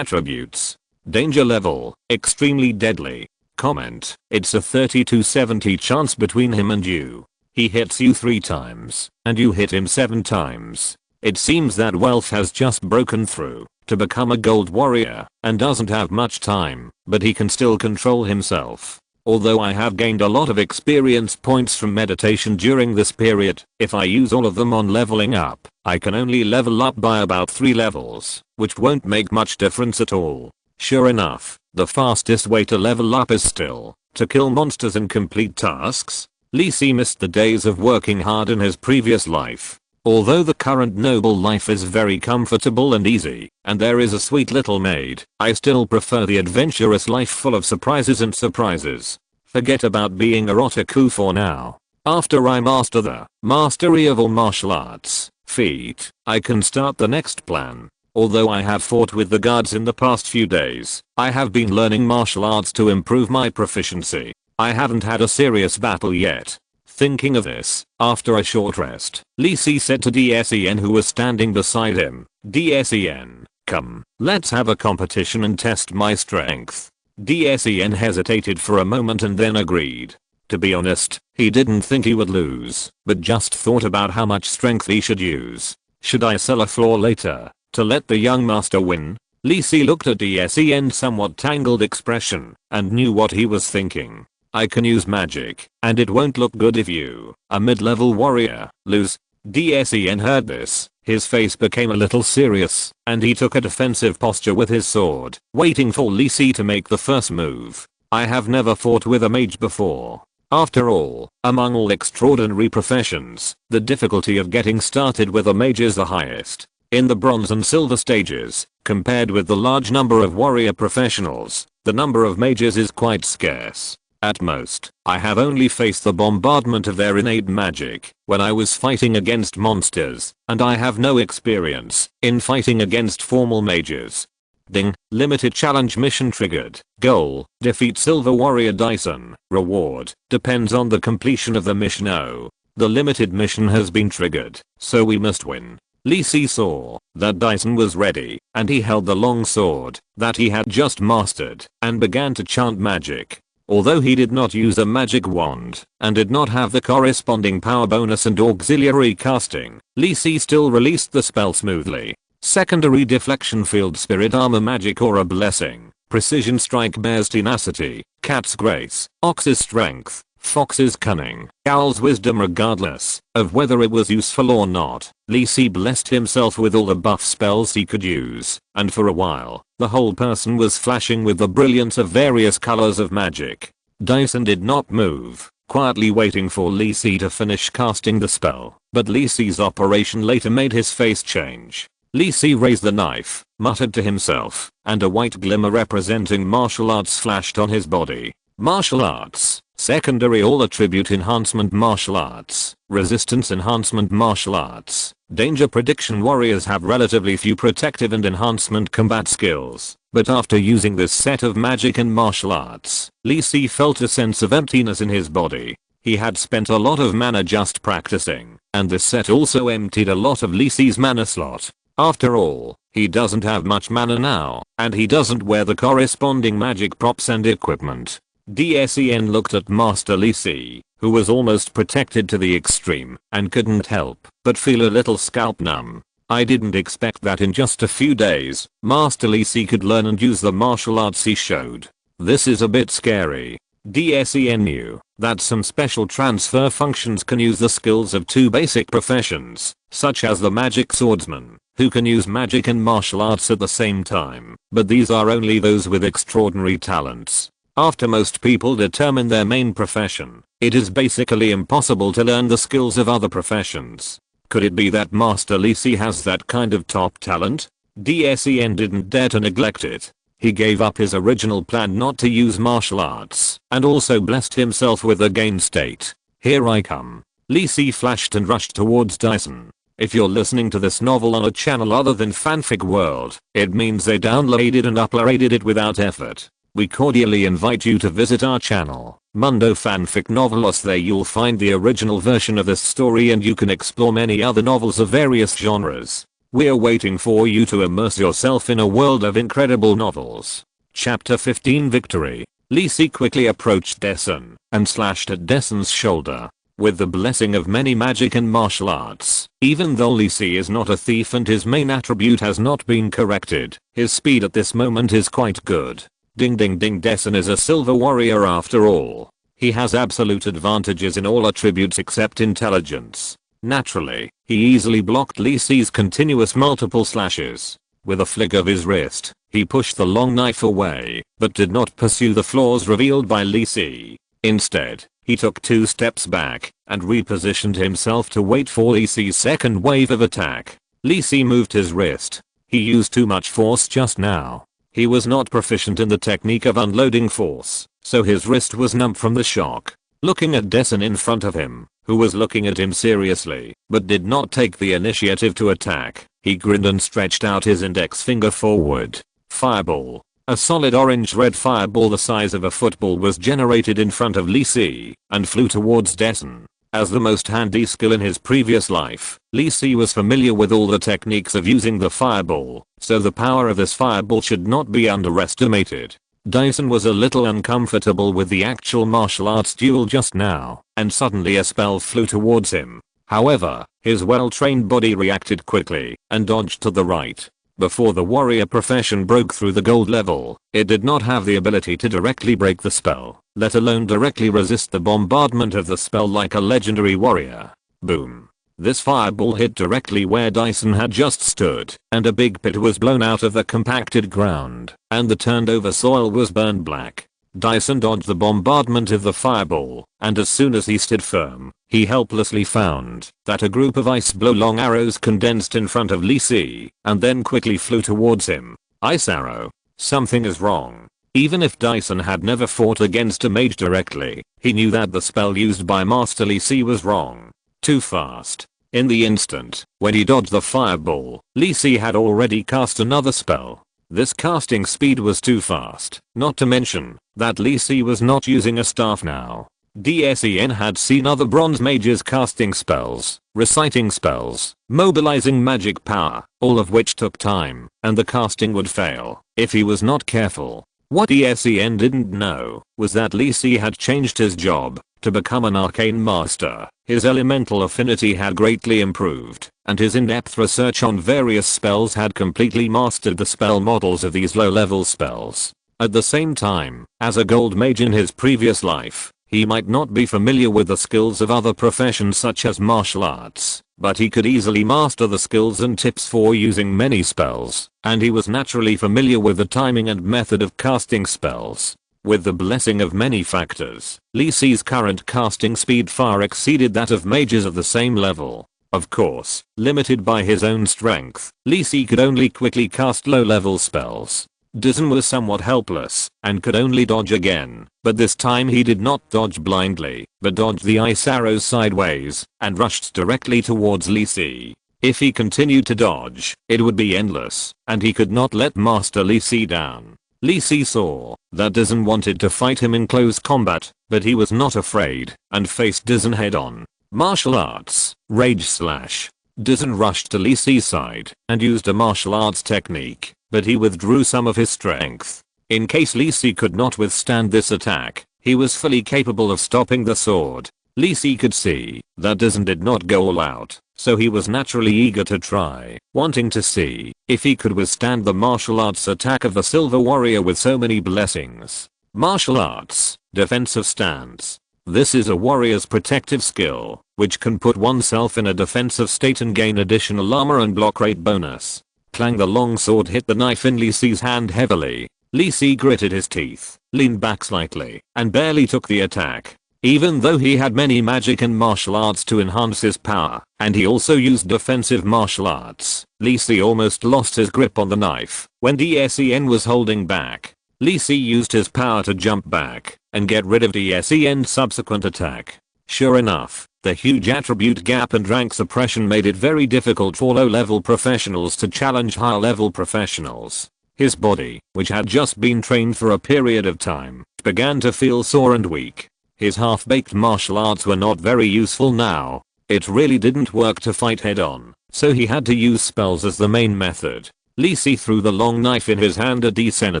Danger level, extremely deadly. Comment: it's a 30-70 chance between him and you. He hits you 3 times, and you hit him 7 times. It seems that Welf has just broken through to become a gold warrior and doesn't have much time, but he can still control himself. Although I have gained a lot of experience points from meditation during this period, if I use all of them on leveling up, I can only level up by about 3 levels, which won't make much difference at all. Sure enough, the fastest way to level up is still to kill monsters and complete tasks. Lee Si missed the days of working hard in his previous life. Although the current noble life is very comfortable and easy, and there is a sweet little maid, I still prefer the adventurous life full of surprises and surprises. Forget about being a otaku for now. After I master the mastery of all martial arts feat, I can start the next plan. Although I have fought with the guards in the past few days, I have been learning martial arts to improve my proficiency. I haven't had a serious battle yet. Thinking of this, after a short rest, Lee Si said to DSEN who was standing beside him, "DSEN, come, let's have a competition and test my strength." DSEN hesitated for a moment and then agreed. To be honest, he didn't think he would lose, but just thought about how much strength he should use. Should I sell a floor later to let the young master win? Lee Si looked at DSEN's somewhat tangled expression and knew what he was thinking. I can use magic, and it won't look good if you, a mid-level warrior, lose. DSEN heard this, his face became a little serious, and he took a defensive posture with his sword, waiting for Lee Si to make the first move. I have never fought with a mage before. After all, among all extraordinary professions, the difficulty of getting started with a mage is the highest. In the bronze and silver stages, compared with the large number of warrior professionals, the number of mages is quite scarce. At most, I have only faced the bombardment of their innate magic when I was fighting against monsters, and I have no experience in fighting against formal mages. Ding, limited challenge mission triggered. Goal, defeat Silver Warrior Dyson. Reward, depends on the completion of the mission. Oh, the limited mission has been triggered, so we must win. Lee Si saw that Dyson was ready, and he held the long sword that he had just mastered and began to chant magic. Although he did not use a magic wand and did not have the corresponding power bonus and auxiliary casting, Lee Si still released the spell smoothly. Secondary deflection, field spirit, armor, magic, aura, blessing, precision strike, bear's tenacity, cat's grace, ox's strength, fox's cunning, owl's wisdom. Regardless of whether it was useful or not, Lee Si blessed himself with all the buff spells he could use, and for a while, the whole person was flashing with the brilliance of various colors of magic. Dyson did not move, quietly waiting for Lee Si to finish casting the spell, but Lee Si's operation later made his face change. Lee Si raised the knife, muttered to himself, and a white glimmer representing martial arts flashed on his body. Martial arts, secondary all attribute enhancement martial arts, resistance enhancement martial arts, danger prediction. Warriors have relatively few protective and enhancement combat skills, but after using this set of magic and martial arts, Lee Si felt a sense of emptiness in his body. He had spent a lot of mana just practicing, and this set also emptied a lot of Lee Si's mana slot. After all, he doesn't have much mana now, and he doesn't wear the corresponding magic props and equipment. DSEN looked at Master Lee Si, who was almost protected to the extreme, and couldn't help but feel a little scalp numb. I didn't expect that in just a few days, Master Lee Si could learn and use the martial arts he showed. This is a bit scary. DSEN knew that some special transfer functions can use the skills of 2 basic professions, such as the magic swordsman, who can use magic and martial arts at the same time, but these are only those with extraordinary talents. After most people determine their main profession, it is basically impossible to learn the skills of other professions. Could it be that Master Lee Si has that kind of top talent? DSEN didn't dare to neglect it. He gave up his original plan not to use martial arts, and also blessed himself with the gain state. Here I come. Lee Si flashed and rushed towards Dyson. If you're listening to this novel on a channel other than Fanfic World, it means they downloaded and uploaded it without effort. We cordially invite you to visit our channel, Mundo Fanfic Novelos. There you'll find the original version of this story and you can explore many other novels of various genres. We're waiting for you to immerse yourself in a world of incredible novels. Chapter 15, Victory. Lee Si quickly approached Dyson and slashed at Dyson's shoulder. With the blessing of many magic and martial arts, even though Lee Si is not a thief and his main attribute has not been corrected, his speed at this moment is quite good. Ding ding ding, Dessen is a silver warrior after all. He has absolute advantages in all attributes except intelligence. Naturally, he easily blocked Li Si's continuous multiple slashes. With a flick of his wrist, he pushed the long knife away, but did not pursue the flaws revealed by Li Si. Instead, he took 2 steps back and repositioned himself to wait for Li Si's second wave of attack. Li Si moved his wrist. He used too much force just now. He was not proficient in the technique of unloading force, so his wrist was numb from the shock. Looking at Dessen in front of him, who was looking at him seriously, but did not take the initiative to attack, he grinned and stretched out his index finger forward. Fireball. A solid orange-red fireball the size of a football was generated in front of Li Si and flew towards Dessen. As the most handy skill in his previous life, Li Si was familiar with all the techniques of using the fireball, so the power of this fireball should not be underestimated. Dyson was a little uncomfortable with the actual martial arts duel just now, and suddenly a spell flew towards him. However, his well-trained body reacted quickly and dodged to the right. Before the warrior profession broke through the gold level, it did not have the ability to directly break the spell, let alone directly resist the bombardment of the spell like a legendary warrior. Boom. This fireball hit directly where Dyson had just stood, and a big pit was blown out of the compacted ground, and the turned over soil was burned black. Dyson dodged the bombardment of the fireball, and as soon as he stood firm, he helplessly found that a group of ice blow long arrows condensed in front of Li Si, and then quickly flew towards him. Ice arrow. Something is wrong. Even if Dyson had never fought against a mage directly, he knew that the spell used by Master Li Si was wrong. Too fast. In the instant, when he dodged the fireball, Li Si had already cast another spell. This casting speed was too fast, not to mention that Li Si was not using a staff now. Dessen had seen other bronze mages casting spells, reciting spells, mobilizing magic power, all of which took time, and the casting would fail if he was not careful. What Dessen didn't know was that Li Si had changed his job to become an arcane master. His elemental affinity had greatly improved, and his in-depth research on various spells had completely mastered the spell models of these low-level spells. At the same time, as a gold mage in his previous life, he might not be familiar with the skills of other professions such as martial arts, but he could easily master the skills and tips for using many spells, and he was naturally familiar with the timing and method of casting spells. With the blessing of many factors, Li Si's current casting speed far exceeded that of mages of the same level. Of course, limited by his own strength, Li Si could only quickly cast low-level spells. Dessen was somewhat helpless and could only dodge again, but this time he did not dodge blindly, but dodged the ice arrows sideways and rushed directly towards Li Si. If he continued to dodge, it would be endless, and he could not let Master Li Si down. Li Si saw that Dessen wanted to fight him in close combat, but he was not afraid and faced Dessen head-on. Martial arts, rage slash. Dessen rushed to Li Si's side and used a martial arts technique, but he withdrew some of his strength. In case Li Si could not withstand this attack, he was fully capable of stopping the sword. Li Si could see that Dessen did not go all out, so he was naturally eager to try, wanting to see if he could withstand the martial arts attack of the Silver Warrior with so many blessings. Martial arts, defensive stance. This is a warrior's protective skill, which can put oneself in a defensive state and gain additional armor and block rate bonus. Clang, the long sword hit the knife in Li Si's hand heavily. Li Si gritted his teeth, leaned back slightly, and barely took the attack. Even though he had many magic and martial arts to enhance his power, and he also used defensive martial arts, Li Si almost lost his grip on the knife when Dessen was holding back. Li Si used his power to jump back and get rid of Dessen's subsequent attack. Sure enough, the huge attribute gap and rank suppression made it very difficult for low-level professionals to challenge higher-level professionals. His body, which had just been trained for a period of time, began to feel sore and weak. His half-baked martial arts were not very useful now. It really didn't work to fight head-on, so he had to use spells as the main method. Li Si threw the long knife in his hand at Dessen.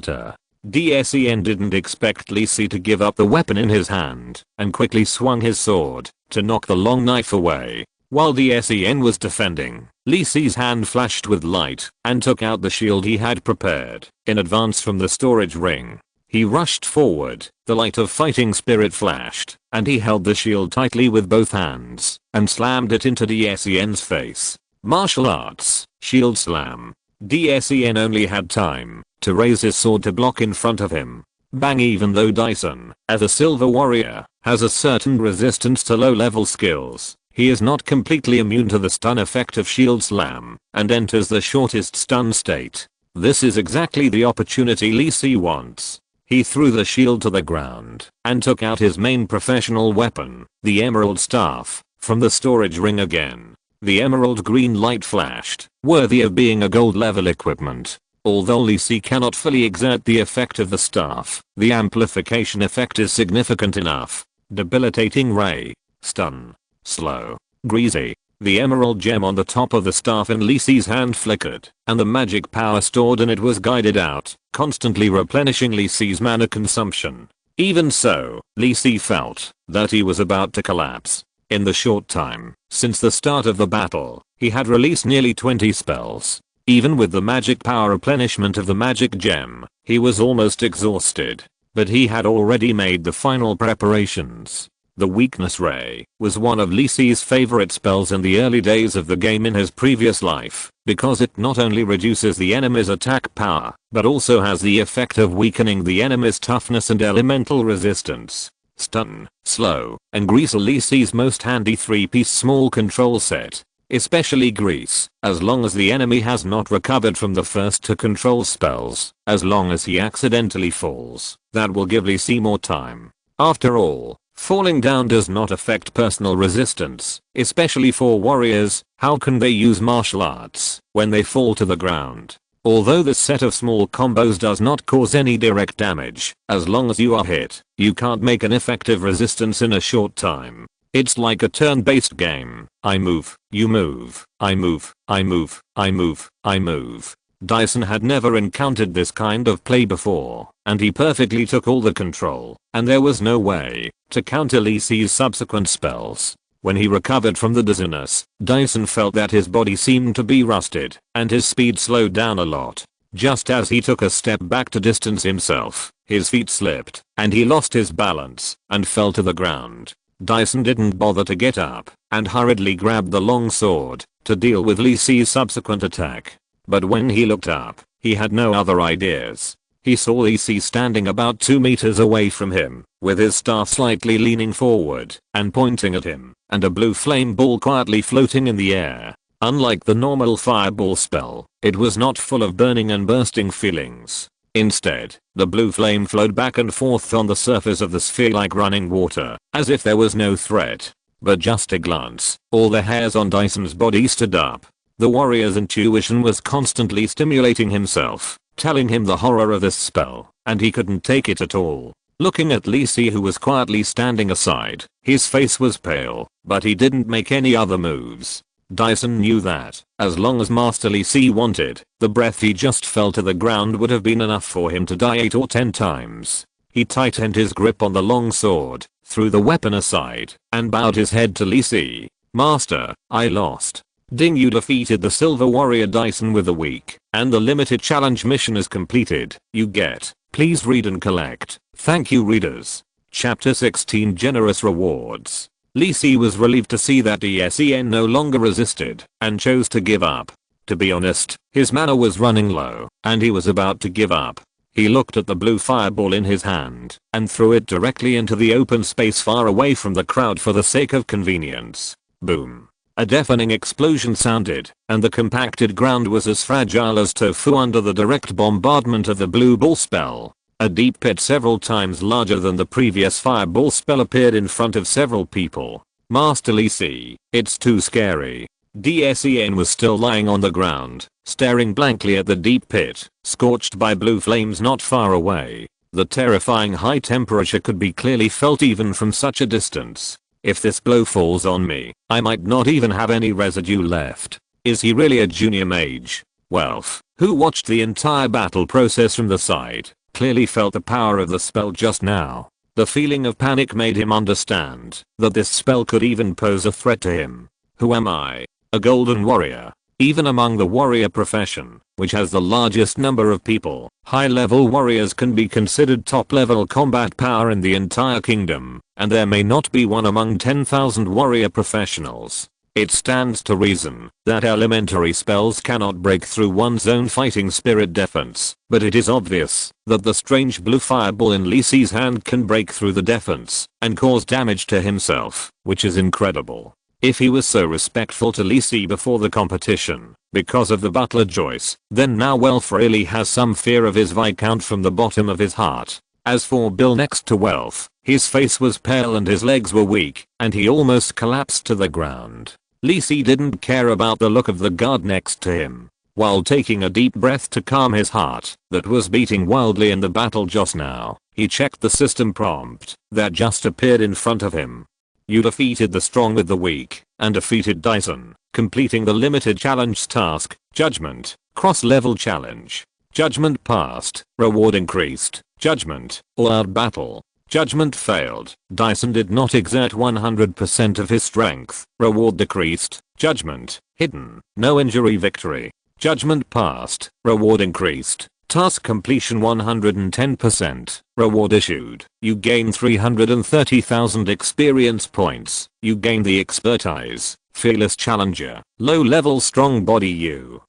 Dessen didn't expect Li Si to give up the weapon in his hand, and quickly swung his sword to knock the long knife away. While Dessen was defending, Li Si's hand flashed with light and took out the shield he had prepared in advance from the storage ring. He rushed forward, the light of fighting spirit flashed, and he held the shield tightly with both hands, and slammed it into DSEN's face. Martial arts, shield slam. DSEN only had time to raise his sword to block in front of him. Bang. Even though Dyson, as a silver warrior, has a certain resistance to low level skills, he is not completely immune to the stun effect of shield slam, and enters the shortest stun state. This is exactly the opportunity Lee Sin wants. He threw the shield to the ground and took out his main professional weapon, the emerald staff, from the storage ring again. The emerald green light flashed, worthy of being a gold level equipment. Although Lee Sin cannot fully exert the effect of the staff, the amplification effect is significant enough. Debilitating ray, stun, slow, greasy. The emerald gem on the top of the staff in Lee Sin's hand flickered, and the magic power stored in it was guided out, constantly replenishing Lee Sin's mana consumption. Even so, Lee Sin felt that he was about to collapse. In the short time since the start of the battle, he had released nearly 20 spells. Even with the magic power replenishment of the magic gem, he was almost exhausted. But he had already made the final preparations. The weakness ray was one of Lee Sin's favorite spells in the early days of the game in his previous life, because it not only reduces the enemy's attack power, but also has the effect of weakening the enemy's toughness and elemental resistance. Stun, slow, and grease are Lee Sin's most handy 3-piece small control set. Especially grease, as long as the enemy has not recovered from the first 2 control spells. As long as he accidentally falls, that will give Lee Sin more time. After all, falling down does not affect personal resistance, especially for warriors. How can they use martial arts when they fall to the ground? Although this set of small combos does not cause any direct damage, as long as you are hit, you can't make an effective resistance in a short time. It's like a turn-based game. I move, you move, I move, I move, I move, I move. Dyson had never encountered this kind of play before, and he perfectly took all the control, and there was no way to counter Lee Sin's subsequent spells. When he recovered from the dizziness, Dyson felt that his body seemed to be rusted, and his speed slowed down a lot. Just as he took a step back to distance himself, his feet slipped, and he lost his balance, and fell to the ground. Dyson didn't bother to get up, and hurriedly grabbed the long sword to deal with Lee Sin's subsequent attack. But when he looked up, he had no other ideas. He saw Lee Sin standing about 2 meters away from him, with his staff slightly leaning forward and pointing at him, and a blue flame ball quietly floating in the air. Unlike the normal fireball spell, it was not full of burning and bursting feelings. Instead, the blue flame flowed back and forth on the surface of the sphere like running water, as if there was no threat. But just a glance, all the hairs on Dyson's body stood up. The warrior's intuition was constantly stimulating himself, telling him the horror of this spell, and he couldn't take it at all. Looking at Lee Sin, who was quietly standing aside, his face was pale, but he didn't make any other moves. Dyson knew that, as long as Master Lee Sin wanted, the breath he just fell to the ground would have been enough for him to die 8 or 10 times. He tightened his grip on the long sword, threw the weapon aside, and bowed his head to Lee Sin. Master, I lost. Ding, you defeated the Silver Warrior Dyson with a week, and the limited challenge mission is completed. You get, please read and collect. Thank you readers. Chapter 16 Generous Rewards. Lee Sin was relieved to see that DSEN no longer resisted, and chose to give up. To be honest, his mana was running low, and he was about to give up. He looked at the blue fireball in his hand, and threw it directly into the open space far away from the crowd for the sake of convenience. Boom. A deafening explosion sounded, and the compacted ground was as fragile as tofu under the direct bombardment of the blue ball spell. A deep pit several times larger than the previous fireball spell appeared in front of several people. Master Lee Sin, it's too scary. DSEN was still lying on the ground, staring blankly at the deep pit, scorched by blue flames not far away. The terrifying high temperature could be clearly felt even from such a distance. If this blow falls on me, I might not even have any residue left. Is he really a junior mage? Welf, who watched the entire battle process from the side, clearly felt the power of the spell just now. The feeling of panic made him understand that this spell could even pose a threat to him. Who am I? A golden warrior. Even among the warrior profession, which has the largest number of people, high-level warriors can be considered top-level combat power in the entire kingdom, and there may not be one among 10,000 warrior professionals. It stands to reason that elementary spells cannot break through one's own fighting spirit defense, but it is obvious that the strange blue fireball in Lee Si's hand can break through the defense and cause damage to himself, which is incredible. If he was so respectful to Lee Si before the competition, because of the butler Joyce, then now Welf really has some fear of his viscount from the bottom of his heart. As for Bill next to Welf, his face was pale and his legs were weak, and he almost collapsed to the ground. Lee Si didn't care about the look of the guard next to him. While taking a deep breath to calm his heart, that was beating wildly in the battle just now, he checked the system prompt that just appeared in front of him. You defeated the strong with the weak, and defeated Dyson, completing the limited challenge task, Judgment, cross-level challenge. Judgment passed, reward increased. Judgment, all-out battle. Judgment failed. Dyson did not exert 100% of his strength. Reward decreased. Judgment, hidden, no injury victory. Judgment passed. Reward increased. Task completion 110%. Reward issued. You gain 330,000 experience points. You gain the expertise. Fearless challenger. Low level strong body you.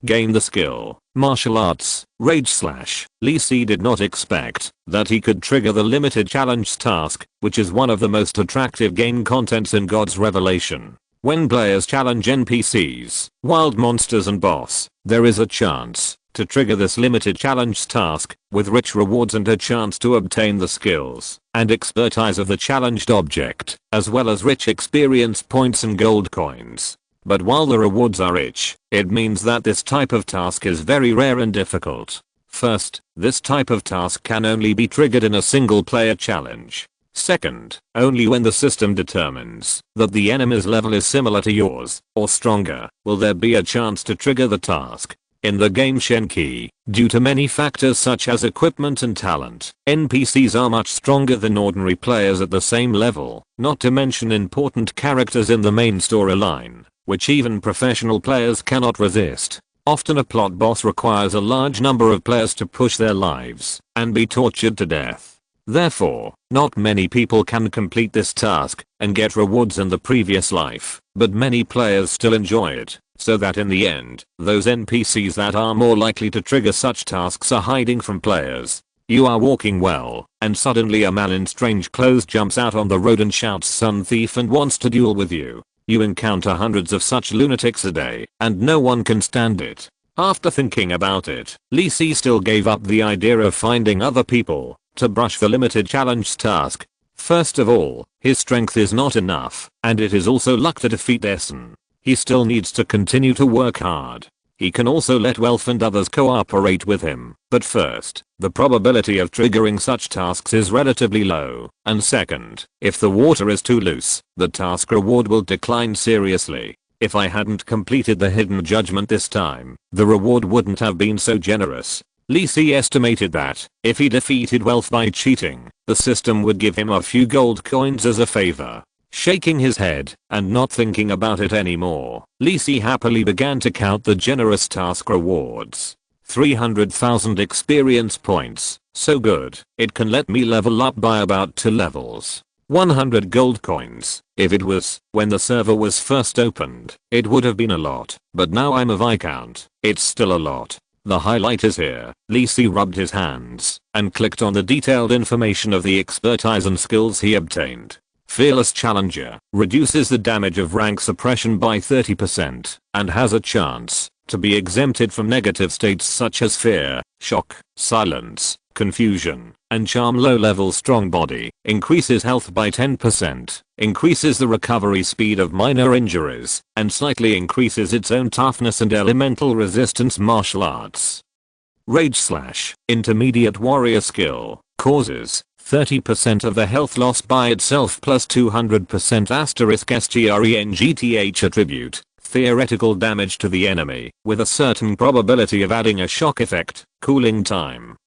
Gain the skill, martial arts, rage slash. Lee Si did not expect that he could trigger the limited challenge task, which is one of the most attractive game contents in God's Revelation. When players challenge NPCs, wild monsters and boss, there is a chance to trigger this limited challenge task, with rich rewards and a chance to obtain the skills and expertise of the challenged object, as well as rich experience points and gold coins. But while the rewards are rich, it means that this type of task is very rare and difficult. First, this type of task can only be triggered in a single player challenge. Second, only when the system determines that the enemy's level is similar to yours, or stronger, will there be a chance to trigger the task. In the game Shenqi, due to many factors such as equipment and talent, NPCs are much stronger than ordinary players at the same level, not to mention important characters in the main storyline, which even professional players cannot resist. Often a plot boss requires a large number of players to push their lives and be tortured to death. Therefore, not many people can complete this task and get rewards in the previous life, but many players still enjoy it, so that in the end, those NPCs that are more likely to trigger such tasks are hiding from players. You are walking well, and suddenly a man in strange clothes jumps out on the road and shouts "Son thief" and wants to duel with you. You encounter hundreds of such lunatics a day, and no one can stand it. After thinking about it, Lee Si still gave up the idea of finding other people to brush the limited challenge task. First of all, his strength is not enough, and it is also luck to defeat Essen. He still needs to continue to work hard. He can also let Welf and others cooperate with him, but first, the probability of triggering such tasks is relatively low, and second, if the water is too loose, the task reward will decline seriously. If I hadn't completed the hidden judgment this time, the reward wouldn't have been so generous. Lee Si estimated that, if he defeated Welf by cheating, the system would give him a few gold coins as a favor. Shaking his head, and not thinking about it anymore, Lee Si happily began to count the generous task rewards. 300,000 experience points, so good, it can let me level up by about 2 levels. 100 gold coins. If it was when the server was first opened, it would have been a lot, but now I'm a viscount, it's still a lot. The highlight is here. Lee Si rubbed his hands and clicked on the detailed information of the expertise and skills he obtained. Fearless Challenger reduces the damage of rank suppression by 30% and has a chance to be exempted from negative states such as fear, shock, silence, confusion, and charm. Low-level strong body increases health by 10%, increases the recovery speed of minor injuries, and slightly increases its own toughness and elemental resistance. Martial arts. Rage slash intermediate warrior skill causes 30% of the health loss by itself plus 200% asterisk strength attribute theoretical damage to the enemy with a certain probability of adding a shock effect, cooling time.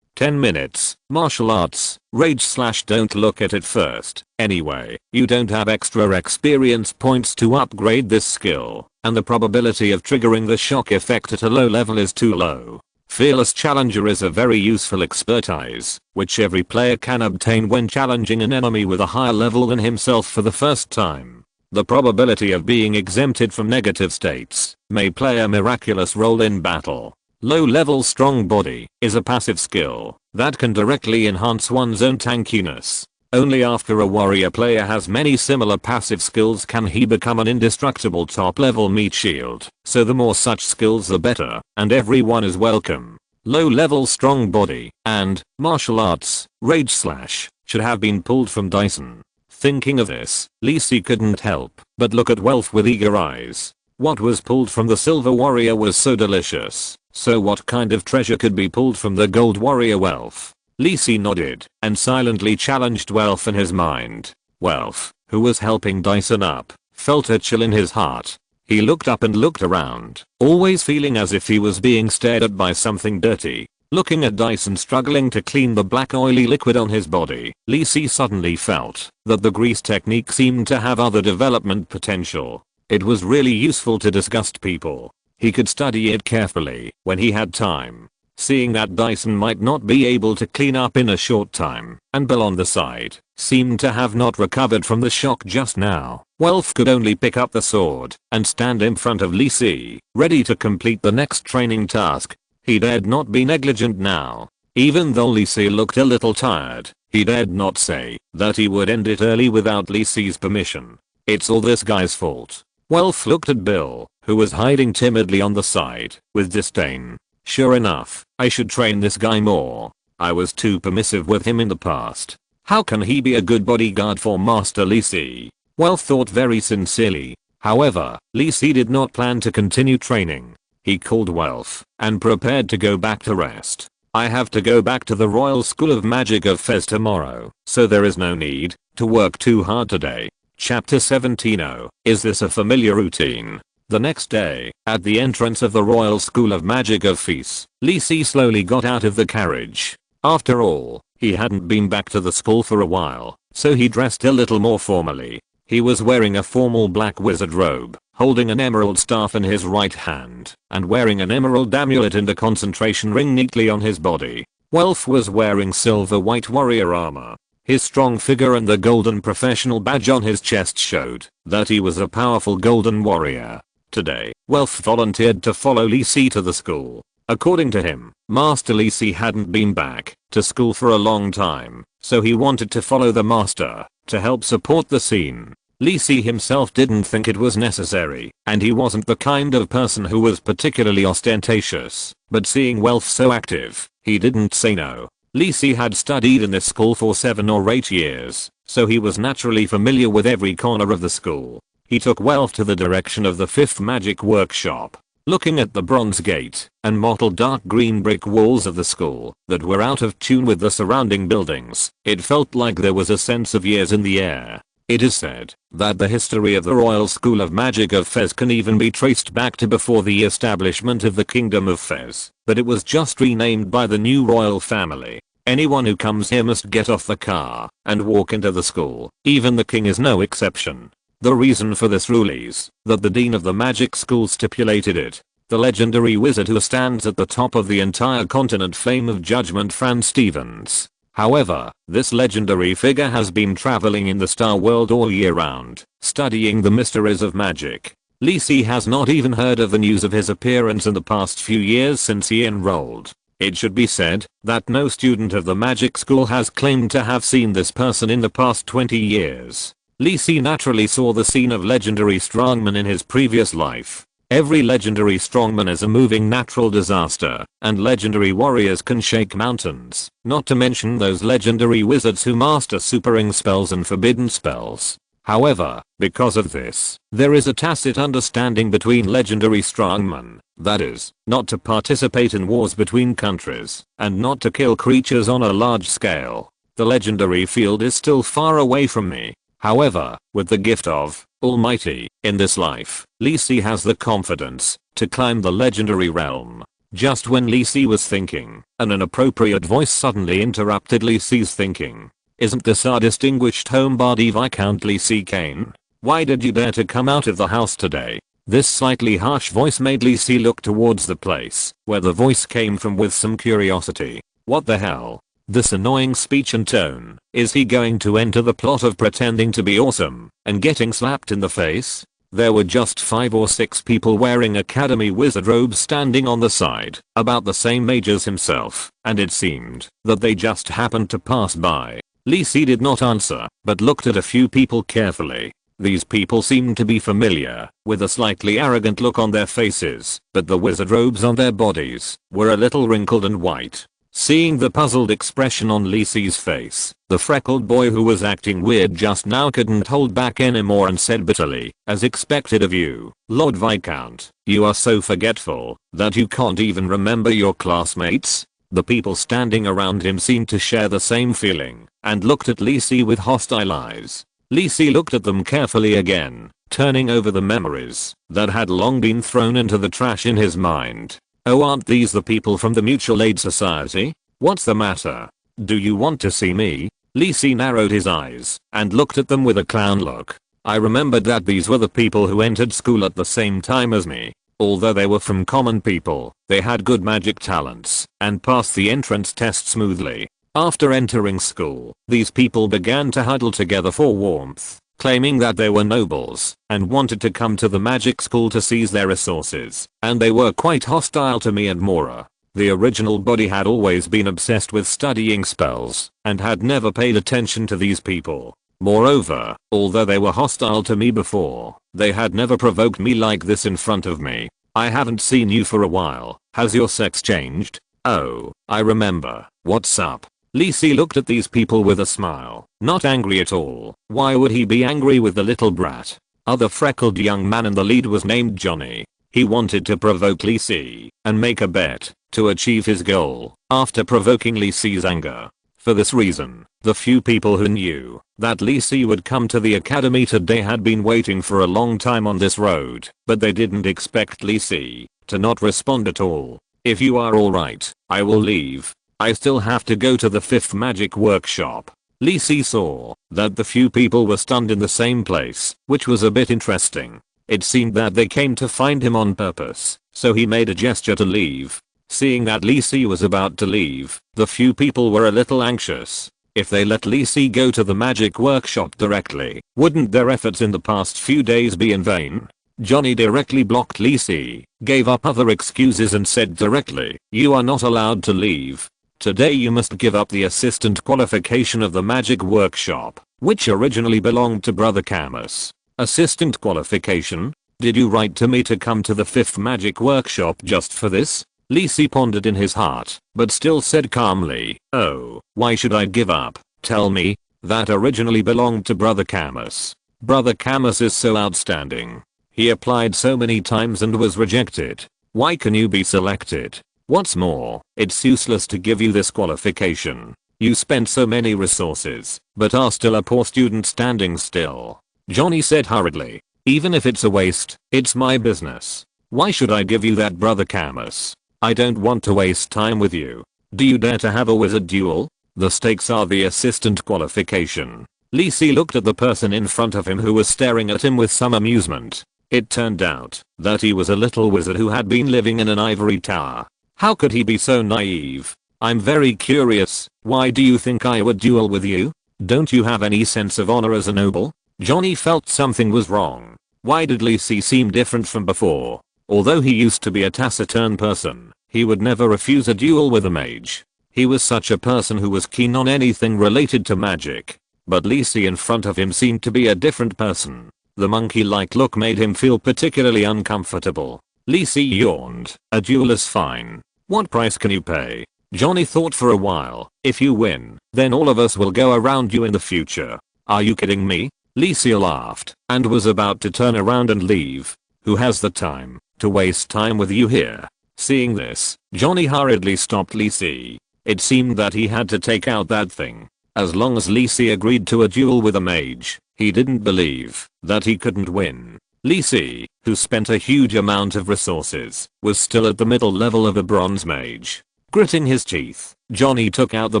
10 minutes. Martial arts, rage / don't look at it first. Anyway, you don't have extra experience points to upgrade this skill, and the probability of triggering the shock effect at a low level is too low. Fearless Challenger is a very useful expertise, which every player can obtain when challenging an enemy with a higher level than himself for the first time. The probability of being exempted from negative states may play a miraculous role in battle. Low level Strong Body is a passive skill that can directly enhance one's own tankiness. Only after a warrior player has many similar passive skills can he become an indestructible top level meat shield, so the more such skills the better, and everyone is welcome. Low level Strong Body and martial arts, rage / should have been pulled from Dyson. Thinking of this, Lisi couldn't help but look at Welf with eager eyes. What was pulled from the Silver Warrior was so delicious, so what kind of treasure could be pulled from the Gold Warrior Welf? Lisi nodded and silently challenged Welf in his mind. Welf, who was helping Dyson up, felt a chill in his heart. He looked up and looked around, always feeling as if he was being stared at by something dirty. Looking at Dyson struggling to clean the black oily liquid on his body, Lisi suddenly felt that the grease technique seemed to have other development potential. It was really useful to disgust people. He could study it carefully when he had time. Seeing that Dyson might not be able to clean up in a short time, and Bill on the side seemed to have not recovered from the shock just now, Welf could only pick up the sword and stand in front of Lisi, ready to complete the next training task. He dared not be negligent now. Even though Lisi looked a little tired, he dared not say that he would end it early without Lisi's permission. It's all this guy's fault. Welf looked at Bill, who was hiding timidly on the side, with disdain. Sure enough, I should train this guy more. I was too permissive with him in the past. How can he be a good bodyguard for Master Lisi? Welf thought very sincerely. However, Lisi did not plan to continue training. He called Welf and prepared to go back to rest. I have to go back to the Royal School of Magic of Fez tomorrow, so there is no need to work too hard today. Chapter 17. Oh, is this a familiar routine? The next day, at the entrance of the Royal School of Magic of Fez, Lisi slowly got out of the carriage. After all, he hadn't been back to the school for a while, so he dressed a little more formally. He was wearing a formal black wizard robe, holding an emerald staff in his right hand, and wearing an emerald amulet and a concentration ring neatly on his body. Welf was wearing silver white warrior armor. His strong figure and the golden professional badge on his chest showed that he was a powerful golden warrior. Today, Welf volunteered to follow Lisi to the school. According to him, Master Lisi hadn't been back to school for a long time, so he wanted to follow the master to help support the scene. Lisi himself didn't think it was necessary, and he wasn't the kind of person who was particularly ostentatious, but seeing Welf so active, he didn't say no. Lisi had studied in this school for 7 or 8 years, so he was naturally familiar with every corner of the school. He took Welf to the direction of the 5th magic workshop. Looking at the bronze gate and mottled dark green brick walls of the school that were out of tune with the surrounding buildings, it felt like there was a sense of years in the air. It is said that the history of the Royal School of Magic of Fez can even be traced back to before the establishment of the Kingdom of Fez, but it was just renamed by the new royal family. Anyone who comes here must get off the car and walk into the school. Even the king is no exception. The reason for this rule is that the dean of the magic school stipulated it. The legendary wizard who stands at the top of the entire continent Flame of Judgment, Fran Stevens. However, this legendary figure has been traveling in the Star World all year round, studying the mysteries of magic. Lisi has not even heard of the news of his appearance in the past few years since he enrolled. It should be said that no student of the magic school has claimed to have seen this person in the past 20 years. Lisi naturally saw the scene of legendary strongmen in his previous life. Every legendary strongman is a moving natural disaster, and legendary warriors can shake mountains, not to mention those legendary wizards who master supering spells and forbidden spells. However, because of this, there is a tacit understanding between legendary strongmen, that is, not to participate in wars between countries, and not to kill creatures on a large scale. The legendary field is still far away from me. However, with the gift of Almighty in this life, Lisi has the confidence to climb the legendary realm. Just when Lee Si was thinking, an inappropriate voice suddenly interrupted Lee Si's thinking. Isn't this our distinguished homebody Viscount Lee Si Kane? Why did you dare to come out of the house today? This slightly harsh voice made Lee Si look towards the place where the voice came from with some curiosity. What the hell? This annoying speech and tone. Is he going to enter the plot of pretending to be awesome and getting slapped in the face? There were just 5 or 6 people wearing academy wizard robes standing on the side, about the same age as himself, and it seemed that they just happened to pass by. Lee Si did not answer, but looked at a few people carefully. These people seemed to be familiar, with a slightly arrogant look on their faces, but the wizard robes on their bodies were a little wrinkled and white. Seeing the puzzled expression on Lee Si's face, the freckled boy who was acting weird just now couldn't hold back anymore and said bitterly, as expected of you, Lord Viscount, you are so forgetful that you can't even remember your classmates? The people standing around him seemed to share the same feeling, and looked at Lee Si with hostile eyes. Lee Si looked at them carefully again, turning over the memories that had long been thrown into the trash in his mind. Oh, aren't these the people from the Mutual Aid Society? What's the matter? Do you want to see me? Lee Si narrowed his eyes and looked at them with a clown look. I remembered that these were the people who entered school at the same time as me. Although they were from common people, they had good magic talents and passed the entrance test smoothly. After entering school, these people began to huddle together for warmth, claiming that they were nobles and wanted to come to the magic school to seize their resources, and they were quite hostile to me and Mora. The original body had always been obsessed with studying spells and had never paid attention to these people. Moreover, although they were hostile to me before, they had never provoked me like this in front of me. I haven't seen you for a while. Has your sex changed? Oh, I remember. What's up? Lee Si looked at these people with a smile, not angry at all. Why would he be angry with the little brat? Other freckled young man in the lead was named Johnny. He wanted to provoke Lee Si and make a bet to achieve his goal after provoking Lee Si's anger. For this reason, the few people who knew that Lee Si would come to the academy today had been waiting for a long time on this road, but they didn't expect Lee Si to not respond at all. If you are alright, I will leave. I still have to go to the 5th magic workshop. Lee Si saw that the few people were stunned in the same place, which was a bit interesting. It seemed that they came to find him on purpose, so he made a gesture to leave. Seeing that Lee Si was about to leave, the few people were a little anxious. If they let Lee Si go to the magic workshop directly, wouldn't their efforts in the past few days be in vain? Johnny directly blocked Lee Si, gave up other excuses and said directly, you are not allowed to leave. Today you must give up the assistant qualification of the magic workshop, which originally belonged to Brother Camus. Assistant qualification? Did you write to me to come to the 5th magic workshop just for this? Lee Si pondered in his heart, but still said calmly, oh, why should I give up? Tell me. That originally belonged to Brother Camus. Brother Camus is so outstanding. He applied so many times and was rejected. Why can you be selected? What's more, it's useless to give you this qualification. You spent so many resources, but are still a poor student standing still. Johnny said hurriedly. Even if it's a waste, it's my business. Why should I give you that, Brother Camus? I don't want to waste time with you. Do you dare to have a wizard duel? The stakes are the assistant qualification. Lee Si looked at the person in front of him who was staring at him with some amusement. It turned out that he was a little wizard who had been living in an ivory tower. How could he be so naive? I'm very curious. Why do you think I would duel with you? Don't you have any sense of honor as a noble? Johnny felt something was wrong. Why did Lee Si seem different from before? Although he used to be a taciturn person, he would never refuse a duel with a mage. He was such a person who was keen on anything related to magic. But Lee Si in front of him seemed to be a different person. The monkey-like look made him feel particularly uncomfortable. Lee Si yawned. A duel is fine. What price can you pay? Johnny thought for a while. If you win, then all of us will go around you in the future. Are you kidding me? Lee Si laughed and was about to turn around and leave. Who has the time to waste time with you here? Seeing this, Johnny hurriedly stopped Lee Si. It seemed that he had to take out that thing. As long as Lee Si agreed to a duel with a mage, he didn't believe that he couldn't win. Li Si, who spent a huge amount of resources, was still at the middle level of a bronze mage. Gritting his teeth, Johnny took out the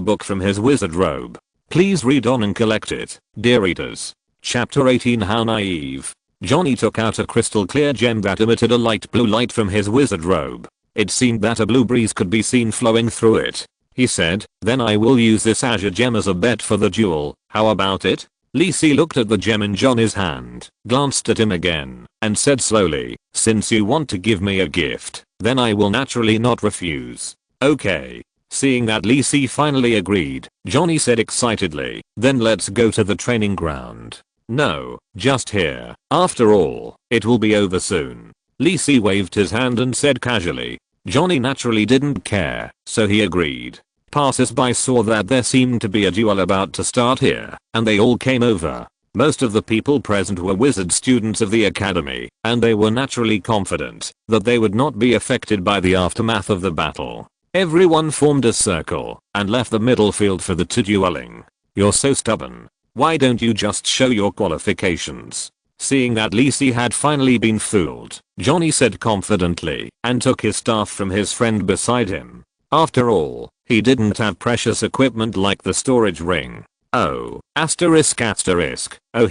book from his wizard robe. Please read on and collect it, dear readers. Chapter 18 How Naive. Johnny took out a crystal clear gem that emitted a light blue light from his wizard robe. It seemed that a blue breeze could be seen flowing through it. He said, then I will use this azure gem as a bet for the duel, how about it? Li Si looked at the gem in Johnny's hand, glanced at him again, and said slowly, since you want to give me a gift, then I will naturally not refuse. Okay. Seeing that Li Si finally agreed, Johnny said excitedly, then let's go to the training ground. No, just here. After all, it will be over soon. Li Si waved his hand and said casually. Johnny naturally didn't care, so he agreed. Passers-by saw that there seemed to be a duel about to start here, and they all came over. Most of the people present were wizard students of the academy, and they were naturally confident that they would not be affected by the aftermath of the battle. Everyone formed a circle and left the middle field for the two dueling. You're so stubborn. Why don't you just show your qualifications? Seeing that Li Si had finally been fooled, Johnny said confidently and took his staff from his friend beside him. After all, he didn't have precious equipment like the storage ring. Oh, asterisk. Oh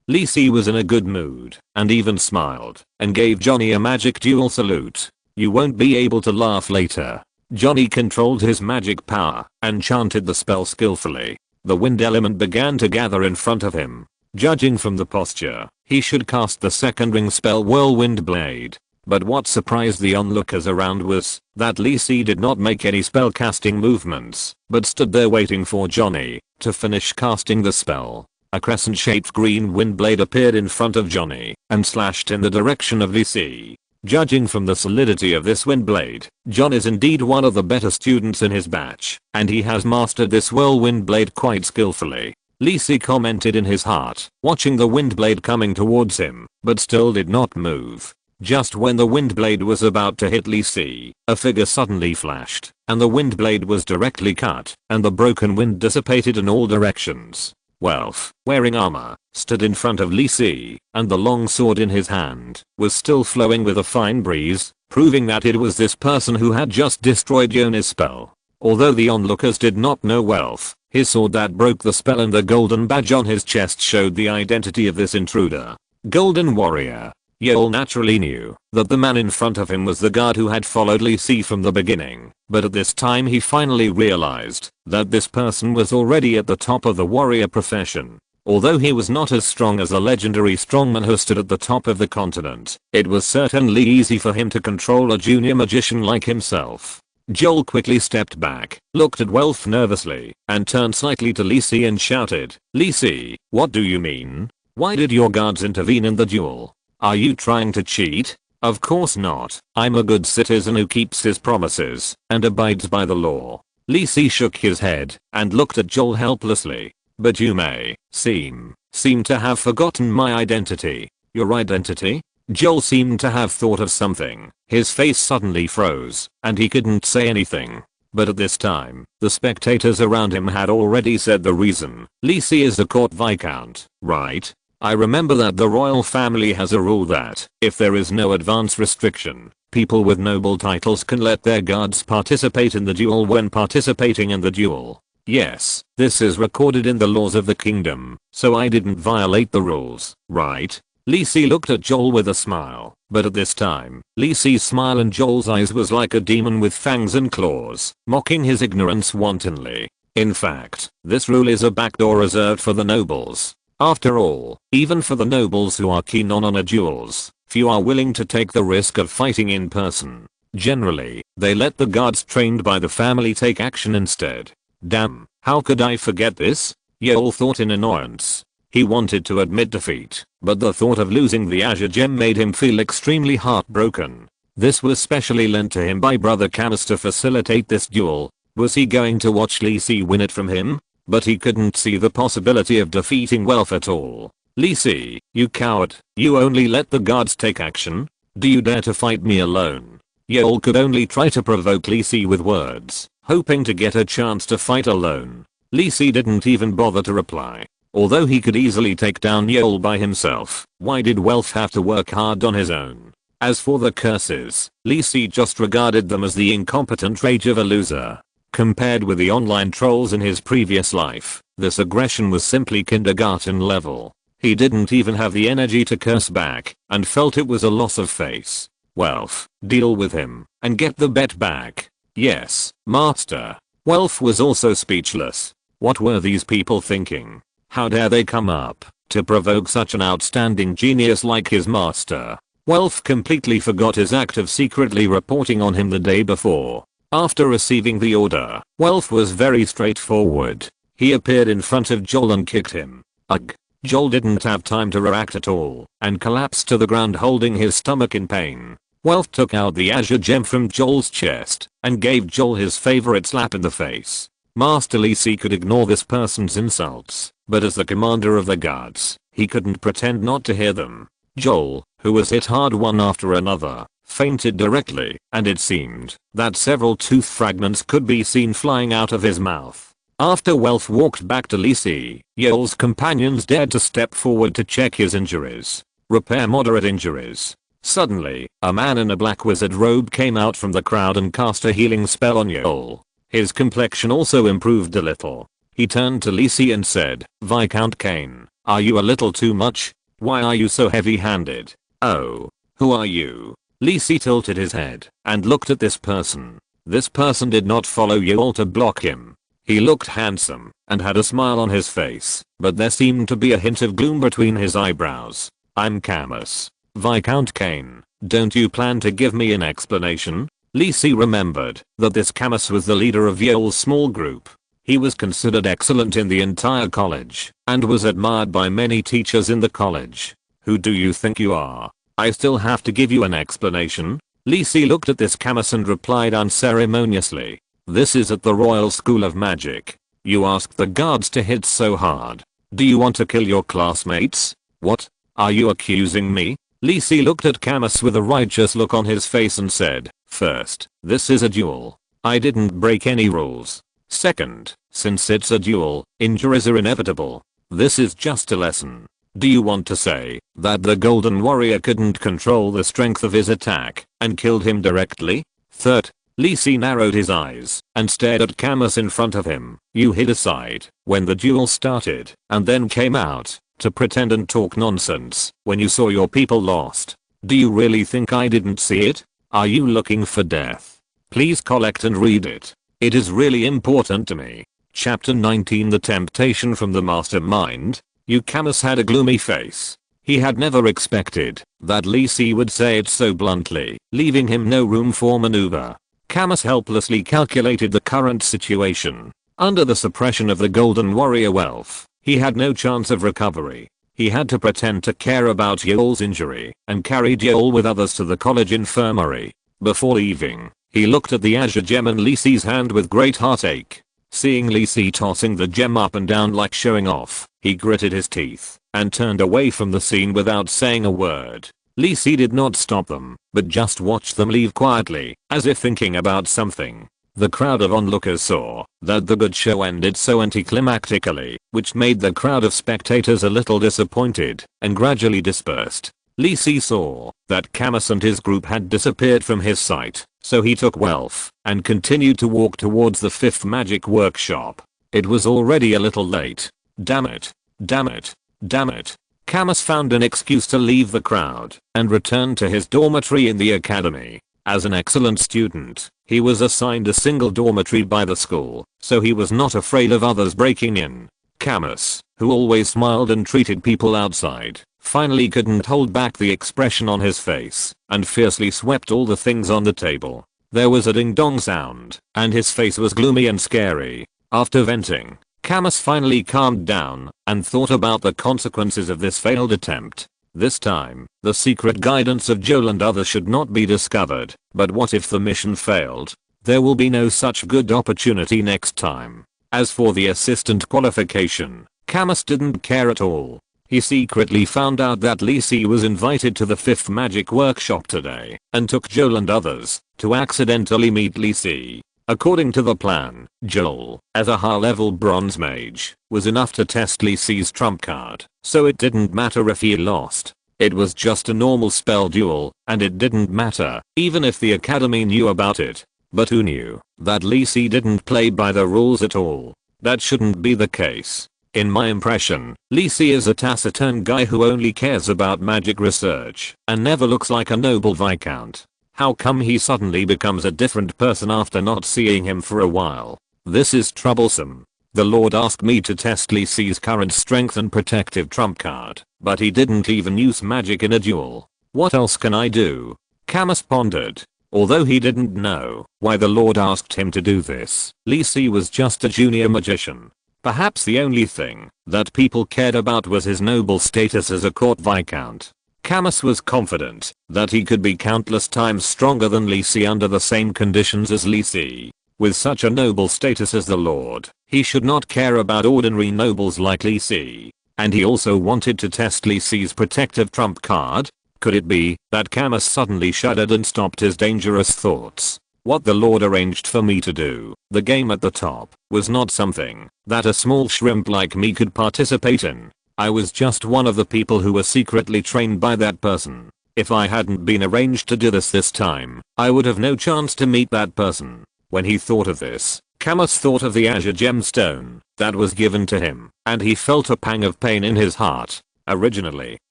Li Si was in a good mood and even smiled and gave Johnny a magic duel salute. You won't be able to laugh later. Johnny controlled his magic power and chanted the spell skillfully. The wind element began to gather in front of him. Judging from the posture, he should cast the second ring spell Whirlwind Blade. But what surprised the onlookers around was that Li Si did not make any spell casting movements, but stood there waiting for Johnny to finish casting the spell. A crescent-shaped green wind blade appeared in front of Johnny and slashed in the direction of Li Si. Judging from the solidity of this wind blade, John is indeed one of the better students in his batch, and he has mastered this whirlwind blade quite skillfully. Li Si commented in his heart, watching the wind blade coming towards him, but still did not move. Just when the wind blade was about to hit Li Si, a figure suddenly flashed, and the wind blade was directly cut, and the broken wind dissipated in all directions. Welf, wearing armor, stood in front of Li Si, and the long sword in his hand was still flowing with a fine breeze, proving that it was this person who had just destroyed Yona's spell. Although the onlookers did not know Welf, his sword that broke the spell and the golden badge on his chest showed the identity of this intruder. Golden Warrior. Yeol naturally knew that the man in front of him was the guard who had followed Li Si from the beginning, but at this time he finally realized that this person was already at the top of the warrior profession. Although he was not as strong as the legendary strongman who stood at the top of the continent, it was certainly easy for him to control a junior magician like himself. Joel quickly stepped back, looked at Welf nervously, and turned slightly to Li Si and shouted, Li Si, what do you mean? Why did your guards intervene in the duel? Are you trying to cheat? Of course not. I'm a good citizen who keeps his promises and abides by the law. Li Si shook his head and looked at Joel helplessly. But you may seem to have forgotten my identity. Your identity? Joel seemed to have thought of something. His face suddenly froze and he couldn't say anything. But at this time, the spectators around him had already said the reason. Li Si is the court viscount, right? I remember that the royal family has a rule that if there is no advance restriction, people with noble titles can let their guards participate in the duel when participating in the duel. Yes, this is recorded in the laws of the kingdom, so I didn't violate the rules, right? Li Si looked at Joel with a smile, but at this time, Li Si's smile in Joel's eyes was like a demon with fangs and claws, mocking his ignorance wantonly. In fact, this rule is a backdoor reserved for the nobles. After all, even for the nobles who are keen on honor duels, few are willing to take the risk of fighting in person. Generally, they let the guards trained by the family take action instead. Damn, how could I forget this? Yeol thought in annoyance. He wanted to admit defeat, but the thought of losing the Azure Gem made him feel extremely heartbroken. This was specially lent to him by Brother Camus to facilitate this duel. Was he going to watch Li Si win it from him? But he couldn't see the possibility of defeating Welf at all. Li Si, you coward, you only let the guards take action? Do you dare to fight me alone? Yeol could only try to provoke Li Si with words, hoping to get a chance to fight alone. Li Si didn't even bother to reply. Although he could easily take down Yol by himself, why did Welf have to work hard on his own? As for the curses, Lisi just regarded them as the incompetent rage of a loser. Compared with the online trolls in his previous life, this aggression was simply kindergarten level. He didn't even have the energy to curse back, and felt it was a loss of face. Welf, deal with him, and get the bet back. Yes, master. Welf was also speechless. What were these people thinking? How dare they come up to provoke such an outstanding genius like his master? Welf completely forgot his act of secretly reporting on him the day before. After receiving the order, Welf was very straightforward. He appeared in front of Joel and kicked him. Ugh. Joel didn't have time to react at all and collapsed to the ground holding his stomach in pain. Welf took out the azure gem from Joel's chest and gave Joel his favorite slap in the face. Master Lisi could ignore this person's insults, but as the commander of the guards, he couldn't pretend not to hear them. Joel, who was hit hard one after another, fainted directly, and it seemed that several tooth fragments could be seen flying out of his mouth. After Welf walked back to Lisi, Yoel's companions dared to step forward to check his injuries. Repair moderate injuries. Suddenly, a man in a black wizard robe came out from the crowd and cast a healing spell on Yoel. His complexion also improved a little. He turned to Lisi and said, "Viscount Kane, are you a little too much? Why are you so heavy-handed? Oh, who are you?" Lisi tilted his head and looked at this person. This person did not follow Yoel to block him. He looked handsome and had a smile on his face, but there seemed to be a hint of gloom between his eyebrows. "I'm Camus." "Viscount Kane, don't you plan to give me an explanation?" Lisi remembered that this Camus was the leader of Yoel's small group. He was considered excellent in the entire college and was admired by many teachers in the college. "Who do you think you are? I still have to give you an explanation?" Lisi looked at this Camus and replied unceremoniously. "This is at the Royal School of Magic. You asked the guards to hit so hard. Do you want to kill your classmates? What? Are you accusing me?" Lisi looked at Camus with a righteous look on his face and said, "First, this is a duel. I didn't break any rules. Second, since it's a duel, injuries are inevitable. This is just a lesson. Do you want to say that the Golden Warrior couldn't control the strength of his attack and killed him directly? Third." Lisi narrowed his eyes and stared at Camus in front of him. "You hid aside when the duel started and then came out to pretend and talk nonsense when you saw your people lost. Do you really think I didn't see it? Are you looking for death? Please collect and read it. It is really important to me." Chapter 19 The Temptation from the Mastermind. Camus had a gloomy face. He had never expected that Lisi would say it so bluntly, leaving him no room for maneuver. Camus helplessly calculated the current situation. Under the suppression of the Golden Warrior Welf, he had no chance of recovery. He had to pretend to care about Yoel's injury and carried Yoel with others to the college infirmary. Before leaving, he looked at the azure gem in Lisi's hand with great heartache. Seeing Lisi tossing the gem up and down like showing off, he gritted his teeth and turned away from the scene without saying a word. Lisi did not stop them, but just watched them leave quietly, as if thinking about something. The crowd of onlookers saw that the good show ended so anticlimactically, which made the crowd of spectators a little disappointed and gradually dispersed. Lisi saw that Camus and his group had disappeared from his sight, so he took Welf and continued to walk towards the 5th magic workshop. It was already a little late. Damn it. Damn it. Damn it. Camus found an excuse to leave the crowd and returned to his dormitory in the academy. As an excellent student, he was assigned a single dormitory by the school, so he was not afraid of others breaking in. Camus, who always smiled and treated people outside, finally couldn't hold back the expression on his face and fiercely swept all the things on the table. There was a ding-dong sound, and his face was gloomy and scary. After venting, Camus finally calmed down and thought about the consequences of this failed attempt. This time, the secret guidance of Joel and others should not be discovered, but what if the mission failed? There will be no such good opportunity next time. As for the assistant qualification, Camus didn't care at all. He secretly found out that Lisi was invited to the 5th magic workshop today and took Joel and others to accidentally meet Lisi. According to the plan, Joel, as a high-level bronze mage, was enough to test Lee Si's trump card, so it didn't matter if he lost. It was just a normal spell duel, and it didn't matter, even if the academy knew about it. But who knew that Lee Si didn't play by the rules at all? That shouldn't be the case. In my impression, Lee Si is a taciturn guy who only cares about magic research, and never looks like a noble viscount. How come he suddenly becomes a different person after not seeing him for a while? This is troublesome. The Lord asked me to test Lee Si's current strength and protective trump card, but he didn't even use magic in a duel. What else can I do? Camus pondered. Although he didn't know why the Lord asked him to do this, Lee Si was just a junior magician. Perhaps the only thing that people cared about was his noble status as a court viscount. Camus was confident that he could be countless times stronger than Lee Si under the same conditions as Lee Si. With such a noble status as the Lord, he should not care about ordinary nobles like Lee Si. And he also wanted to test Lee Si's protective trump card. Could it be that Camus suddenly shuddered and stopped his dangerous thoughts? What the Lord arranged for me to do, the game at the top, was not something that a small shrimp like me could participate in. I was just one of the people who were secretly trained by that person. If I hadn't been arranged to do this time, I would have no chance to meet that person. When he thought of this, Camus thought of the azure gemstone that was given to him, and he felt a pang of pain in his heart. Originally,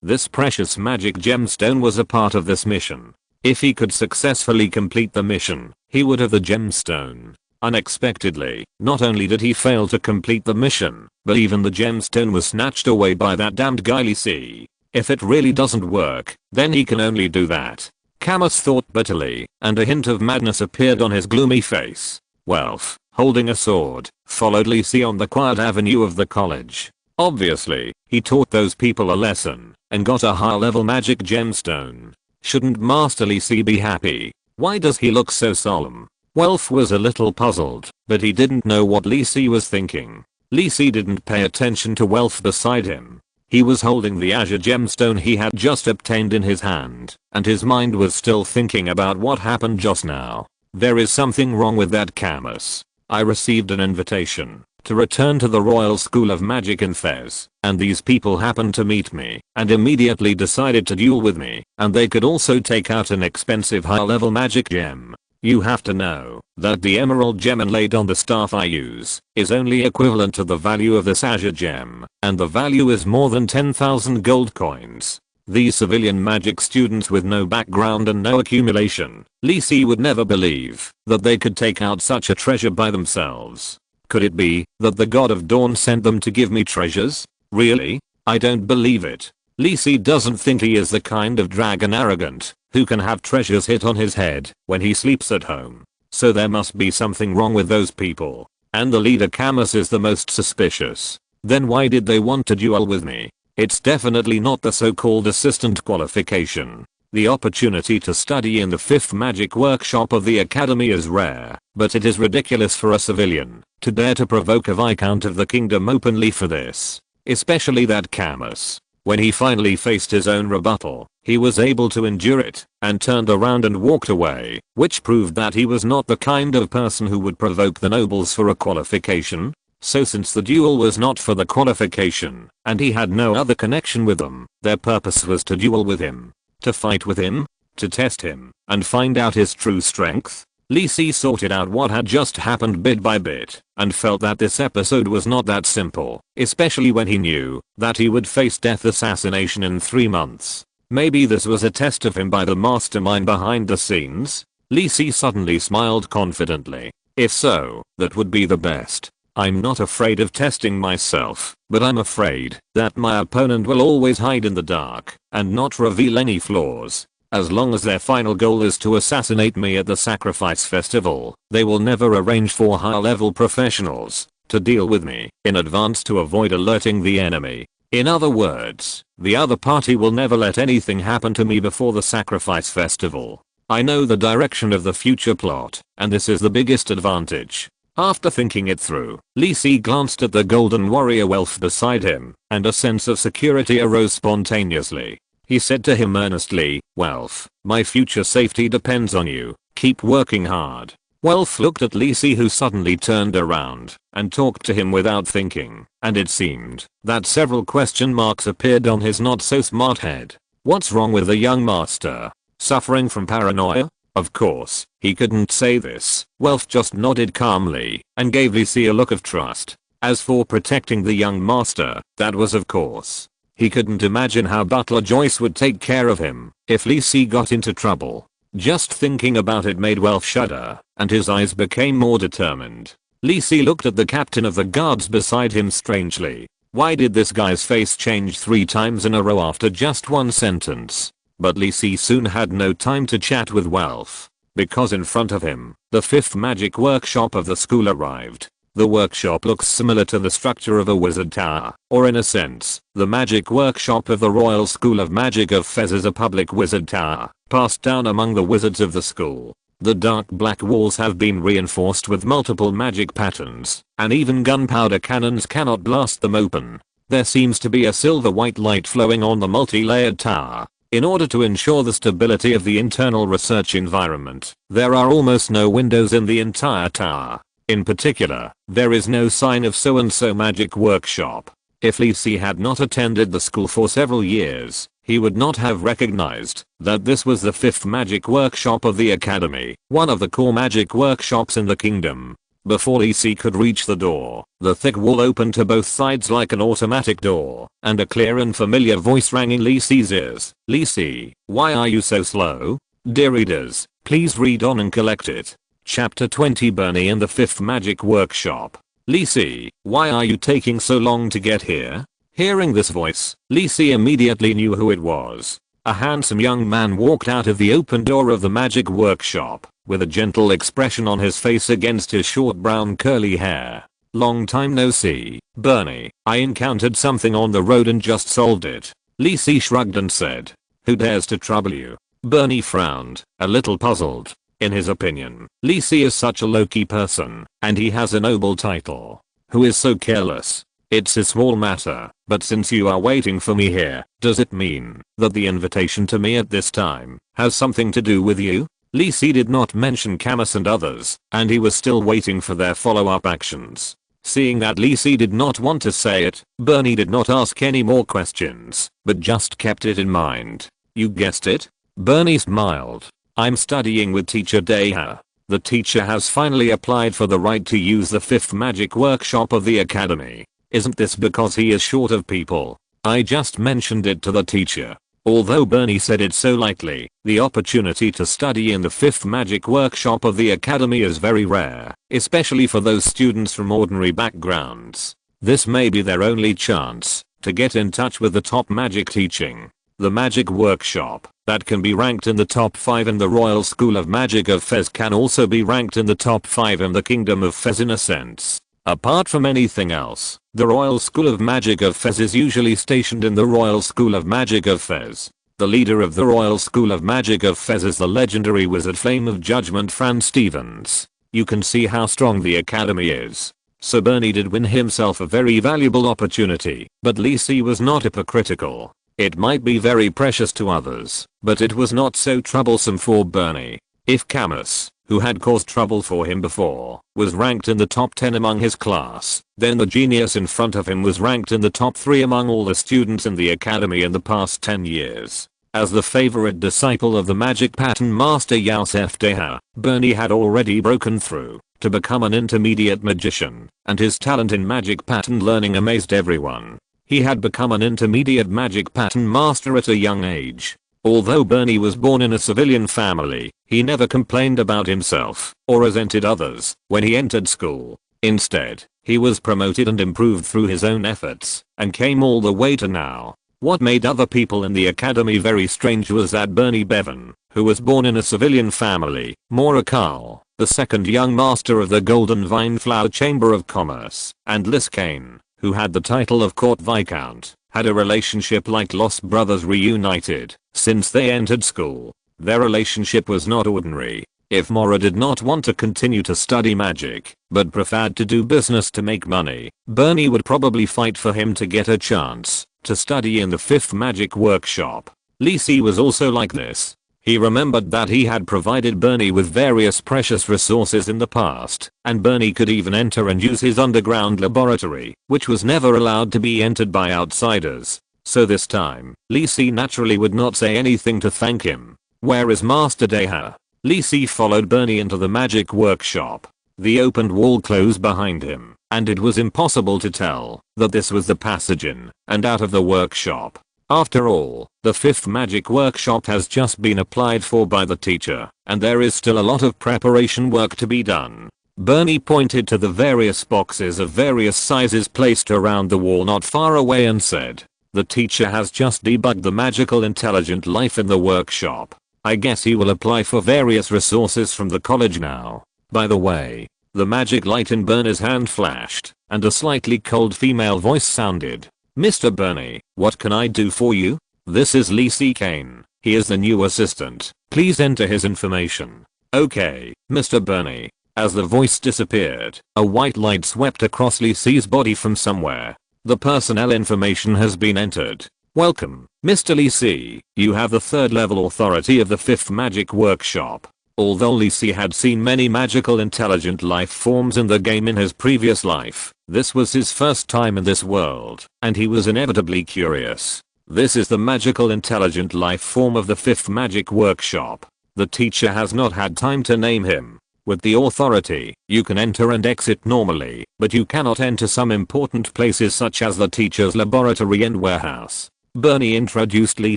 this precious magic gemstone was a part of this mission. If he could successfully complete the mission, he would have the gemstone. Unexpectedly, not only did he fail to complete the mission, but even the gemstone was snatched away by that damned guy Lee Si. If it really doesn't work, then he can only do that. Camus thought bitterly, and a hint of madness appeared on his gloomy face. Welf, holding a sword, followed Lee Si on the quiet avenue of the college. Obviously, he taught those people a lesson, and got a high-level magic gemstone. Shouldn't Master Lee Si be happy? Why does he look so solemn? Welf was a little puzzled, but he didn't know what Lee Si was thinking. Lee Si didn't pay attention to Welf beside him. He was holding the azure gemstone he had just obtained in his hand, and his mind was still thinking about what happened just now. There is something wrong with that Camus. I received an invitation to return to the Royal School of Magic in Fez, and these people happened to meet me, and immediately decided to duel with me, and they could also take out an expensive high-level magic gem. You have to know that the emerald gem inlaid on the staff I use is only equivalent to the value of this azure gem, and the value is more than 10,000 gold coins. These civilian magic students with no background and no accumulation, Lee Si would never believe that they could take out such a treasure by themselves. Could it be that the God of Dawn sent them to give me treasures? Really? I don't believe it. Lee Si doesn't think he is the kind of dragon arrogant who can have treasures hit on his head when he sleeps at home. So there must be something wrong with those people. And the leader Camus is the most suspicious. Then why did they want to duel with me? It's definitely not the so-called assistant qualification. The opportunity to study in the 5th magic workshop of the academy is rare, but it is ridiculous for a civilian to dare to provoke a viscount of the kingdom openly for this. Especially that Camus. When he finally faced his own rebuttal, he was able to endure it, and turned around and walked away, which proved that he was not the kind of person who would provoke the nobles for a qualification. So since the duel was not for the qualification, and he had no other connection with them, their purpose was to duel with him. To fight with him? To test him, and find out his true strength? Lee Si sorted out what had just happened bit by bit, and felt that this episode was not that simple, especially when he knew that he would face death assassination in 3 months. Maybe this was a test of him by the mastermind behind the scenes? Lee Si suddenly smiled confidently. If so, that would be the best. I'm not afraid of testing myself, but I'm afraid that my opponent will always hide in the dark and not reveal any flaws. As long as their final goal is to assassinate me at the sacrifice festival, they will never arrange for high-level professionals to deal with me in advance to avoid alerting the enemy. In other words, the other party will never let anything happen to me before the sacrifice festival. I know the direction of the future plot, and this is the biggest advantage. After thinking it through, Lee Si glanced at the golden warrior Welf beside him, and a sense of security arose spontaneously. He said to him earnestly, "Welf, my future safety depends on you. Keep working hard." Welf looked at Lisi, who suddenly turned around and talked to him without thinking, and it seemed that several question marks appeared on his not so smart head. What's wrong with the young master? Suffering from paranoia? Of course, he couldn't say this. Welf just nodded calmly and gave Lisi a look of trust. As for protecting the young master, that was of course. He couldn't imagine how Butler Joyce would take care of him if Lisi got into trouble. Just thinking about it made Welf shudder, and his eyes became more determined. Lisi looked at the captain of the guards beside him strangely. Why did this guy's face change 3 times in a row after just one sentence? But Lisi soon had no time to chat with Welf, because in front of him, the 5th magic workshop of the school arrived. The workshop looks similar to the structure of a wizard tower, or in a sense, the magic workshop of the Royal School of Magic of Fez is a public wizard tower, passed down among the wizards of the school. The dark black walls have been reinforced with multiple magic patterns, and even gunpowder cannons cannot blast them open. There seems to be a silver white light flowing on the multi-layered tower. In order to ensure the stability of the internal research environment, there are almost no windows in the entire tower. In particular, there is no sign of so-and-so magic workshop. If Lisi had not attended the school for several years, he would not have recognized that this was the 5th magic workshop of the academy, one of the core magic workshops in the kingdom. Before Lisi could reach the door, the thick wall opened to both sides like an automatic door, and a clear and familiar voice rang in Lisi's ears. Lisi, why are you so slow? Dear readers, please read on and collect it. Chapter 20, Bernie in the 5th magic workshop. Lisi, why are you taking so long to get here? Hearing this voice, Lisi immediately knew who it was. A handsome young man walked out of the open door of the magic workshop, with a gentle expression on his face against his short brown curly hair. Long time no see, Bernie. I encountered something on the road and just solved it. Lisi shrugged and said. Who dares to trouble you? Bernie frowned, a little puzzled. In his opinion, Lisi is such a low-key person, and he has a noble title. Who is so careless? It's a small matter, but since you are waiting for me here, does it mean that the invitation to me at this time has something to do with you? Lisi did not mention Camus and others, and he was still waiting for their follow-up actions. Seeing that Lisi did not want to say it, Bernie did not ask any more questions, but just kept it in mind. You guessed it? Bernie smiled. I'm studying with Teacher Deha. The teacher has finally applied for the right to use the 5th magic workshop of the academy. Isn't this because he is short of people? I just mentioned it to the teacher. Although Bernie said it so lightly, the opportunity to study in the 5th magic workshop of the academy is very rare, especially for those students from ordinary backgrounds. This may be their only chance to get in touch with the top magic teaching. The magic workshop that can be ranked in the top 5 in the Royal School of Magic of Fez can also be ranked in the top 5 in the Kingdom of Fez in a sense. Apart from anything else, the Royal School of Magic of Fez is usually stationed in the Royal School of Magic of Fez. The leader of the Royal School of Magic of Fez is the legendary wizard Flame of Judgment Fran Stevens. You can see how strong the academy is. So Bernie did win himself a very valuable opportunity, but Lisi was not hypocritical. It might be very precious to others, but it was not so troublesome for Bernie. If Camus, who had caused trouble for him before, was ranked in the top 10 among his class, then the genius in front of him was ranked in the top 3 among all the students in the academy in the past 10 years. As the favorite disciple of the magic pattern master Yosef Deha, Bernie had already broken through to become an intermediate magician, and his talent in magic pattern learning amazed everyone. He had become an intermediate magic pattern master at a young age. Although Bernie was born in a civilian family, he never complained about himself or resented others when he entered school. Instead, he was promoted and improved through his own efforts and came all the way to now. What made other people in the academy very strange was that Bernie Bevan, who was born in a civilian family, Maura Carl, the second young master of the Golden Vine Flower Chamber of Commerce, and Liz Kane, who had the title of Court Viscount, had a relationship like lost brothers reunited since they entered school. Their relationship was not ordinary. If Maura did not want to continue to study magic, but preferred to do business to make money, Bernie would probably fight for him to get a chance to study in the 5th magic workshop. Lisi was also like this. He remembered that he had provided Bernie with various precious resources in the past, and Bernie could even enter and use his underground laboratory, which was never allowed to be entered by outsiders. So this time, Lee Si naturally would not say anything to thank him. Where is Master Deha? Lee Si followed Bernie into the magic workshop. The opened wall closed behind him, and it was impossible to tell that this was the passage in and out of the workshop. After all, the 5th magic workshop has just been applied for by the teacher, and there is still a lot of preparation work to be done. Bernie pointed to the various boxes of various sizes placed around the wall not far away and said, "The teacher has just debugged the magical intelligent life in the workshop. I guess he will apply for various resources from the college now. By the way," the magic light in Bernie's hand flashed, and a slightly cold female voice sounded. "Mr. Bernie, what can I do for you? This is Lee Si Kane. He is the new assistant. Please enter his information." "Okay, Mr. Bernie." As the voice disappeared, a white light swept across Lee Si's body from somewhere. "The personnel information has been entered. Welcome, Mr. Lee Si. You have the 3rd level authority of the 5th magic workshop." Although Lee Si had seen many magical intelligent life forms in the game in his previous life, this was his first time in this world, and he was inevitably curious. "This is the magical intelligent life form of the 5th magic workshop. The teacher has not had time to name him. With the authority, you can enter and exit normally, but you cannot enter some important places such as the teacher's laboratory and warehouse." Bernie introduced Lee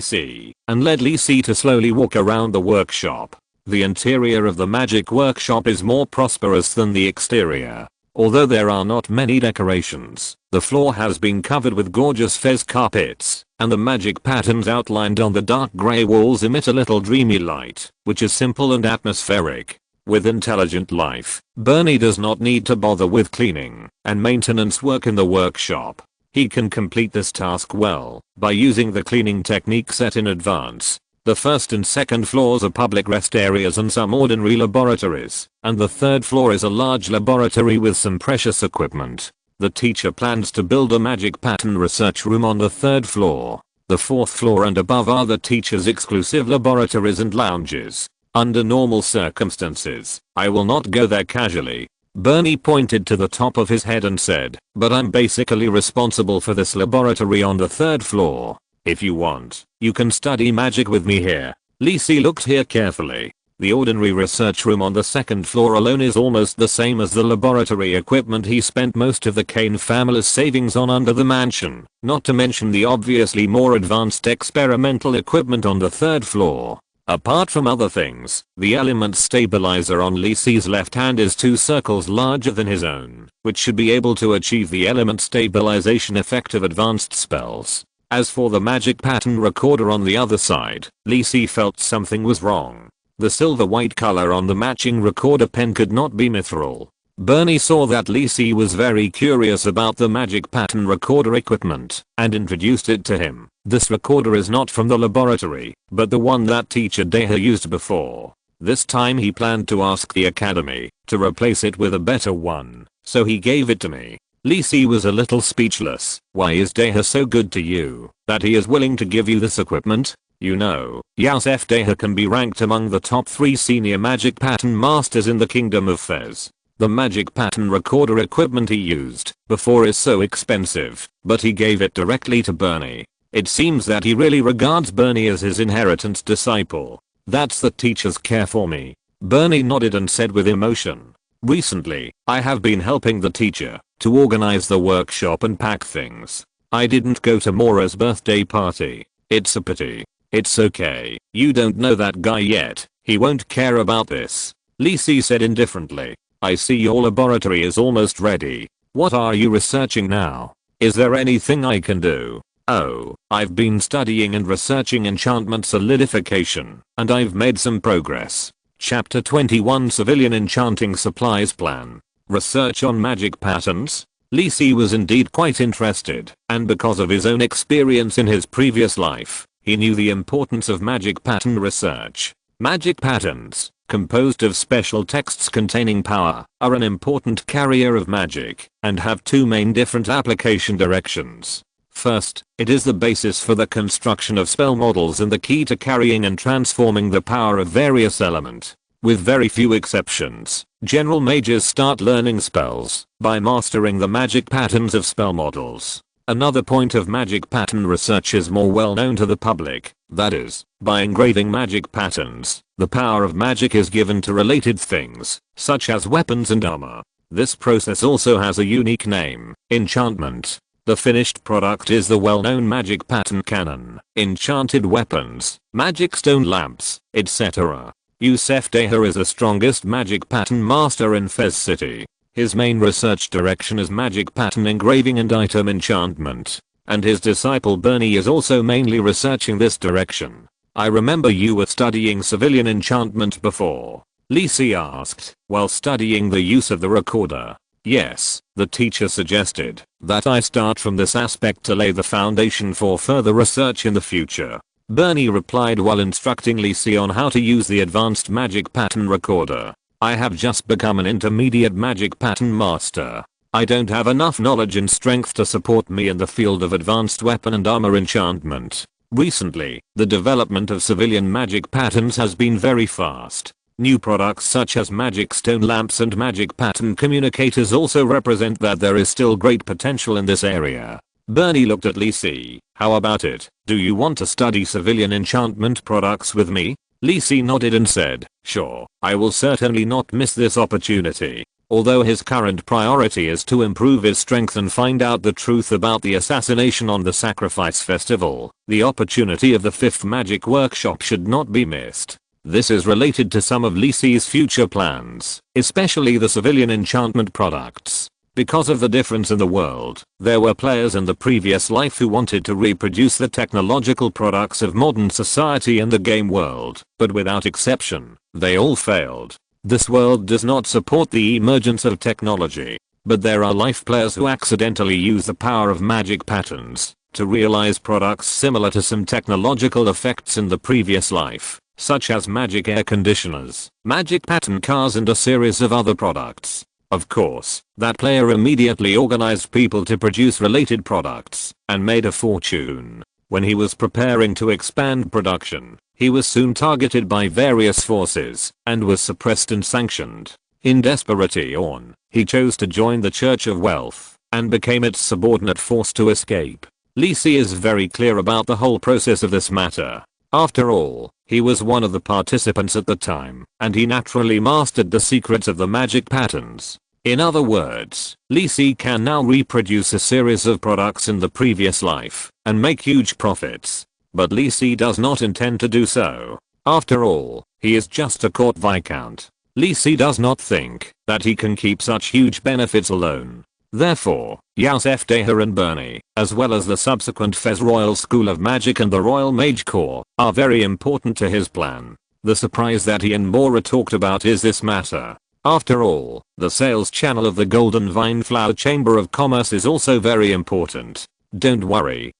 Si, and led Lee Si to slowly walk around the workshop. The interior of the magic workshop is more prosperous than the exterior. Although there are not many decorations, the floor has been covered with gorgeous fez carpets, and the magic patterns outlined on the dark grey walls emit a little dreamy light, which is simple and atmospheric. With intelligent life, Bernie does not need to bother with cleaning and maintenance work in the workshop. He can complete this task well by using the cleaning technique set in advance. The 1st and 2nd floors are public rest areas and some ordinary laboratories, and the 3rd floor is a large laboratory with some precious equipment. The teacher plans to build a magic pattern research room on the 3rd floor. The 4th floor and above are the teacher's exclusive laboratories and lounges. Under normal circumstances, I will not go there casually. Bernie pointed to the top of his head and said, "But I'm basically responsible for this laboratory on the 3rd floor. If you want, you can study magic with me here." Lee Si looked here carefully. The ordinary research room on the 2nd floor alone is almost the same as the laboratory equipment he spent most of the Kane family's savings on under the mansion, not to mention the obviously more advanced experimental equipment on the 3rd floor. Apart from other things, the element stabilizer on Lee Si's left hand is 2 circles larger than his own, which should be able to achieve the element stabilization effect of advanced spells. As for the magic pattern recorder on the other side, Lee Si felt something was wrong. The silver-white color on the matching recorder pen could not be mithril. Bernie saw that Lee Si was very curious about the magic pattern recorder equipment, and introduced it to him. "This recorder is not from the laboratory, but the one that teacher Deha used before. This time he planned to ask the academy to replace it with a better one, so he gave it to me." Lee Si was a little speechless. "Why is Deha so good to you that he is willing to give you this equipment? You know, Yusef Deha can be ranked among the top 3 senior magic pattern masters in the Kingdom of Fez. The magic pattern recorder equipment he used before is so expensive, but he gave it directly to Bernie. It seems that he really regards Bernie as his inheritance disciple. That's the teacher's care for me." Bernie nodded and said with emotion, "Recently, I have been helping the teacher to organize the workshop and pack things. I didn't go to Mora's birthday party. It's a pity." "It's okay, you don't know that guy yet. He won't care about this," Lee Si said indifferently. "I see your laboratory is almost ready. What are you researching now? Is there anything I can do?" "Oh, I've been studying and researching enchantment solidification, and I've made some progress." Chapter 21 Civilian Enchanting Supplies Plan. Research on magic patterns? Lee Si was indeed quite interested, and because of his own experience in his previous life, he knew the importance of magic pattern research. Magic patterns, composed of special texts containing power, are an important carrier of magic, and have 2 main different application directions. First, it is the basis for the construction of spell models and the key to carrying and transforming the power of various elements. With very few exceptions, general mages start learning spells by mastering the magic patterns of spell models. Another point of magic pattern research is more well known to the public, that is, by engraving magic patterns, the power of magic is given to related things, such as weapons and armor. This process also has a unique name, enchantment. The finished product is the well-known magic pattern canon, enchanted weapons, magic stone lamps, etc. Yusef Deha is the strongest magic pattern master in Fez City. His main research direction is magic pattern engraving and item enchantment, and his disciple Bernie is also mainly researching this direction. I remember you were studying civilian enchantment before, Lisi asked, while studying the use of the recorder. Yes, the teacher suggested that I start from this aspect to lay the foundation for further research in the future. Bernie replied while instructing Lisi on how to use the advanced magic pattern recorder. I have just become an intermediate magic pattern master. I don't have enough knowledge and strength to support me in the field of advanced weapon and armor enchantment. Recently, the development of civilian magic patterns has been very fast. New products such as magic stone lamps and magic pattern communicators also represent that there is still great potential in this area. Bernie looked at Lisi. How about it? Do you want to study civilian enchantment products with me? Lisi nodded and said, sure, I will certainly not miss this opportunity. Although his current priority is to improve his strength and find out the truth about the assassination on the sacrifice festival, the opportunity of the 5th magic workshop should not be missed. This is related to some of Lisi's future plans, especially the civilian enchantment products. Because of the difference in the world, there were players in the previous life who wanted to reproduce the technological products of modern society in the game world, but without exception, they all failed. This world does not support the emergence of technology, but there are life players who accidentally use the power of magic patterns to realize products similar to some technological effects in the previous life, such as magic air conditioners, magic pattern cars and a series of other products. Of course, that player immediately organized people to produce related products and made a fortune. When he was preparing to expand production, he was soon targeted by various forces and was suppressed and sanctioned. In desperation, he chose to join the Church of Wealth and became its subordinate force to escape. Lisi is very clear about the whole process of this matter. After all, he was one of the participants at the time, and he naturally mastered the secrets of the magic patterns. In other words, Lisi can now reproduce a series of products in the previous life and make huge profits. But Lisi does not intend to do so. After all, he is just a court viscount. Lisi does not think that he can keep such huge benefits alone. Therefore, Yusef Deha and Bernie, as well as the subsequent Fez Royal School of Magic and the Royal Mage Corps, are very important to his plan. The surprise that he and Mora talked about is this matter. After all, the sales channel of the Golden Vine Flower Chamber of Commerce is also very important. Don't worry.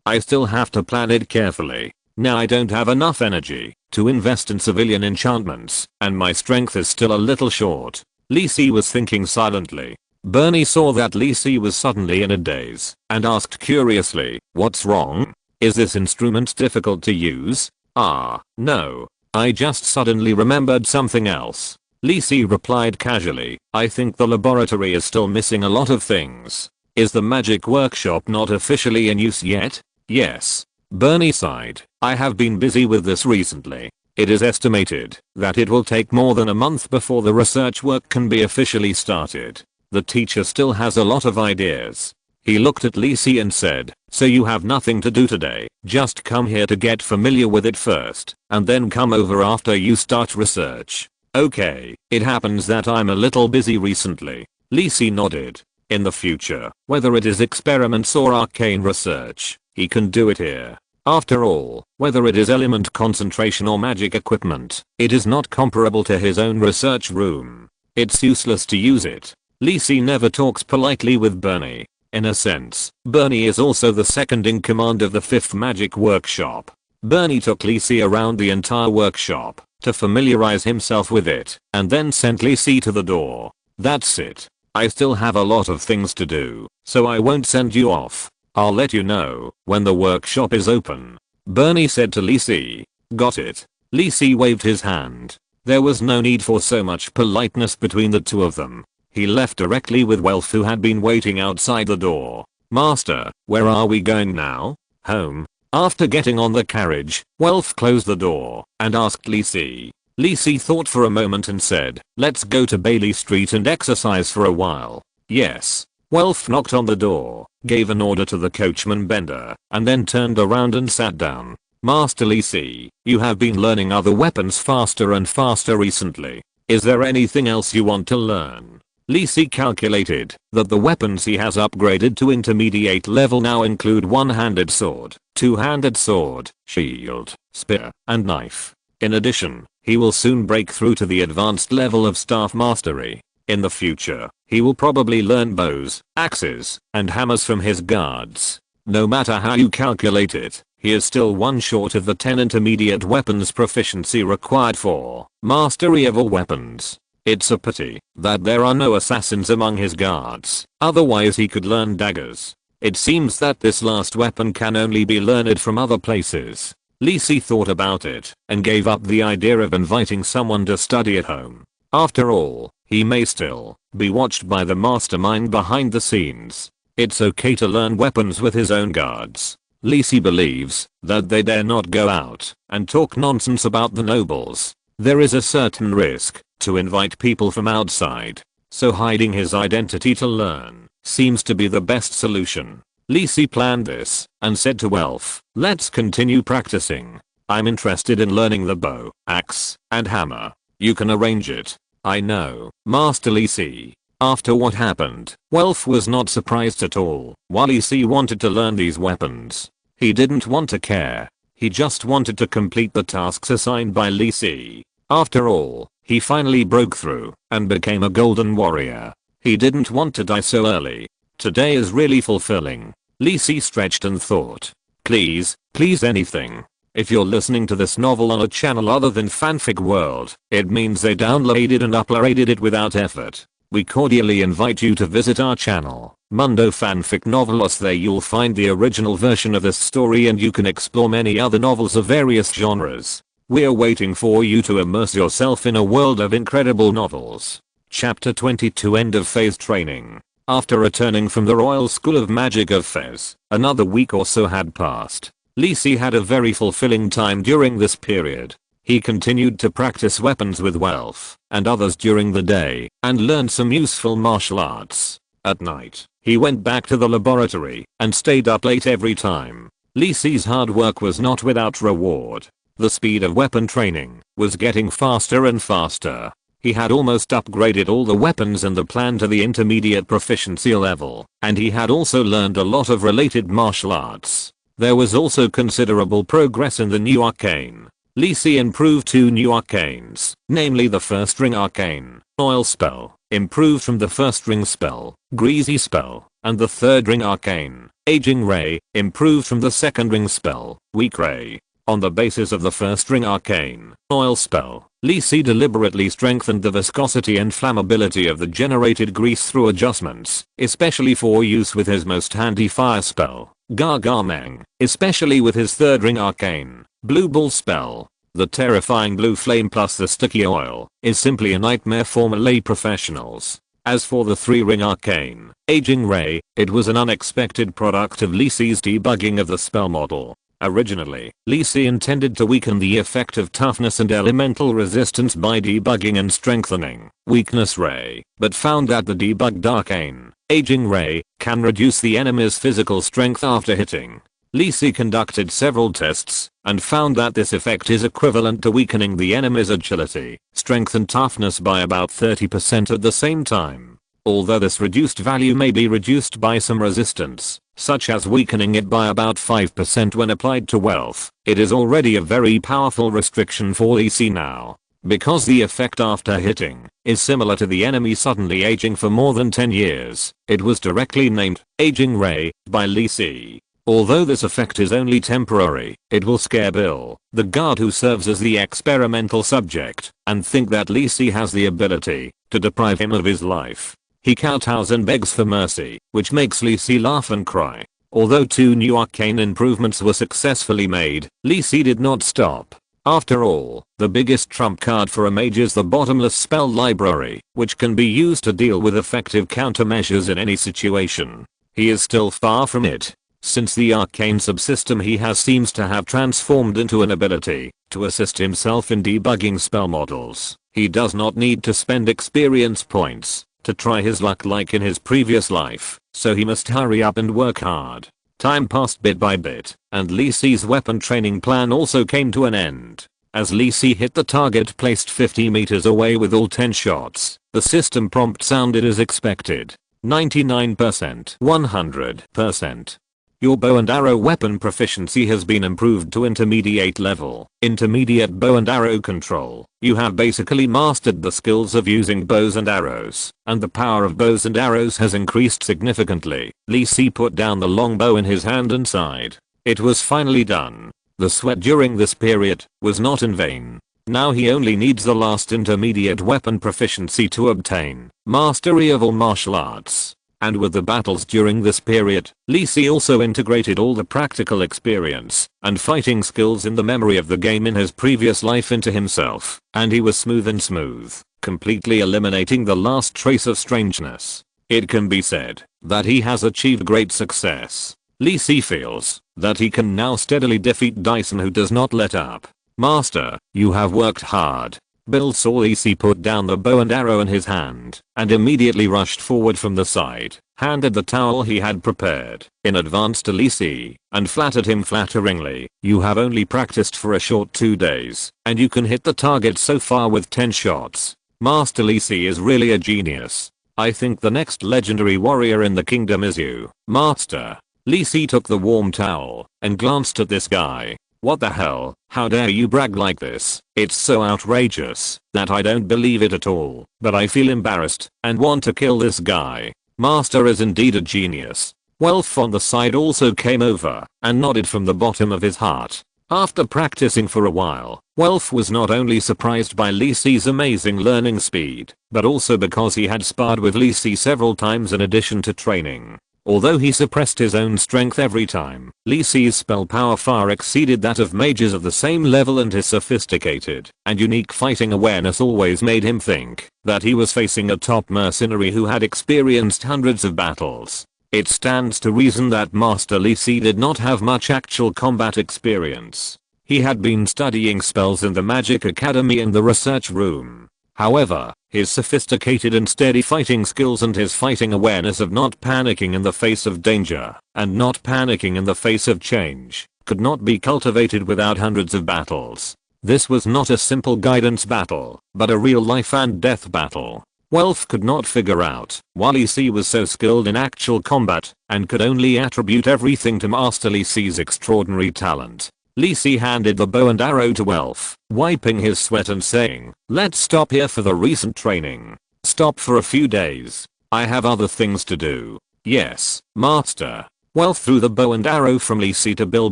I still have to plan it carefully. Now I don't have enough energy to invest in civilian enchantments, and my strength is still a little short. Lisi was thinking silently. Bernie saw that Lisi was suddenly in a daze and asked curiously, what's wrong? Is this instrument difficult to use? No. I just suddenly remembered something else. Lisi replied casually, I think the laboratory is still missing a lot of things. Is the magic workshop not officially in use yet? Yes. Bernie sighed. I have been busy with this recently. It is estimated that it will take more than a month before the research work can be officially started. The teacher still has a lot of ideas. He looked at Lisi and said, so you have nothing to do today, just come here to get familiar with it first, and then come over after you start research. Okay, it happens that I'm a little busy recently. Lisi nodded. In the future, whether it is experiments or arcane research, he can do it here. After all, whether it is element concentration or magic equipment, it is not comparable to his own research room. It's useless to use it. Lisi never talks politely with Bernie. In a sense, Bernie is also the second in command of the 5th magic workshop. Bernie took Lisi around the entire workshop to familiarize himself with it and then sent Lisi to the door. That's it. I still have a lot of things to do, so I won't send you off. I'll let you know when the workshop is open, Bernie said to Lee Si. Got it. Lee Si waved his hand. There was no need for so much politeness between the two of them. He left directly with Welf, who had been waiting outside the door. Master, where are we going now? Home. After getting on the carriage, Welf closed the door and asked Lee Si. Lee Si thought for a moment and said, let's go to Bailey Street and exercise for a while. Yes. Welf knocked on the door, gave an order to the coachman Bender, and then turned around and sat down. Master Lee Si, you have been learning other weapons faster and faster recently. Is there anything else you want to learn? Lee Si calculated that the weapons he has upgraded to intermediate level now include one-handed sword, two-handed sword, shield, spear, and knife. In addition, he will soon break through to the advanced level of staff mastery. In the future, he will probably learn bows, axes, and hammers from his guards. No matter how you calculate it, he is still one short of the 10 intermediate weapons proficiency required for mastery of all weapons. It's a pity that there are no assassins among his guards, otherwise he could learn daggers. It seems that this last weapon can only be learned from other places. Lee Si thought about it and gave up the idea of inviting someone to study at home. After all, he may still be watched by the mastermind behind the scenes. It's okay to learn weapons with his own guards. Lee Si believes that they dare not go out and talk nonsense about the nobles. There is a certain risk to invite people from outside, so hiding his identity to learn seems to be the best solution. Lee Si planned this and said to Elf, let's continue practicing. I'm interested in learning the bow, axe, and hammer. You can arrange it. I know, Master Lee Si. After what happened, Welf was not surprised at all. While Lee Si wanted to learn these weapons, he didn't want to care. He just wanted to complete the tasks assigned by Lee Si. After all, he finally broke through and became a golden warrior. He didn't want to die so early. Today is really fulfilling. Lee Si stretched and thought. Please anything. If you're listening to this novel on a channel other than Fanfic World, it means they downloaded and uploaded it without effort. We cordially invite you to visit our channel, Mundo Fanfic Novelos. There you'll find the original version of this story and you can explore many other novels of various genres. We're waiting for you to immerse yourself in a world of incredible novels. Chapter 22 End of Phase Training. After returning from the Royal School of Magic of Fez, another week or so had passed. Lee Si had a very fulfilling time during this period. He continued to practice weapons with Welf and others during the day and learned some useful martial arts. At night, he went back to the laboratory and stayed up late every time. Lee Si's hard work was not without reward. The speed of weapon training was getting faster and faster. He had almost upgraded all the weapons in the plan to the intermediate proficiency level, and he had also learned a lot of related martial arts. There was also considerable progress in the new Arcane. Lee Si improved 2 new arcanes, namely the first ring arcane, oil spell, improved from the first ring spell, greasy spell, and the third ring arcane, aging ray, improved from the second ring spell, weak ray. On the basis of the first ring arcane, oil spell, Lee Si deliberately strengthened the viscosity and flammability of the generated grease through adjustments, especially for use with his most handy fire spell, Gargamang, especially with his third ring arcane, blue ball spell. The terrifying blue flame plus the sticky oil is simply a nightmare for melee professionals. As for the 3-ring arcane, aging ray, it was an unexpected product of Lee Si's debugging of the spell model. Originally, Lee Si intended to weaken the effect of toughness and elemental resistance by debugging and strengthening weakness ray, but found that the debugged arcane, aging ray, can reduce the enemy's physical strength after hitting. Lee Si conducted several tests and found that this effect is equivalent to weakening the enemy's agility, strength and toughness by about 30% at the same time. Although this reduced value may be reduced by some resistance, such as weakening it by about 5% when applied to wealth, it is already a very powerful restriction for Lee Si now. Because the effect after hitting is similar to the enemy suddenly aging for more than 10 years, it was directly named Aging Ray by Lee Si. Although this effect is only temporary, it will scare Bill, the guard who serves as the experimental subject, and think that Lee Si has the ability to deprive him of his life. He kowtows and begs for mercy, which makes Lee Si laugh and cry. Although 2 new arcane improvements were successfully made, Lee Si did not stop. After all, the biggest trump card for a mage is the bottomless spell library, which can be used to deal with effective countermeasures in any situation. He is still far from it, since the arcane subsystem he has seems to have transformed into an ability to assist himself in debugging spell models. He does not need to spend experience points to try his luck like in his previous life, so he must hurry up and work hard. Time passed bit by bit, and Lee Si's weapon training plan also came to an end. As Lee Si hit the target placed 50 meters away with all 10 shots, the system prompt sounded as expected. 99%, 100%. Your bow and arrow weapon proficiency has been improved to intermediate level. Intermediate bow and arrow control. You have basically mastered the skills of using bows and arrows, and the power of bows and arrows has increased significantly. Lee Si put down the long bow in his hand and sighed. It was finally done. The sweat during this period was not in vain. Now he only needs the last intermediate weapon proficiency to obtain mastery of all martial arts. And with the battles during this period, Lee Si also integrated all the practical experience and fighting skills in the memory of the game in his previous life into himself, and he was smooth, completely eliminating the last trace of strangeness. It can be said that he has achieved great success. Lee Si feels that he can now steadily defeat Dyson, who does not let up. Master, you have worked hard. Bill saw Lee Si put down the bow and arrow in his hand and immediately rushed forward from the side, handed the towel he had prepared in advance to Lee Si, and flattered him flatteringly. You have only practiced for a short 2 days, and you can hit the target so far with 10 shots. Master Lee Si is really a genius. I think the next legendary warrior in the kingdom is you, Master. Lee Si took the warm towel and glanced at this guy. What the hell? How dare you brag like this? It's so outrageous that I don't believe it at all, but I feel embarrassed and want to kill this guy. Master is indeed a genius. Welf on the side also came over and nodded from the bottom of his heart. After practicing for a while, Welf was not only surprised by Lee Si's amazing learning speed, but also because he had sparred with Lee Si several times in addition to training. Although he suppressed his own strength every time, Lee Si's spell power far exceeded that of mages of the same level, and his sophisticated and unique fighting awareness always made him think that he was facing a top mercenary who had experienced hundreds of battles. It stands to reason that Master Lee Si did not have much actual combat experience. He had been studying spells in the Magic Academy in the research room. However, his sophisticated and steady fighting skills and his fighting awareness of not panicking in the face of danger and not panicking in the face of change could not be cultivated without hundreds of battles. This was not a simple guidance battle, but a real life and death battle. Welf could not figure out why Lee Si was so skilled in actual combat and could only attribute everything to Master Lee Si's extraordinary talent. Lee Si handed the bow and arrow to Welf, wiping his sweat and saying, "Let's stop here for the recent training. Stop for a few days. I have other things to do." "Yes, Master." Welf threw the bow and arrow from Lee Si to Bill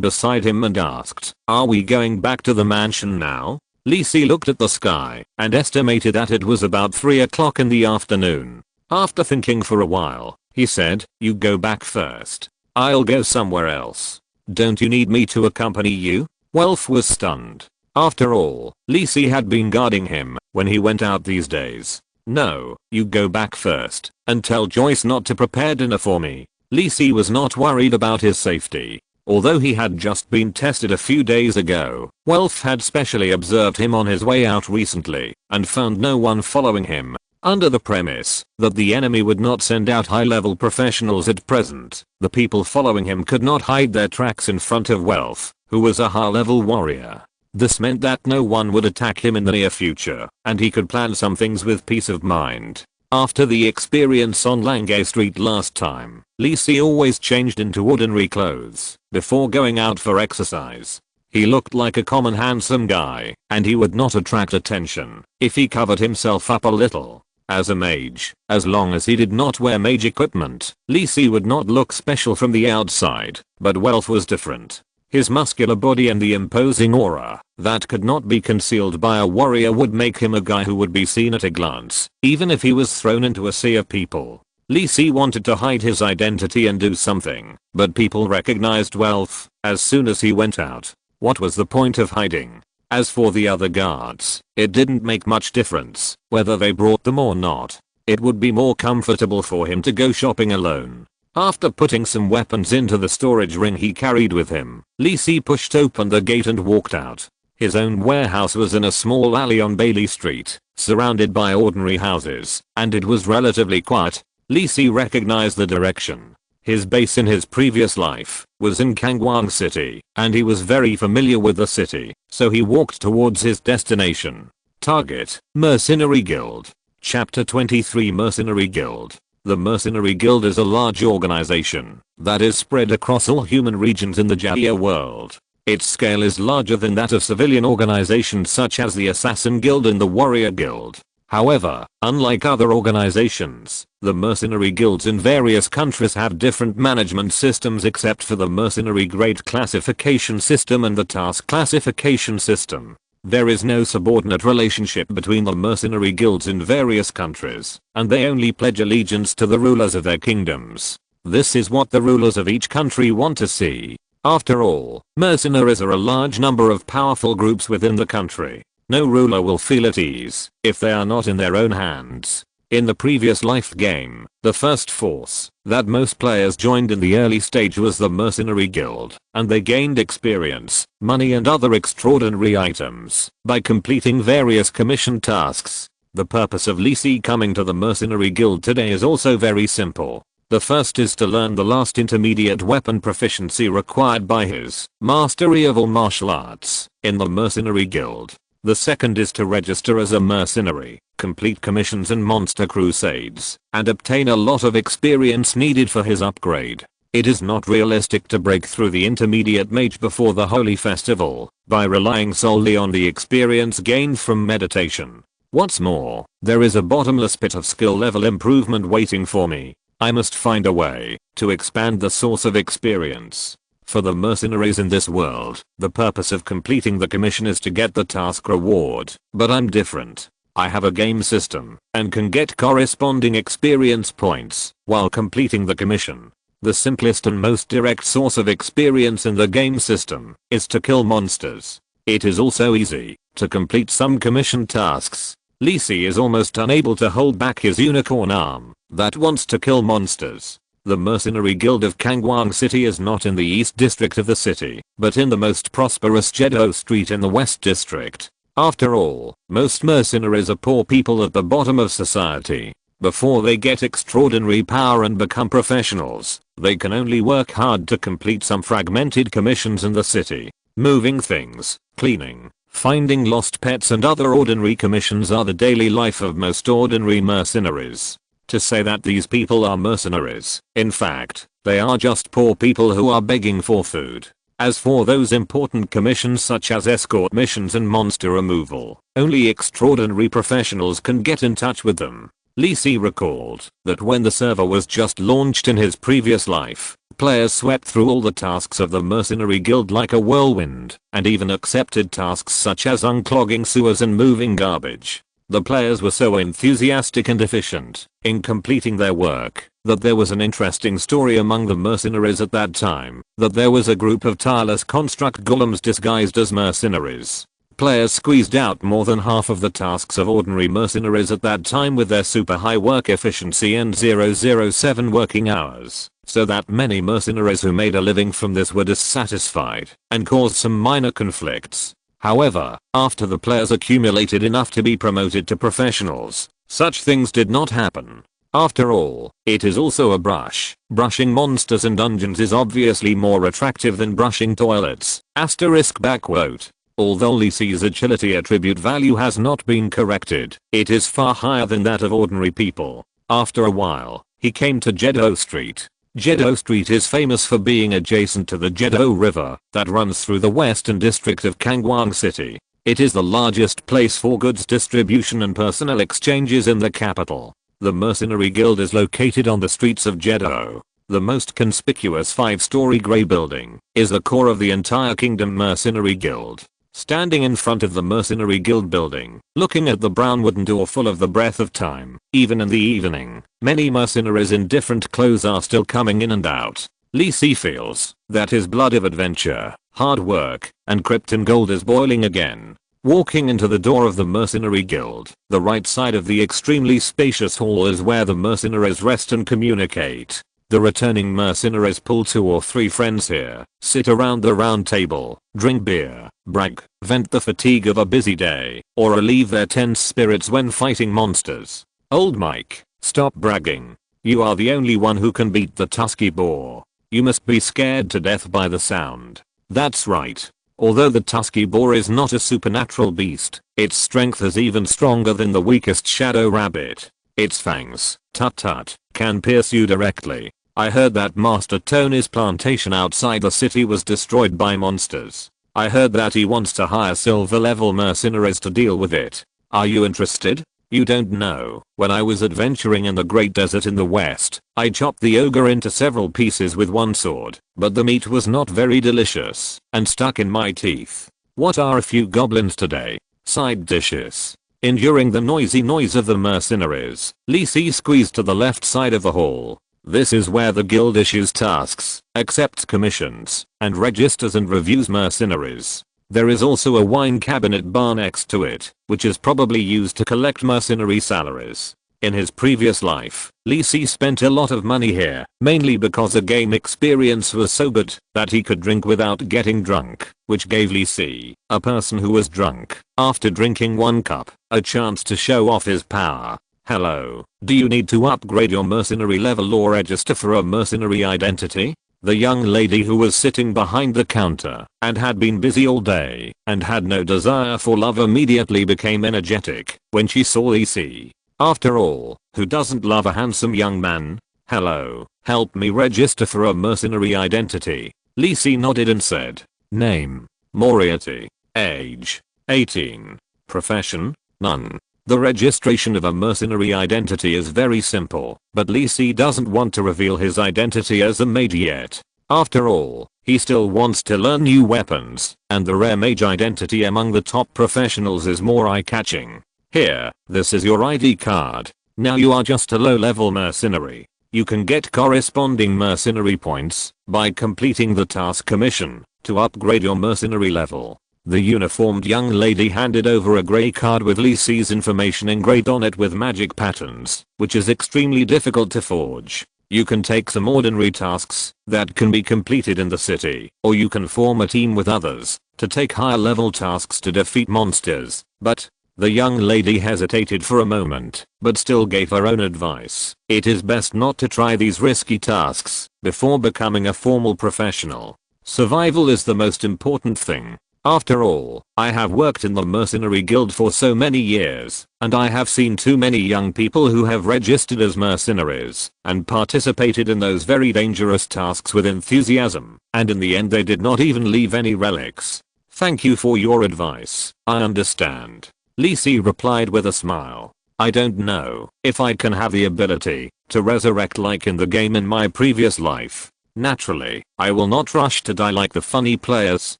beside him and asked, "Are we going back to the mansion now?" Lee Si looked at the sky and estimated that it was about 3 o'clock in the afternoon. After thinking for a while, he said, "You go back first. I'll go somewhere else." "Don't you need me to accompany you?" Welf was stunned. After all, Lee Si had been guarding him when he went out these days. "No, you go back first and tell Joyce not to prepare dinner for me." Lee Si was not worried about his safety. Although he had just been tested a few days ago, Welf had specially observed him on his way out recently and found no one following him. Under the premise that the enemy would not send out high-level professionals at present, the people following him could not hide their tracks in front of Welf, who was a high-level warrior. This meant that no one would attack him in the near future, and he could plan some things with peace of mind. After the experience on Langay Street last time, Lee Si always changed into ordinary clothes before going out for exercise. He looked like a common handsome guy, and he would not attract attention if he covered himself up a little. As a mage, as long as he did not wear mage equipment, Lee Si would not look special from the outside, but Welf was different. His muscular body and the imposing aura that could not be concealed by a warrior would make him a guy who would be seen at a glance, even if he was thrown into a sea of people. Li Si wanted to hide his identity and do something, but people recognized wealth as soon as he went out. What was the point of hiding? As for the other guards, it didn't make much difference whether they brought them or not. It would be more comfortable for him to go shopping alone. After putting some weapons into the storage ring he carried with him, Li Si pushed open the gate and walked out. His own warehouse was in a small alley on Bailey Street, surrounded by ordinary houses, and it was relatively quiet. Li Si recognized the direction. His base in his previous life was in Kangwang City, and he was very familiar with the city, so he walked towards his destination. Target: Mercenary Guild. Chapter 23 Mercenary Guild. The Mercenary Guild is a large organization that is spread across all human regions in the Jaya world. Its scale is larger than that of civilian organizations such as the Assassin Guild and the Warrior Guild. However, unlike other organizations, the mercenary guilds in various countries have different management systems except for the mercenary grade classification system and the task classification system. There is no subordinate relationship between the mercenary guilds in various countries, and they only pledge allegiance to the rulers of their kingdoms. This is what the rulers of each country want to see. After all, mercenaries are a large number of powerful groups within the country. No ruler will feel at ease if they are not in their own hands. In the previous life game, the first force that most players joined in the early stage was the Mercenary Guild, and they gained experience, money and other extraordinary items by completing various commission tasks. The purpose of Li Si coming to the Mercenary Guild today is also very simple. The first is to learn the last intermediate weapon proficiency required by his mastery of all martial arts in the Mercenary Guild. The second is to register as a mercenary, complete commissions and monster crusades, and obtain a lot of experience needed for his upgrade. It is not realistic to break through the intermediate mage before the holy festival by relying solely on the experience gained from meditation. What's more, there is a bottomless pit of skill level improvement waiting for me. I must find a way to expand the source of experience. For the mercenaries in this world, the purpose of completing the commission is to get the task reward, but I'm different. I have a game system and can get corresponding experience points while completing the commission. The simplest and most direct source of experience in the game system is to kill monsters. It is also easy to complete some commission tasks. Li Si is almost unable to hold back his unicorn arm that wants to kill monsters. The Mercenary Guild of Kangwang City is not in the East District of the city, but in the most prosperous Jedo Street in the West District. After all, most mercenaries are poor people at the bottom of society. Before they get extraordinary power and become professionals, they can only work hard to complete some fragmented commissions in the city. Moving things, cleaning, finding lost pets and other ordinary commissions are the daily life of most ordinary mercenaries. To say that these people are mercenaries, in fact, they are just poor people who are begging for food. As for those important commissions such as escort missions and monster removal, only extraordinary professionals can get in touch with them. Li Si recalled that when the server was just launched in his previous life, players swept through all the tasks of the Mercenary Guild like a whirlwind, and even accepted tasks such as unclogging sewers and moving garbage. The players were so enthusiastic and efficient in completing their work that there was an interesting story among the mercenaries at that time that there was a group of tireless construct golems disguised as mercenaries. Players squeezed out more than half of the tasks of ordinary mercenaries at that time with their super high work efficiency and 007 working hours, so that many mercenaries who made a living from this were dissatisfied and caused some minor conflicts. However, after the players accumulated enough to be promoted to professionals, such things did not happen. After all, it is also a brush. Brushing monsters and dungeons is obviously more attractive than brushing toilets. *backquote. Although Li Si's agility attribute value has not been corrected, it is far higher than that of ordinary people. After a while, he came to Jedo Street. Jedo Street is famous for being adjacent to the Jedo River that runs through the western district of Kangwang City. It is the largest place for goods distribution and personnel exchanges in the capital. The Mercenary Guild is located on the streets of Jedo. The most conspicuous 5-story grey building is the core of the entire Kingdom Mercenary Guild. standing in front of the mercenary guild building, looking at the brown wooden door full of the breath of time. Even in the evening, many mercenaries in different clothes are still coming in and out. Lee Si feels that his blood of adventure, hard work, and Krypton gold is boiling again. Walking into the door of the mercenary guild, the right side of the extremely spacious hall is where the mercenaries rest and communicate. The returning mercenaries pull 2 or 3 friends here, sit around the round table, drink beer, brag, vent the fatigue of a busy day, or relieve their tense spirits when fighting monsters. Old Mike, stop bragging. You are the only one who can beat the Tusky Boar. You must be scared to death by the sound. That's right. Although the Tusky Boar is not a supernatural beast, its strength is even stronger than the weakest shadow rabbit. Its fangs, tut, can pierce you directly. I heard that Master Tony's plantation outside the city was destroyed by monsters. I heard that he wants to hire silver level mercenaries to deal with it. Are you interested? You don't know, when I was adventuring in the Great Desert in the West, I chopped the ogre into several pieces with one sword, but the meat was not very delicious, and stuck in my teeth. What are a few goblins today? Side dishes. Enduring the noisy noise of the mercenaries, Lee Si squeezed to the left side of the hall. This is where the guild issues tasks, accepts commissions, and registers and reviews mercenaries. There is also a wine cabinet bar next to it, which is probably used to collect mercenary salaries. In his previous life, Lee Si spent a lot of money here, mainly because the game experience was so good that he could drink without getting drunk, which gave Lee Si, a person who was drunk, after drinking 1 cup, a chance to show off his power. Hello, do you need to upgrade your mercenary level or register for a mercenary identity? The young lady who was sitting behind the counter and had been busy all day and had no desire for love immediately became energetic when she saw Lee Si. After all, who doesn't love a handsome young man? Hello, help me register for a mercenary identity. Lee Si nodded and said, name, Moriarty, age, 18, profession, none. The registration of a mercenary identity is very simple, but Lee Si doesn't want to reveal his identity as a mage yet. After all, he still wants to learn new weapons, and the rare mage identity among the top professionals is more eye-catching. Here, this is your ID card. Now you are just a low-level mercenary. You can get corresponding mercenary points by completing the task commission to upgrade your mercenary level. The uniformed young lady handed over a grey card with Lee Si's information engraved on it with magic patterns, which is extremely difficult to forge. You can take some ordinary tasks that can be completed in the city, or you can form a team with others to take higher level tasks to defeat monsters, but the young lady hesitated for a moment, but still gave her own advice. It is best not to try these risky tasks before becoming a formal professional. Survival is the most important thing. After all, I have worked in the mercenary guild for so many years, and I have seen too many young people who have registered as mercenaries and participated in those very dangerous tasks with enthusiasm, and in the end they did not even leave any relics. Thank you for your advice, I understand. Lee Si replied with a smile. I don't know if I can have the ability to resurrect like in the game in my previous life. Naturally, I will not rush to die like the funny players,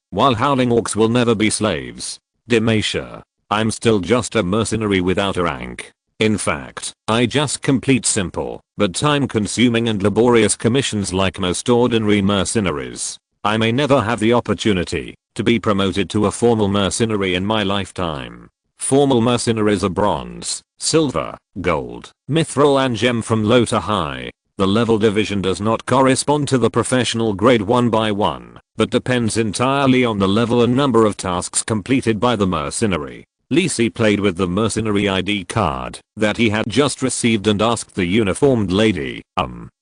while howling orcs will never be slaves. Demasha. I'm still just a mercenary without a rank. In fact, I just complete simple, but time-consuming and laborious commissions like most ordinary mercenaries. I may never have the opportunity to be promoted to a formal mercenary in my lifetime. Formal mercenaries are bronze, silver, gold, mithril and gem from low to high. The level division does not correspond to the professional grade one by one, but depends entirely on the level and number of tasks completed by the mercenary. Lee Si played with the mercenary ID card that he had just received and asked the uniformed lady,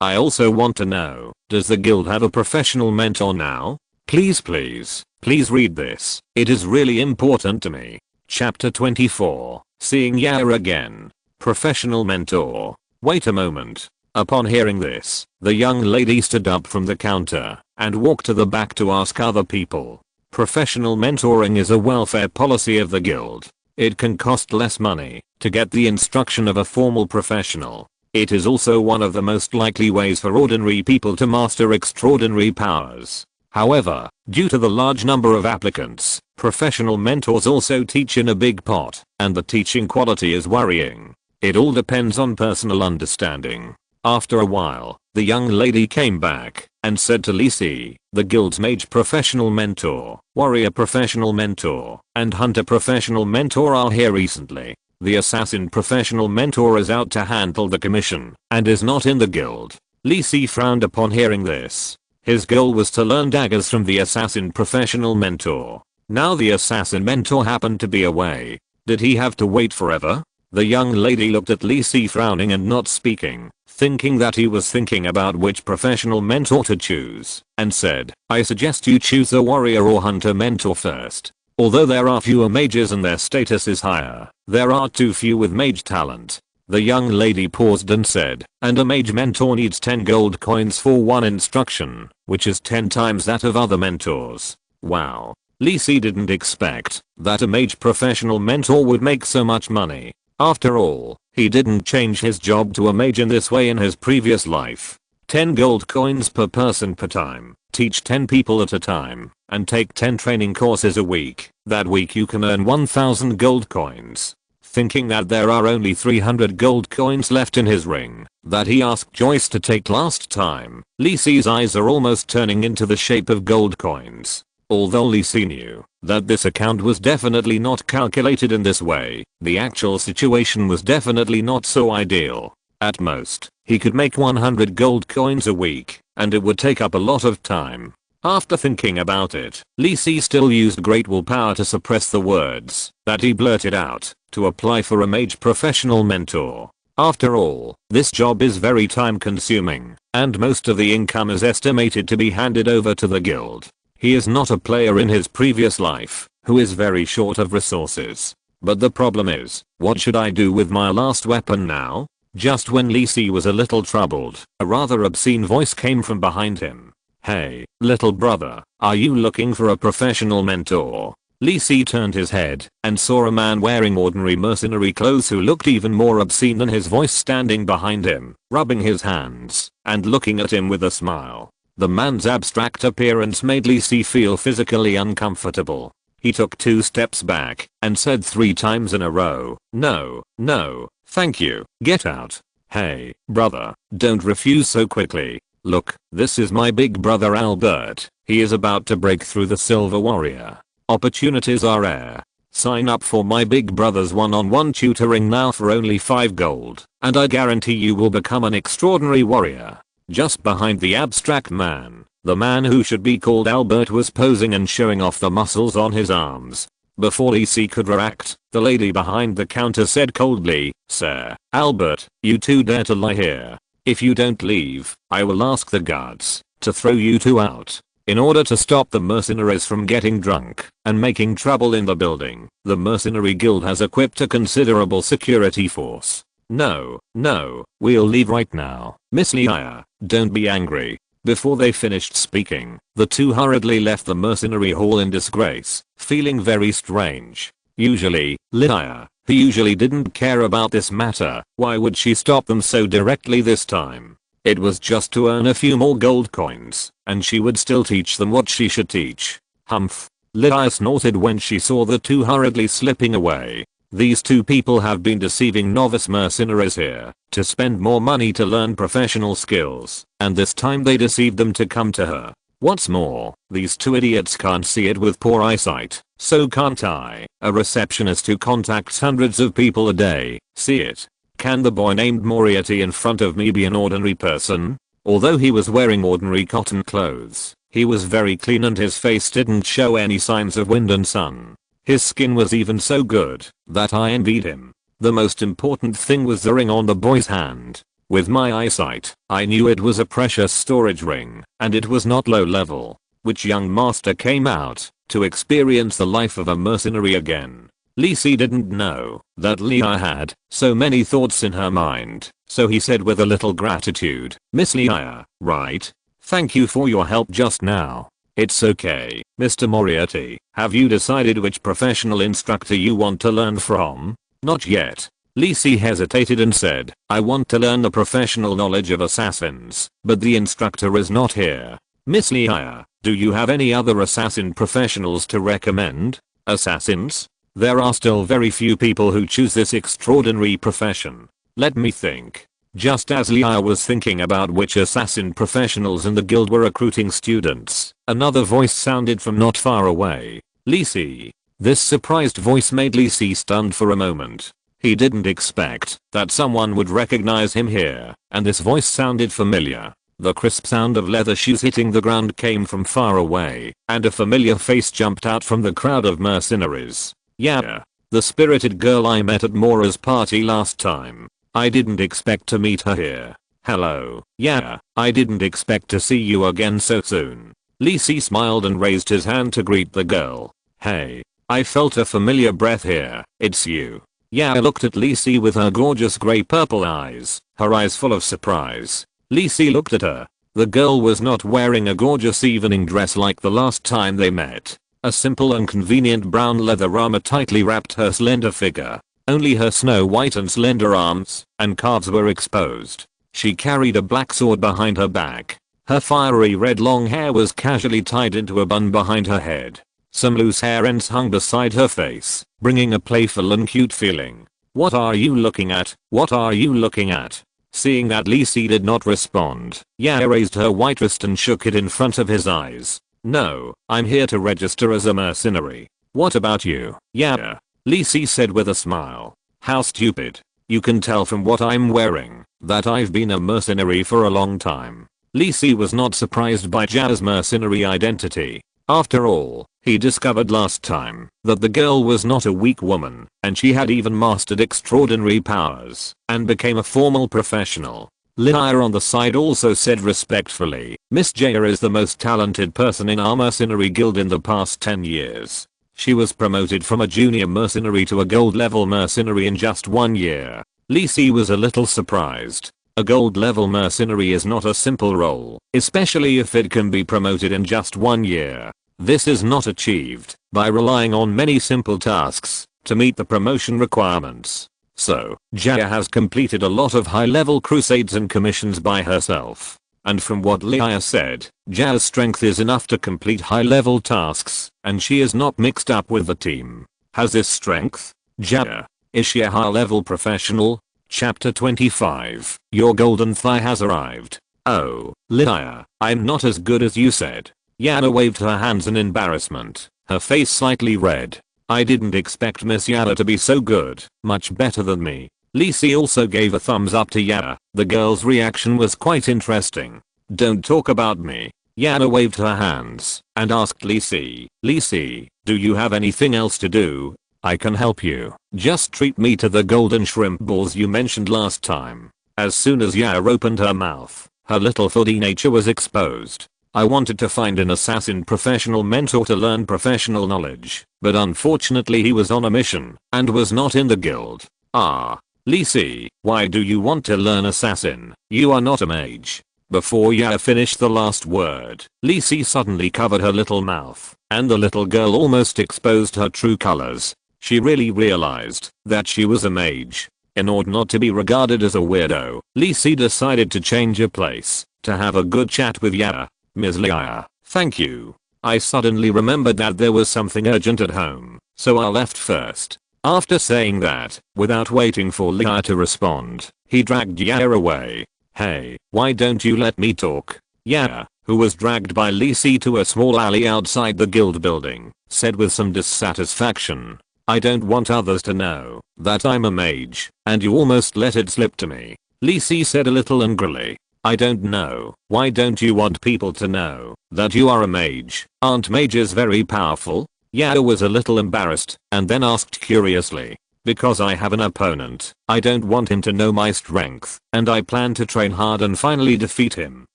I also want to know, does the guild have a professional mentor now? Please read this. It is really important to me. Chapter 24, Seeing Yara Again. Professional mentor. Wait a moment. Upon hearing this, the young lady stood up from the counter and walked to the back to ask other people. Professional mentoring is a welfare policy of the guild. It can cost less money to get the instruction of a formal professional. It is also one of the most likely ways for ordinary people to master extraordinary powers. However, due to the large number of applicants, professional mentors also teach in a big pot, and the teaching quality is worrying. It all depends on personal understanding. After a while, the young lady came back and said to Lisi, the guild's mage professional mentor, warrior professional mentor, and hunter professional mentor are here recently. The assassin professional mentor is out to handle the commission and is not in the guild. Lisi frowned upon hearing this. His goal was to learn daggers from the assassin professional mentor. Now the assassin mentor happened to be away. Did he have to wait forever? The young lady looked at Lisi frowning and not speaking, thinking that he was thinking about which professional mentor to choose, and said, I suggest you choose a warrior or hunter mentor first. Although there are fewer mages and their status is higher, there are too few with mage talent. The young lady paused and said, and a mage mentor needs 10 gold coins for one instruction, which is 10 times that of other mentors. Wow. Lisi didn't expect that a mage professional mentor would make so much money. After all, he didn't change his job to a mage in this way in his previous life. 10 gold coins per person per time, teach 10 people at a time, and take 10 training courses a week. That week you can earn 1000 gold coins. Thinking that there are only 300 gold coins left in his ring that he asked Joyce to take last time, Lisi's eyes are almost turning into the shape of gold coins. Although Lisi knew that this account was definitely not calculated in this way, the actual situation was definitely not so ideal. At most, he could make 100 gold coins a week, and it would take up a lot of time. After thinking about it, Lisi still used great willpower to suppress the words that he blurted out to apply for a mage professional mentor. After all, this job is very time consuming, and most of the income is estimated to be handed over to the guild. He is not a player in his previous life who is very short of resources. But the problem is, what should I do with my last weapon now? Just when Lisi was a little troubled, a rather obscene voice came from behind him. Hey, little brother, are you looking for a professional mentor? Lisi turned his head and saw a man wearing ordinary mercenary clothes who looked even more obscene than his voice standing behind him, rubbing his hands and looking at him with a smile. The man's abstract appearance made Lisi feel physically uncomfortable. He took 2 steps back and said 3 times in a row, no, no, thank you, get out. Hey, brother, don't refuse so quickly. Look, this is my big brother Albert. He is about to break through the Silver Warrior. Opportunities are rare. Sign up for my big brother's one-on-one tutoring now for only 5 gold, and I guarantee you will become an extraordinary warrior. Just behind the abstract man, the man who should be called Albert was posing and showing off the muscles on his arms. Before Lisi could react, the lady behind the counter said coldly, Sir, Albert, you two dare to lie here. If you don't leave, I will ask the guards to throw you two out. In order to stop the mercenaries from getting drunk and making trouble in the building, the mercenary guild has equipped a considerable security force. No, no, we'll leave right now. Miss Leia, don't be angry. Before they finished speaking, the two hurriedly left the mercenary hall in disgrace, feeling very strange. Usually, Leia, who usually didn't care about this matter, why would she stop them so directly this time? It was just to earn a few more gold coins, and she would still teach them what she should teach. Humph. Leia snorted when she saw the two hurriedly slipping away. These two people have been deceiving novice mercenaries here to spend more money to learn professional skills, and this time they deceived them to come to her. What's more, these two idiots can't see it with poor eyesight, so can't I, a receptionist who contacts hundreds of people a day, see it? Can the boy named Moriarty in front of me be an ordinary person? Although he was wearing ordinary cotton clothes, he was very clean and his face didn't show any signs of wind and sun. His skin was even so good that I envied him. The most important thing was the ring on the boy's hand. With my eyesight, I knew it was a precious storage ring, and it was not low level. Which young master came out to experience the life of a mercenary again? Lisi didn't know that Leia had so many thoughts in her mind, so he said with a little gratitude, Miss Leia, right? Thank you for your help just now. It's okay, Mr. Moriarty. Have you decided which professional instructor you want to learn from? Not yet. Lisi hesitated and said, I want to learn the professional knowledge of assassins, but the instructor is not here. Miss Leia, do you have any other assassin professionals to recommend? Assassins? There are still very few people who choose this extraordinary profession. Let me think. Just as Leia was thinking about which assassin professionals in the guild were recruiting students, another voice sounded from not far away. Lisi. This surprised voice made Lisi stunned for a moment. He didn't expect that someone would recognize him here, and this voice sounded familiar. The crisp sound of leather shoes hitting the ground came from far away, and a familiar face jumped out from the crowd of mercenaries. Yeah, the spirited girl I met at Mora's party last time. I didn't expect to meet her here. Hello. Yeah, I didn't expect to see you again so soon. Lisi smiled and raised his hand to greet the girl. Hey. I felt a familiar breath here. It's you. Yeah, looked at Lisi with her gorgeous grey purple eyes, her eyes full of surprise. Lisi looked at her. The girl was not wearing a gorgeous evening dress like the last time they met. A simple and convenient brown leather armor tightly wrapped her slender figure. Only her snow white and slender arms and calves were exposed. She carried a black sword behind her back. Her fiery red long hair was casually tied into a bun behind her head. Some loose hair ends hung beside her face, bringing a playful and cute feeling. What are you looking at? What are you looking at? Seeing that Lisi did not respond, Yaya raised her white wrist and shook it in front of his eyes. No, I'm here to register as a mercenary. What about you? Yaya? Lisi said with a smile. How stupid. You can tell from what I'm wearing that I've been a mercenary for a long time. Lisi was not surprised by Jaya's mercenary identity. After all, he discovered last time that the girl was not a weak woman, and she had even mastered extraordinary powers and became a formal professional. Leia on the side also said respectfully, Miss Jaya is the most talented person in our mercenary guild in the past 10 years. She was promoted from a junior mercenary to a gold level mercenary in just 1 year. Lisi was a little surprised. A gold level mercenary is not a simple role, especially if it can be promoted in just 1 year. This is not achieved by relying on many simple tasks to meet the promotion requirements. So, Jaya has completed a lot of high-level crusades and commissions by herself. And from what Leia said, Jaya's strength is enough to complete high-level tasks, and she is not mixed up with the team. Has this strength? Jaya. Is she a high-level professional? Chapter 25. Your golden thigh has arrived. Oh, Leia, I'm not as good as you said. Yana waved her hands in embarrassment, her face slightly red. I didn't expect Miss Yana to be so good, much better than me. Lisi also gave a thumbs up to Yana. The girl's reaction was quite interesting. Don't talk about me. Yana waved her hands and asked Lisi, Lisi, do you have anything else to do? I can help you. Just treat me to the golden shrimp balls you mentioned last time. As soon as Yana opened her mouth, her little foodie nature was exposed. I wanted to find an assassin professional mentor to learn professional knowledge, but unfortunately he was on a mission and was not in the guild. Ah. Lisi, why do you want to learn assassin? You are not a mage. Before Yaya finished the last word, Lisi suddenly covered her little mouth, and the little girl almost exposed her true colors. She really realized that she was a mage. In order not to be regarded as a weirdo, Lisi decided to change her place to have a good chat with Yaya. Ms. Leia, thank you. I suddenly remembered that there was something urgent at home, so I left first. After saying that, without waiting for Leia to respond, he dragged Yaya away. Hey, why don't you let me talk? Yaya, who was dragged by Lisi to a small alley outside the guild building, said with some dissatisfaction. I don't want others to know that I'm a mage, and you almost let it slip to me. Lisi said a little angrily. I don't know. Why don't you want people to know that you are a mage? Aren't mages very powerful? Yaya was a little embarrassed and then asked curiously. Because I have an opponent, I don't want him to know my strength, and I plan to train hard and finally defeat him.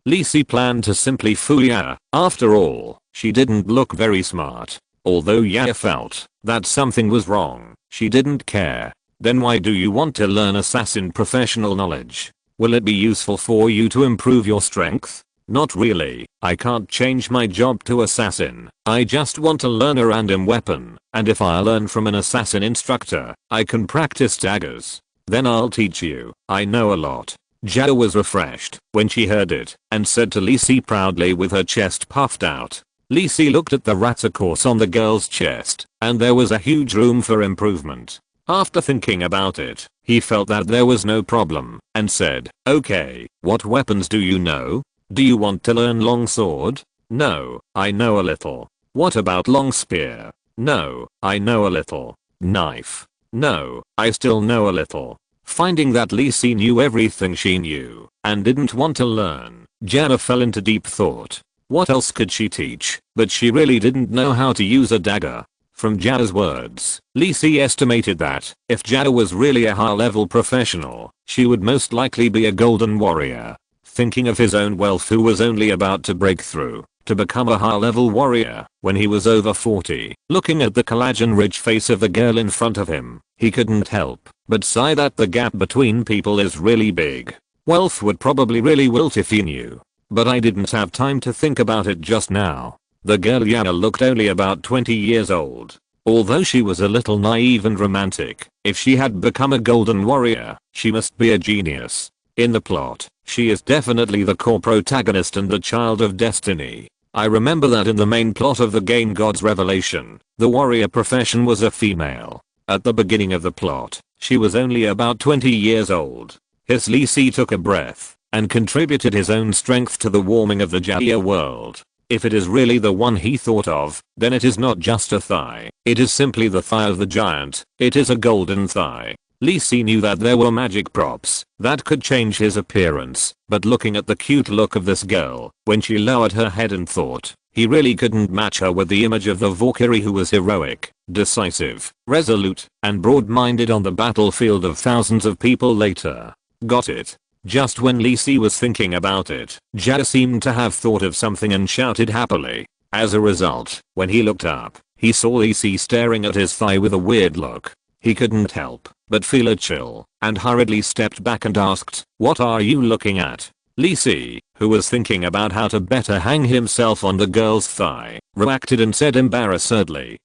Lisi planned to simply fool Yaya. After all, she didn't look very smart. Although Yaya felt that something was wrong, she didn't care. Then why do you want to learn assassin professional knowledge? Will it be useful for you to improve your strength? Not really. I can't change my job to assassin. I just want to learn a random weapon, and if I learn from an assassin instructor, I can practice daggers. Then I'll teach you. I know a lot. Jada was refreshed when she heard it and said to Lisi proudly with her chest puffed out. Lisi looked at the rat course on the girl's chest and there was a huge room for improvement. After thinking about it, he felt that there was no problem and said, okay, what weapons do you know? Do you want to learn long sword? No, I know a little. What about long spear? No, I know a little. Knife? No, I still know a little. Finding that Lisi knew everything she knew and didn't want to learn, Jada fell into deep thought. What else could she teach? But she really didn't know how to use a dagger. From Jada's words, Lisi estimated that if Jada was really a high-level professional, she would most likely be a golden warrior. Thinking of his own wealth, who was only about to break through to become a high-level warrior when he was over 40, looking at the collagen-rich face of the girl in front of him, he couldn't help but sigh that the gap between people is really big. Wealth would probably really wilt if he knew. But I didn't have time to think about it just now. The girl Yana looked only about 20 years old. Although she was a little naive and romantic, if she had become a golden warrior, she must be a genius. In the plot, she is definitely the core protagonist and the child of destiny. I remember that in the main plot of the game God's Revelation, the warrior profession was a female. At the beginning of the plot, she was only about 20 years old. His Lisi took a breath and contributed his own strength to the warming of the Jaya world. If it is really the one he thought of, then it is not just a thigh, it is simply the thigh of the giant. It is a golden thigh. Lisi knew that there were magic props that could change his appearance, but looking at the cute look of this girl when she lowered her head and thought, he really couldn't match her with the image of the Valkyrie who was heroic, decisive, resolute, and broad-minded on the battlefield of thousands of people later. Got it. Just when Lisi was thinking about it, Jada seemed to have thought of something and shouted happily. As a result, when he looked up, he saw Lisi staring at his thigh with a weird look. He couldn't help but feel a chill and hurriedly stepped back and asked, "What are you looking at?" Lisi, who was thinking about how to better hang himself on the girl's thigh, reacted and said embarrassedly,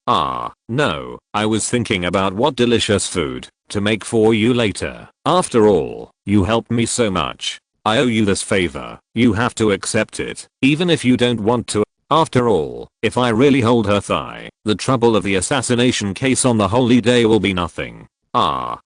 no, I was thinking about what delicious food to make for you later. After all, you helped me so much. I owe you this favor. You have to accept it, even if you don't want to. After all, if I really hold her thigh, the trouble of the assassination case on the holy day will be nothing.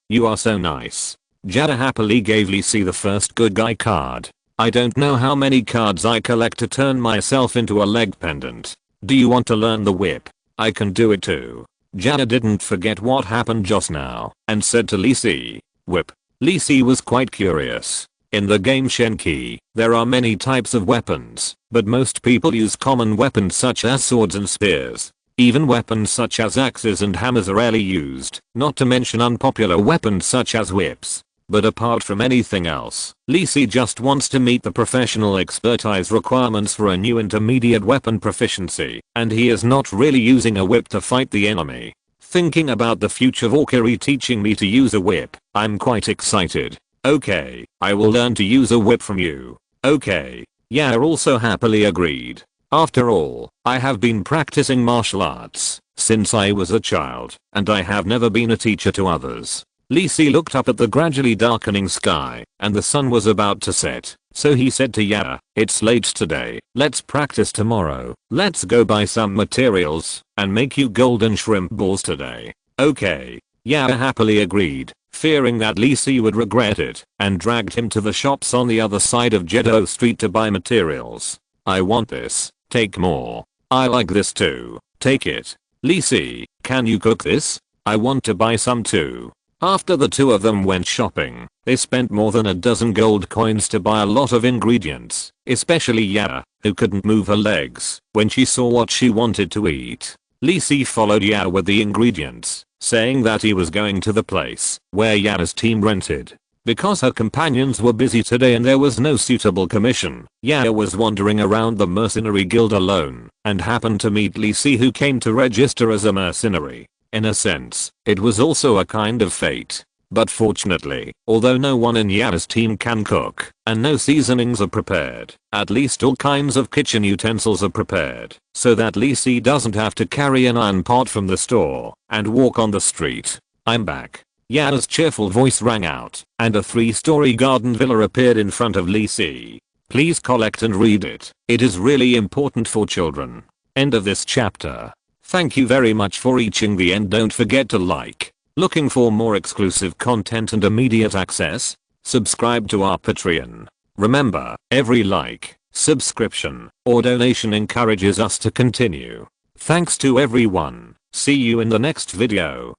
You are so nice. Jada happily gave Lisi the first good guy card. I don't know how many cards I collect to turn myself into a leg pendant. Do you want to learn the whip? I can do it too. Jada didn't forget what happened just now and said to Lisi, "Whip." Lisi was quite curious. In the game Shenqi, there are many types of weapons, but most people use common weapons such as swords and spears. Even weapons such as axes and hammers are rarely used, not to mention unpopular weapons such as whips. But apart from anything else, Lisi just wants to meet the professional expertise requirements for a new intermediate weapon proficiency, and he is not really using a whip to fight the enemy. Thinking about the future Valkyrie teaching me to use a whip, I'm quite excited. Okay, I will learn to use a whip from you. Okay. Yeah, also happily agreed. After all, I have been practicing martial arts since I was a child, and I have never been a teacher to others. Lisi looked up at the gradually darkening sky, and the sun was about to set, so he said to Yara, "It's late today, let's practice tomorrow. Let's go buy some materials and make you golden shrimp balls today." Okay. Yara happily agreed, fearing that Lisi would regret it, and dragged him to the shops on the other side of Jeddo Street to buy materials. "I want this, take more. I like this too, take it." "Lisi, can you cook this? I want to buy some too." After the two of them went shopping, they spent more than a dozen gold coins to buy a lot of ingredients, especially Yara, who couldn't move her legs when she saw what she wanted to eat. Lisi followed Yara with the ingredients, saying that he was going to the place where Yara's team rented. Because her companions were busy today and there was no suitable commission, Yara was wandering around the mercenary guild alone and happened to meet Lisi, who came to register as a mercenary. In a sense, it was also a kind of fate. But fortunately, although no one in Yara's team can cook and no seasonings are prepared, at least all kinds of kitchen utensils are prepared, so that Lisi doesn't have to carry an iron pot from the store and walk on the street. "I'm back." Ya's cheerful voice rang out, and a 3-story garden villa appeared in front of Lisi. Please collect and read it. It is really important for children. End of this chapter. Thank you very much for reaching the end. Don't forget to like. Looking for more exclusive content and immediate access? Subscribe to our Patreon. Remember, every like, subscription, or donation encourages us to continue. Thanks to everyone. See you in the next video.